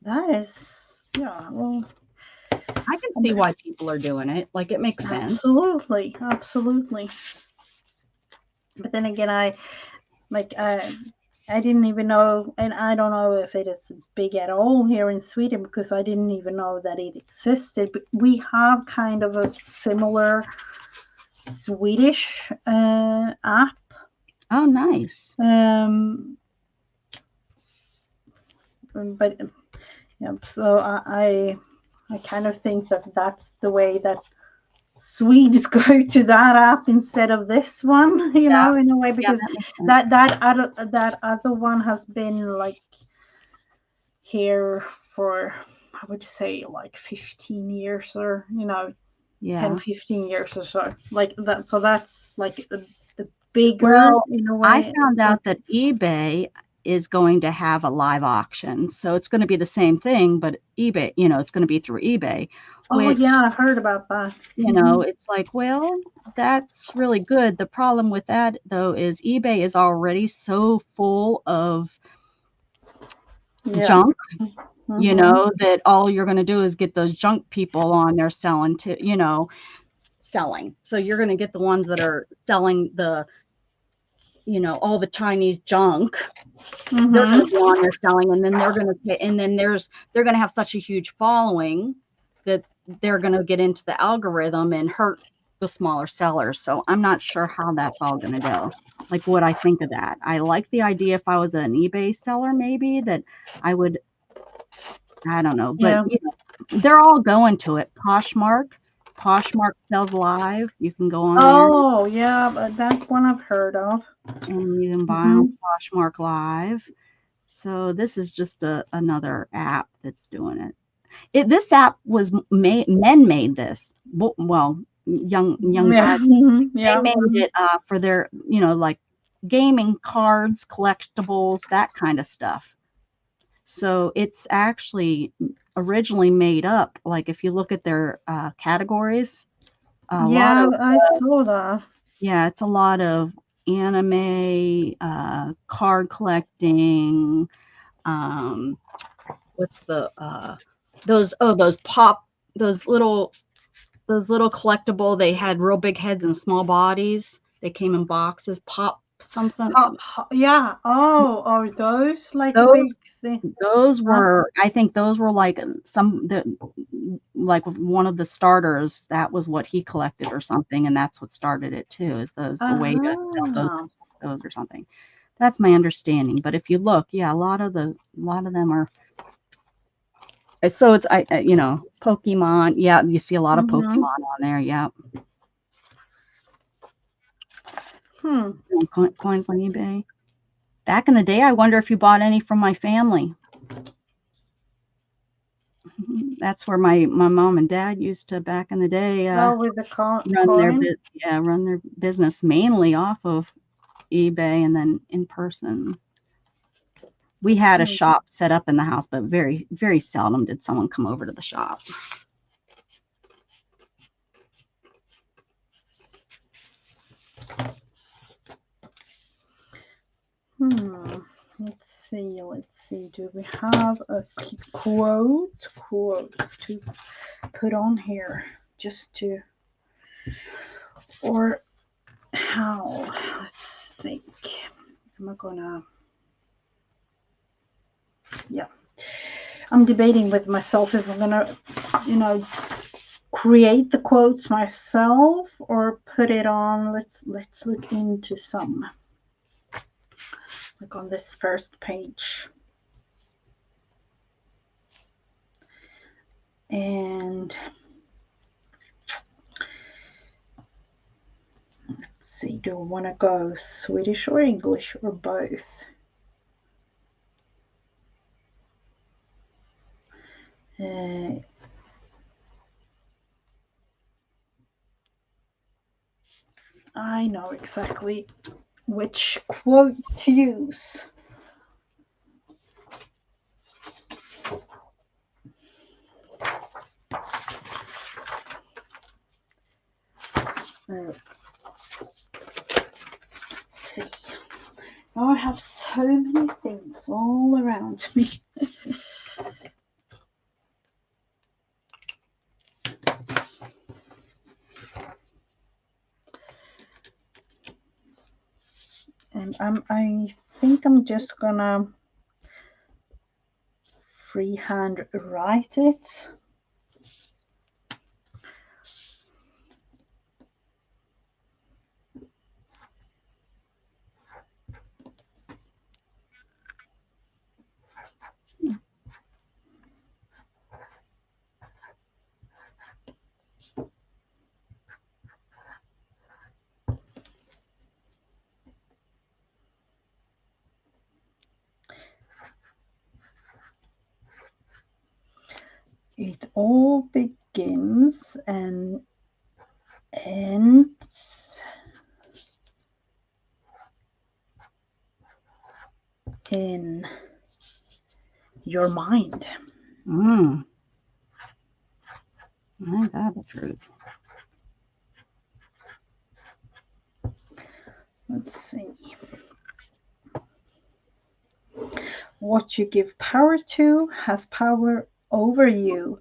that is, yeah, well, I can see why people are doing it. Like, it makes sense. Absolutely. But then again, I didn't even know, and I don't know if it is big at all here in Sweden, because I didn't even know that it existed. But we have kind of a similar Swedish app Oh, nice. But yeah, so I kind of think that that's the way that Swedes go to that app instead of this one, you Yeah. know, in a way, Yeah, because that makes sense. that other one has been like here for, I would say, like 15 years, or, you know, Yeah. 10, 15 years or so, like that. So that's like the bigger, Well, in a I way. found out that eBay is going to have a live auction. So it's going to be the same thing, but eBay, it's going to be through eBay, Oh which, yeah, I've heard about that. it's like, well, that's really good. The problem with that, though, is eBay is already so full of Yeah. junk, Mhm. that all you're going to do is get those junk people on there selling selling. So you're going to get the ones that are selling all the Chinese junk. They're going to Mhm. be on there selling, and then they're going to and then they're going to have such a huge following that they're going to get into the algorithm and hurt the smaller sellers. So I'm not sure how that's all going to go. Like what I think of that. I like the idea if I was an eBay seller, maybe that I would, I don't know, but Yeah. they're all going to it. Poshmark sells live. You can go on there Oh yeah, but that's one I've heard of. and you can buy on Mhm. Poshmark Live. So this is just another app that's doing it. This app was made, men made this. Well, young Yeah. guys, Mhm. they Yeah. made it for their, like gaming cards, collectibles, that kind of stuff. So it's actually originally made up. Like if you look at their categories, a lot Yeah, of I saw that. yeah, it's a lot of anime, card collecting, um, what's the those pop those little collectible, they had real big heads and small bodies. They came in boxes, pop something. Yeah. Oh, are those like a Those big thing? those Huh? were I think those were like like one of the starters. That was what he collected or something, and that's what started it too, is the way to sell Ah. those or something. That's my understanding. But if you look, yeah, a lot of them are. So it's Pokemon. Yeah, you see a lot of Mhm. Pokemon on there. Yeah, Hmm. coins on eBay. Back in the day, I wonder if you bought any from my family. That's where my mom and dad used to back in the day Oh, with the coin. run their business mainly off of eBay and then in person. We had a Hmm. shop set up in the house, but very very seldom did someone come over to the shop. Hmm. Let's see. Do we have a quote to put on here just to, or how? Let's think. Am I gonna? Yeah. I'm debating with myself if I'm gonna, you know, create the quotes myself or put it on. Let's look into some, like on this first page. And let's see, do I want to go Swedish or English or both? I know exactly which quote to use. Let's see. Now I have so many things all around me. And I think I'm just gonna freehand write it. It all begins and ends in your mind. Ain't that the truth? Let's see. What you give power to has power over you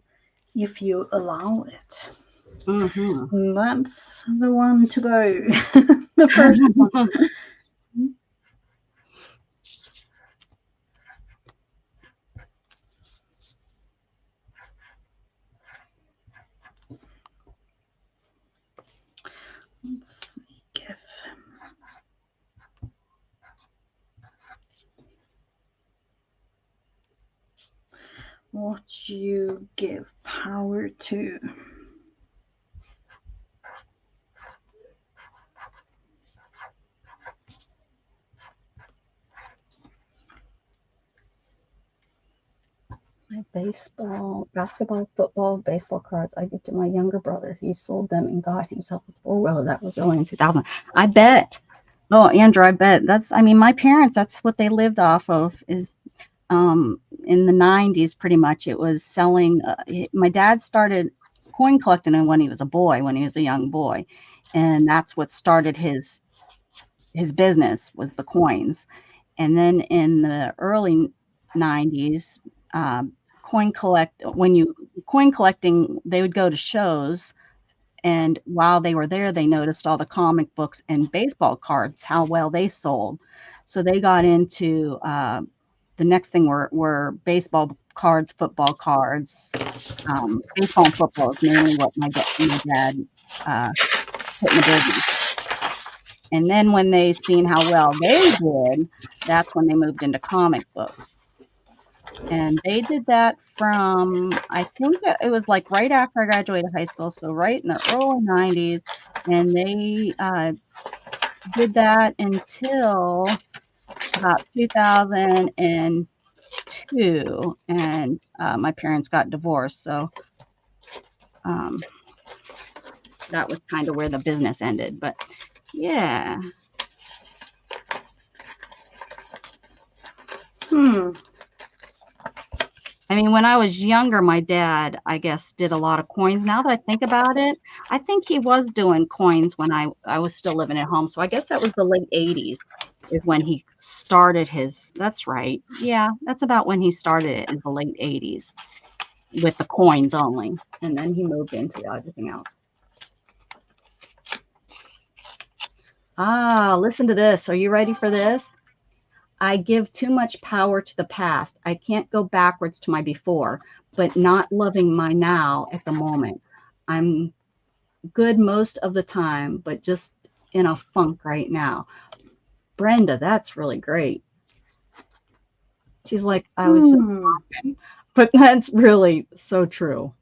if you allow it. Mm-hmm. That's the one to go. The first one. Let's see. Give. What you give power to. My basketball, football, baseball cards I give to my younger brother. He sold them and got himself a four-wheeler. That was early in 2000. I bet. Oh, Andrew, I bet. I mean, my parents, that's what they lived off of is in the 90s, pretty much. It was selling. My dad started coin collecting when he was a boy, when he was a young boy. And that's what started his business was the coins. And then in the early 90s, coin collecting, they would go to shows, and while they were there, they noticed all the comic books and baseball cards, how well they sold. So they got into the next thing were baseball cards, football cards. Baseball and football is mainly what my dad put in the business. And then when they seen how well they did, that's when they moved into comic books. And they did that from, I think it was like right after I graduated high school, so right in the early 90s. And they did that until about 2002. And my parents got divorced. So that was kind of where the business ended. But yeah. I mean, when I was younger, my dad, I guess, did a lot of coins. Now that I think about it, I think he was doing coins when I was still living at home. So I guess that was the late 80s is when he started his, that's right. Yeah, that's about when he started it, is the late 80s with the coins only. And then he moved into everything else. Listen to this. Are you ready for this? I give too much power to the past. I can't go backwards to my before, but not loving my now at the moment. I'm good most of the time, but just in a funk right now. Brenda, that's really great. She's like, I was just talking, but that's really so true.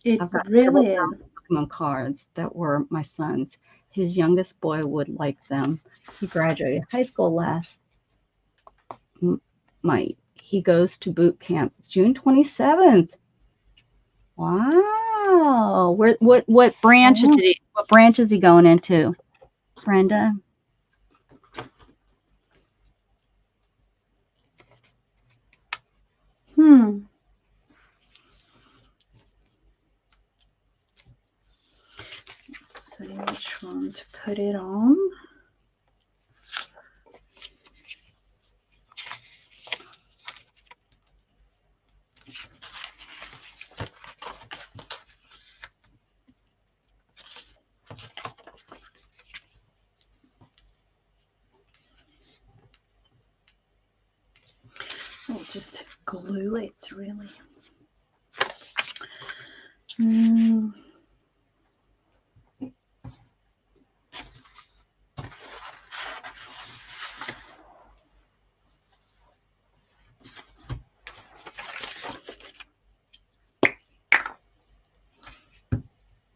It I've got several really is. Pokemon cards that were my son's. His youngest boy would like them. He graduated high school last he goes to boot camp June 27th. Wow. What branch is he going into, Brenda? Let's see which one to put it on. I'll just glue it, really. And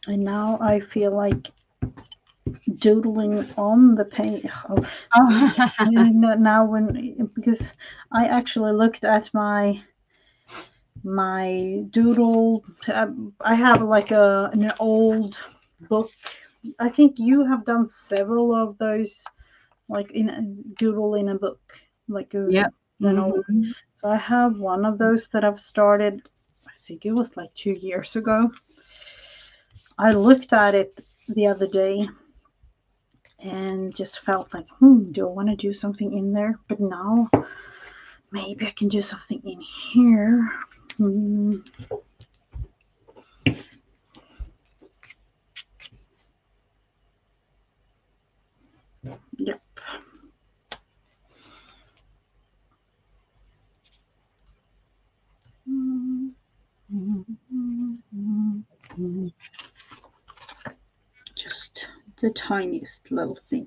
now I feel like doodling on the paint. Now because I actually looked at my my doodle. I have like an old book. I think you have done several of those, like in a doodle in a book, like Yep. an old. Hmm. So I have one of those that I've started. I think it was like 2 years ago. I looked at it the other day and just felt like, do I want to do something in there? But now maybe I can do something in here. Hmm. Yep. Just the tiniest little thing.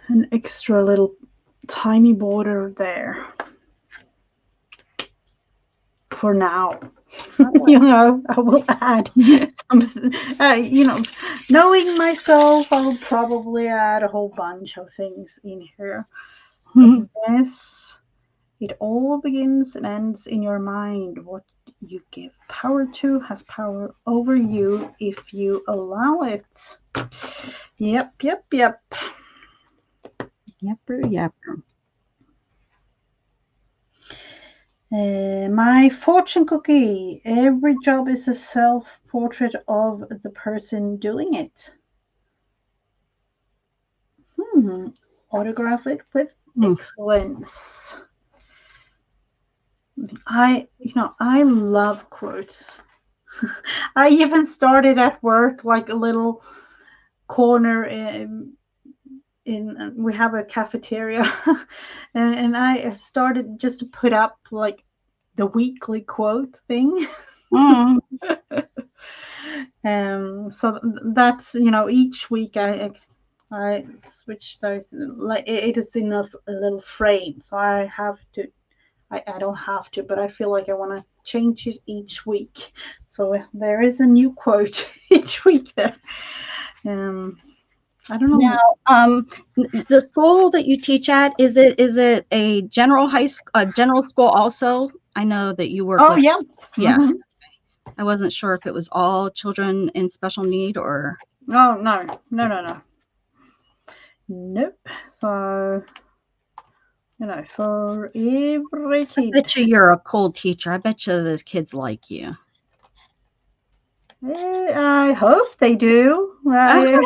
An extra little tiny border there. For now. I will add something. Knowing myself, I will probably add a whole bunch of things in here. But this, it all begins and ends in your mind. What you give power to has power over you if you allow it. Yep. Yepper, yepper. My fortune cookie. Every job is a self-portrait of the person doing it. Autograph it with excellence. I love quotes. I even started at work like a little corner in we have a cafeteria and I started just to put up like the weekly quote thing. Mm. So that's each week I switch those, like it is in a little frame, so I don't have to, but I feel like I want to change it each week. So there is a new quote each week there. I don't know. Now, the school that you teach at, is it a general general school also? I know that you work with. Yeah. Yeah. Mm-hmm. I wasn't sure if it was all children in special need or. Oh, no. Nope. So, for every I kid. bet you're a cool teacher. I bet you the kids like you. I hope they do. Yeah,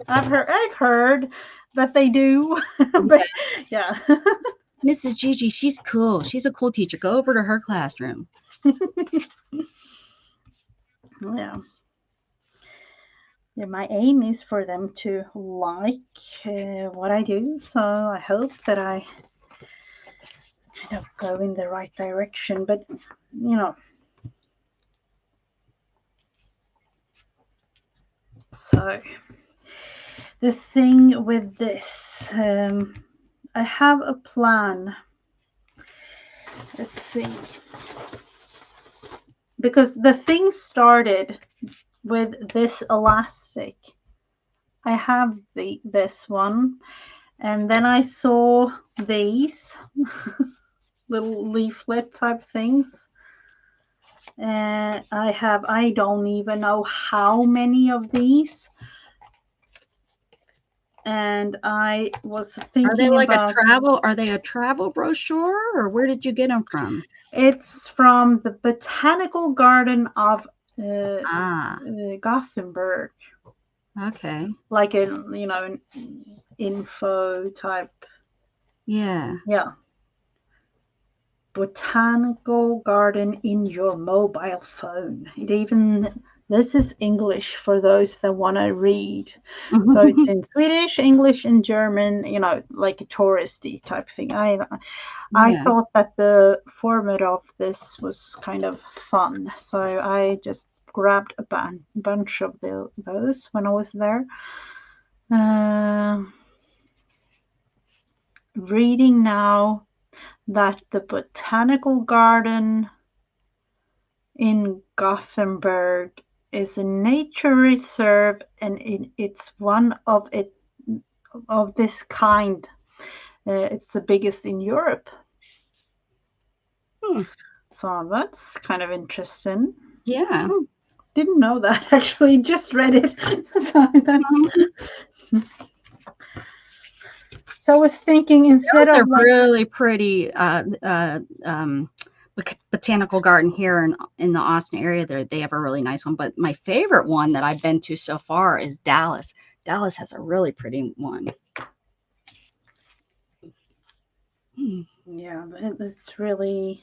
I've heard that they do. But yeah. Mrs. Gigi, she's cool. She's a cool teacher. Go over to her classroom. Yeah. Yeah, my aim is for them to like what I do, so I hope that I kind of go in the right direction. But so the thing with this, I have a plan. Let's see, because the thing started with this elastic. I have this one, and then I saw these little leaflet type things. I don't even know how many of these. And I was thinking Are they like about, are they a travel brochure, or where did you get them from? it's from the Botanical Garden of Gothenburg. Okay. Like an info type. Yeah. Yeah. Botanical Garden in your mobile phone. This is English for those that want to read. So it's in Swedish, English, and German, like a touristy type thing. I thought that the format of this was kind of fun, so I just grabbed a bunch of those when I was there. Reading now that the Botanical Garden in Gothenburg is a nature reserve, and it's one of this kind. It's the biggest in Europe. Hmm. So that's kind of interesting. Yeah. Didn't know that actually. Just read it. So that's. So I was thinking instead Those are of like. really pretty botanical garden here in the Austin area. They have a really nice one. But my favorite one that I've been to so far is Dallas. Dallas has a really pretty one. Yeah, it's really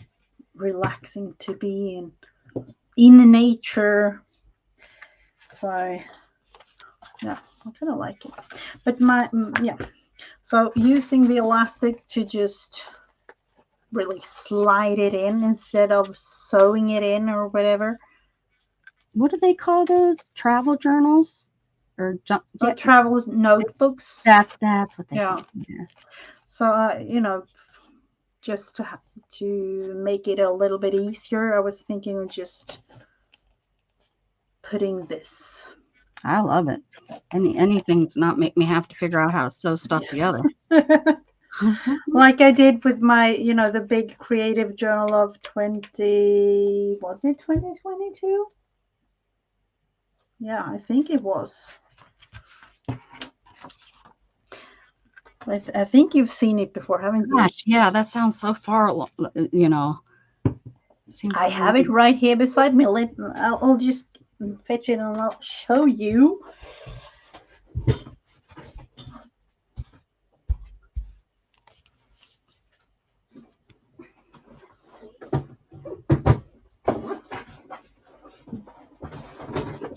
relaxing to be in nature. So yeah, I kind of like it. But so using the elastic to just really slide it in instead of sewing it in or whatever. What do they call those? Travel journals or travel notebooks. That's what they call them. Yeah. So just to make it a little bit easier, I was thinking of just putting this. I love it. Anything to not make me have to figure out how to sew stuff together. Like I did with my, the big creative journal of was it 2022? Yeah, I think it was. I think you've seen it before, haven't you? Gosh, yeah, that sounds so far, I have it right here beside me. I'll just fetch it and I'll show you.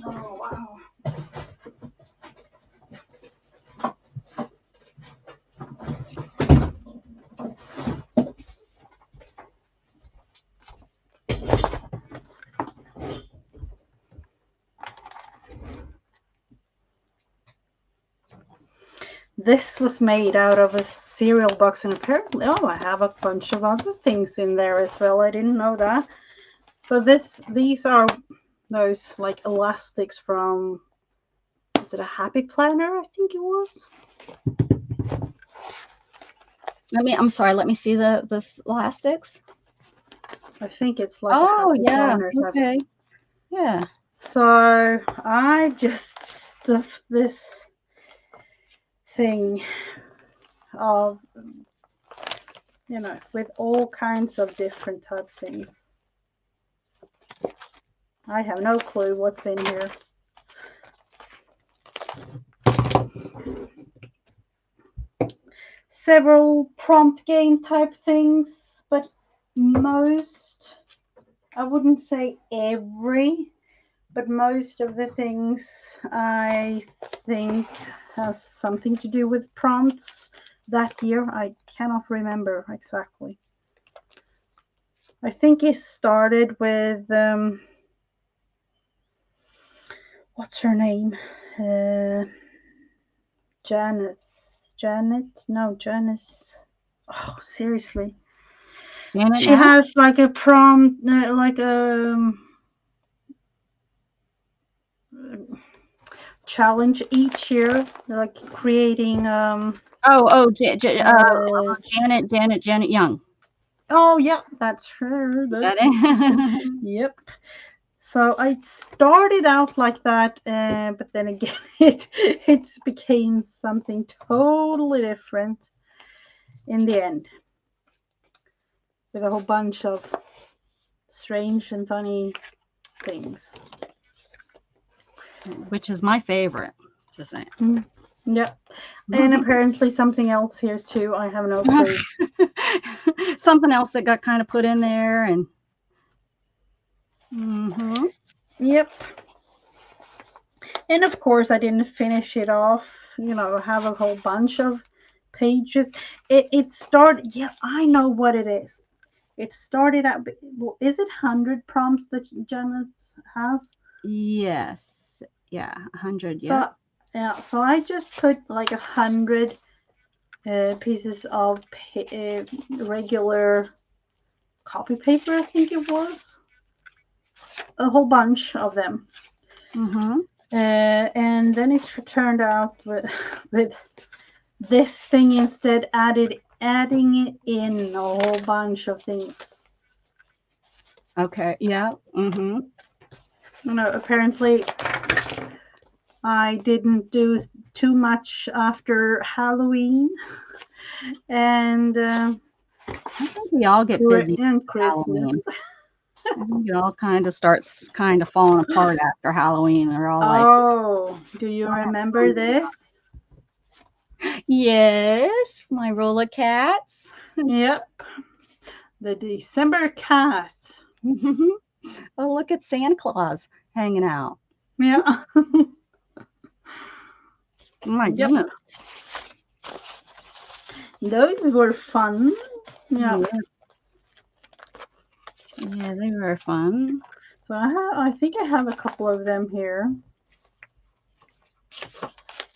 Oh, wow. This was made out of a cereal box, and apparently, I have a bunch of other things in there as well. I didn't know that. So these are those like elastics from, is it a Happy Planner? I think it was. I'm sorry, let me see the elastics. I think it's like a Happy Planner type. Okay. Yeah. So I just stuffed this thing of, with all kinds of different type things. I have no clue what's in here. Several prompt game type things, but most, I wouldn't say every, but most of the things I think has something to do with prompts that year. I cannot remember exactly. I think it started with, what's her name? Janice. Oh, seriously. Janet she has like a prompt, like a challenge each year, like creating. Janet Young. Oh yeah, that's her. Yep. So I started out like that, but then again, it became something totally different in the end, with a whole bunch of strange and funny things. Which is my favorite. Just saying. Yeah. And apparently something else here too. I have no clue. Something else that got kind of put in there and. Yep. And of course I didn't finish it off. Have a whole bunch of pages. It started. Yeah, I know what it is. It started out. Well, is it 100 prompts that Janet has? Yes. Yeah, 100. Yeah. So I just put like 100 pieces of regular copy paper. I think it was a whole bunch of them. And then it turned out with this thing instead added adding in a whole bunch of things. Okay. Yeah. Mm-hmm. You know, apparently I didn't do too much after Halloween and I think we all get busy and with Christmas. Halloween. I think it all kind of starts kind of falling apart after Halloween. They're all like, Oh, do you remember this? yes, my roll of cats. Yep. The December cat. Oh, look at Santa Claus hanging out. Yeah. Oh my Yep. goodness. Those were fun. Yeah. Yes. Yeah, they were fun. So I think I have a couple of them here.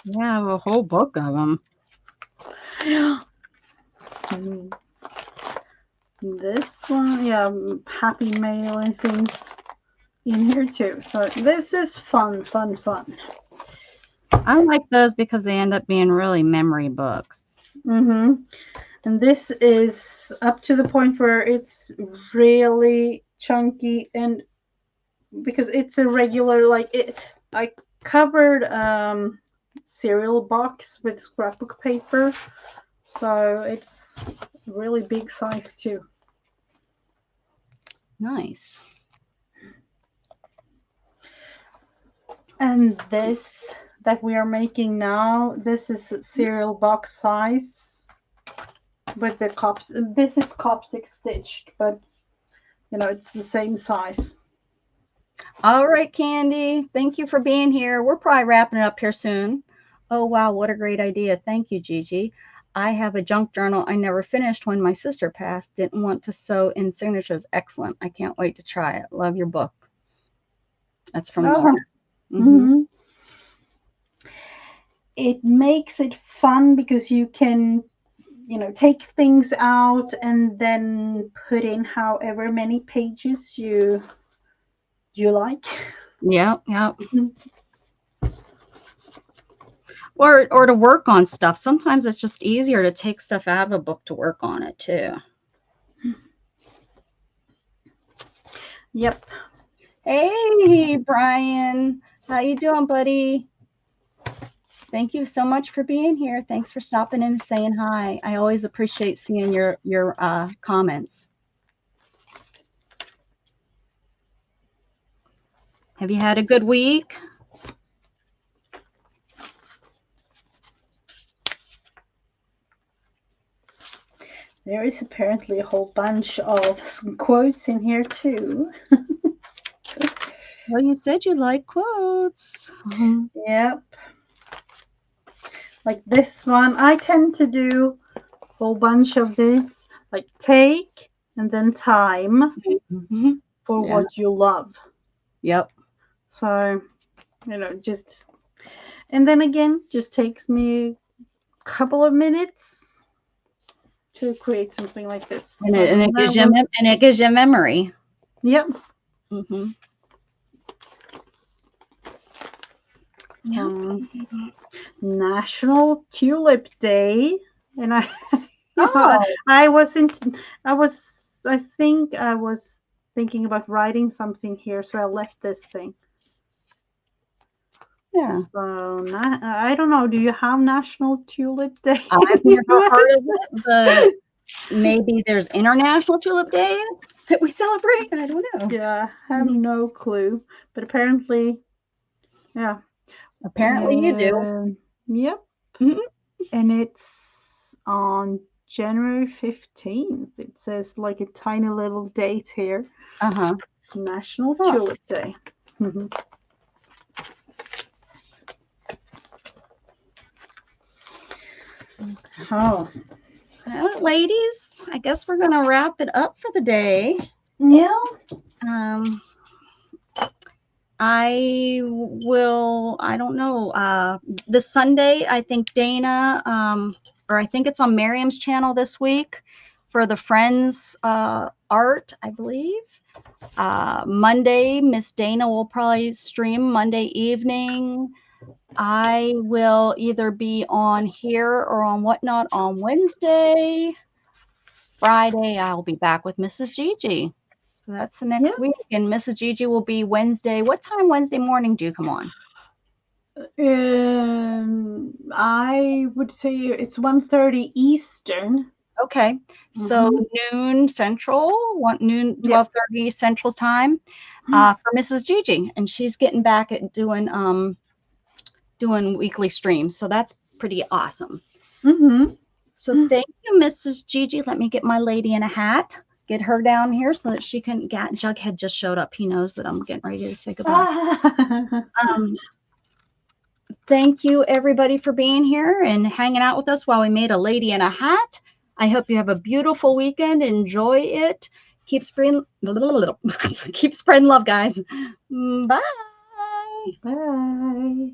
Yeah, I have a whole book of them. Yeah. This one, yeah, Happy Mail and things in here too. So this is fun. I like those because they end up being really memory books. Mm-hmm. And this is up to the point where it's really chunky, and because it's a regular, like it, I covered cereal box with scrapbook paper, so it's really big size too. Nice. And this that we are making now, this is cereal box size with the this is Coptic stitched, but you know, it's the same size. All right, Candy. Thank you for being here. We're probably wrapping it up here soon. Oh, wow. What a great idea. Thank you, Gigi. I have a junk journal I never finished when my sister passed. Didn't want to sew in signatures. Excellent. I can't wait to try it. Love your book. That's from Laura. Mm-hmm. It makes it fun because you can, you know, take things out and then put in however many pages you like. Yep. Or to work on stuff. Sometimes it's just easier to take stuff out of a book to work on it too. Yep. Hey, Brian. How you doing, buddy? Thank you so much for being here. Thanks for stopping in and saying hi. I always appreciate seeing your comments. Have you had a good week? There is apparently a whole bunch of quotes in here too. Well, you said you like quotes. Yep. Like this one, I tend to do a whole bunch of this, like take and then time for what you love. Yep. So, you know, just, and then again, just takes me a couple of minutes to create something like this. And it gives you memory. Yep. Mm-hmm. Yeah. National Tulip Day, and I think I was thinking about writing something here, so I left this thing. Yeah. So I don't know. Do you have National Tulip Day? I've never heard of it, but maybe there's International Tulip Day that we celebrate. I don't know. Yeah, I have no clue. But apparently, yeah. Apparently you do. Yep. Mm-hmm. And it's on January 15th. It says like a tiny little date here. National Tulip Day. Oh. Well, ladies, I guess we're gonna wrap it up for the day. Yeah. I don't know, this Sunday, I think Dana, or I think it's on Miriam's channel this week for the Friends art, I believe. Monday, Miss Dana will probably stream Monday evening. I will either be on here or on Whatnot on Wednesday. Friday, I'll be back with Mrs. Gigi. So that's the next week. And Mrs. Gigi will be Wednesday. What time Wednesday morning do you come on? I would say it's 1:30 Eastern. Okay. So noon Central, 12:30 Central time for Mrs. Gigi. And she's getting back at doing weekly streams. So that's pretty awesome. So thank you, Mrs. Gigi. Let me get my lady in a hat. Get her down here so that she can get. Jughead just showed up. He knows that I'm getting ready to say goodbye. Thank you, everybody, for being here and hanging out with us while we made a lady in a hat. I hope you have a beautiful weekend. Enjoy it. Keep spreading love, guys. Bye. Bye.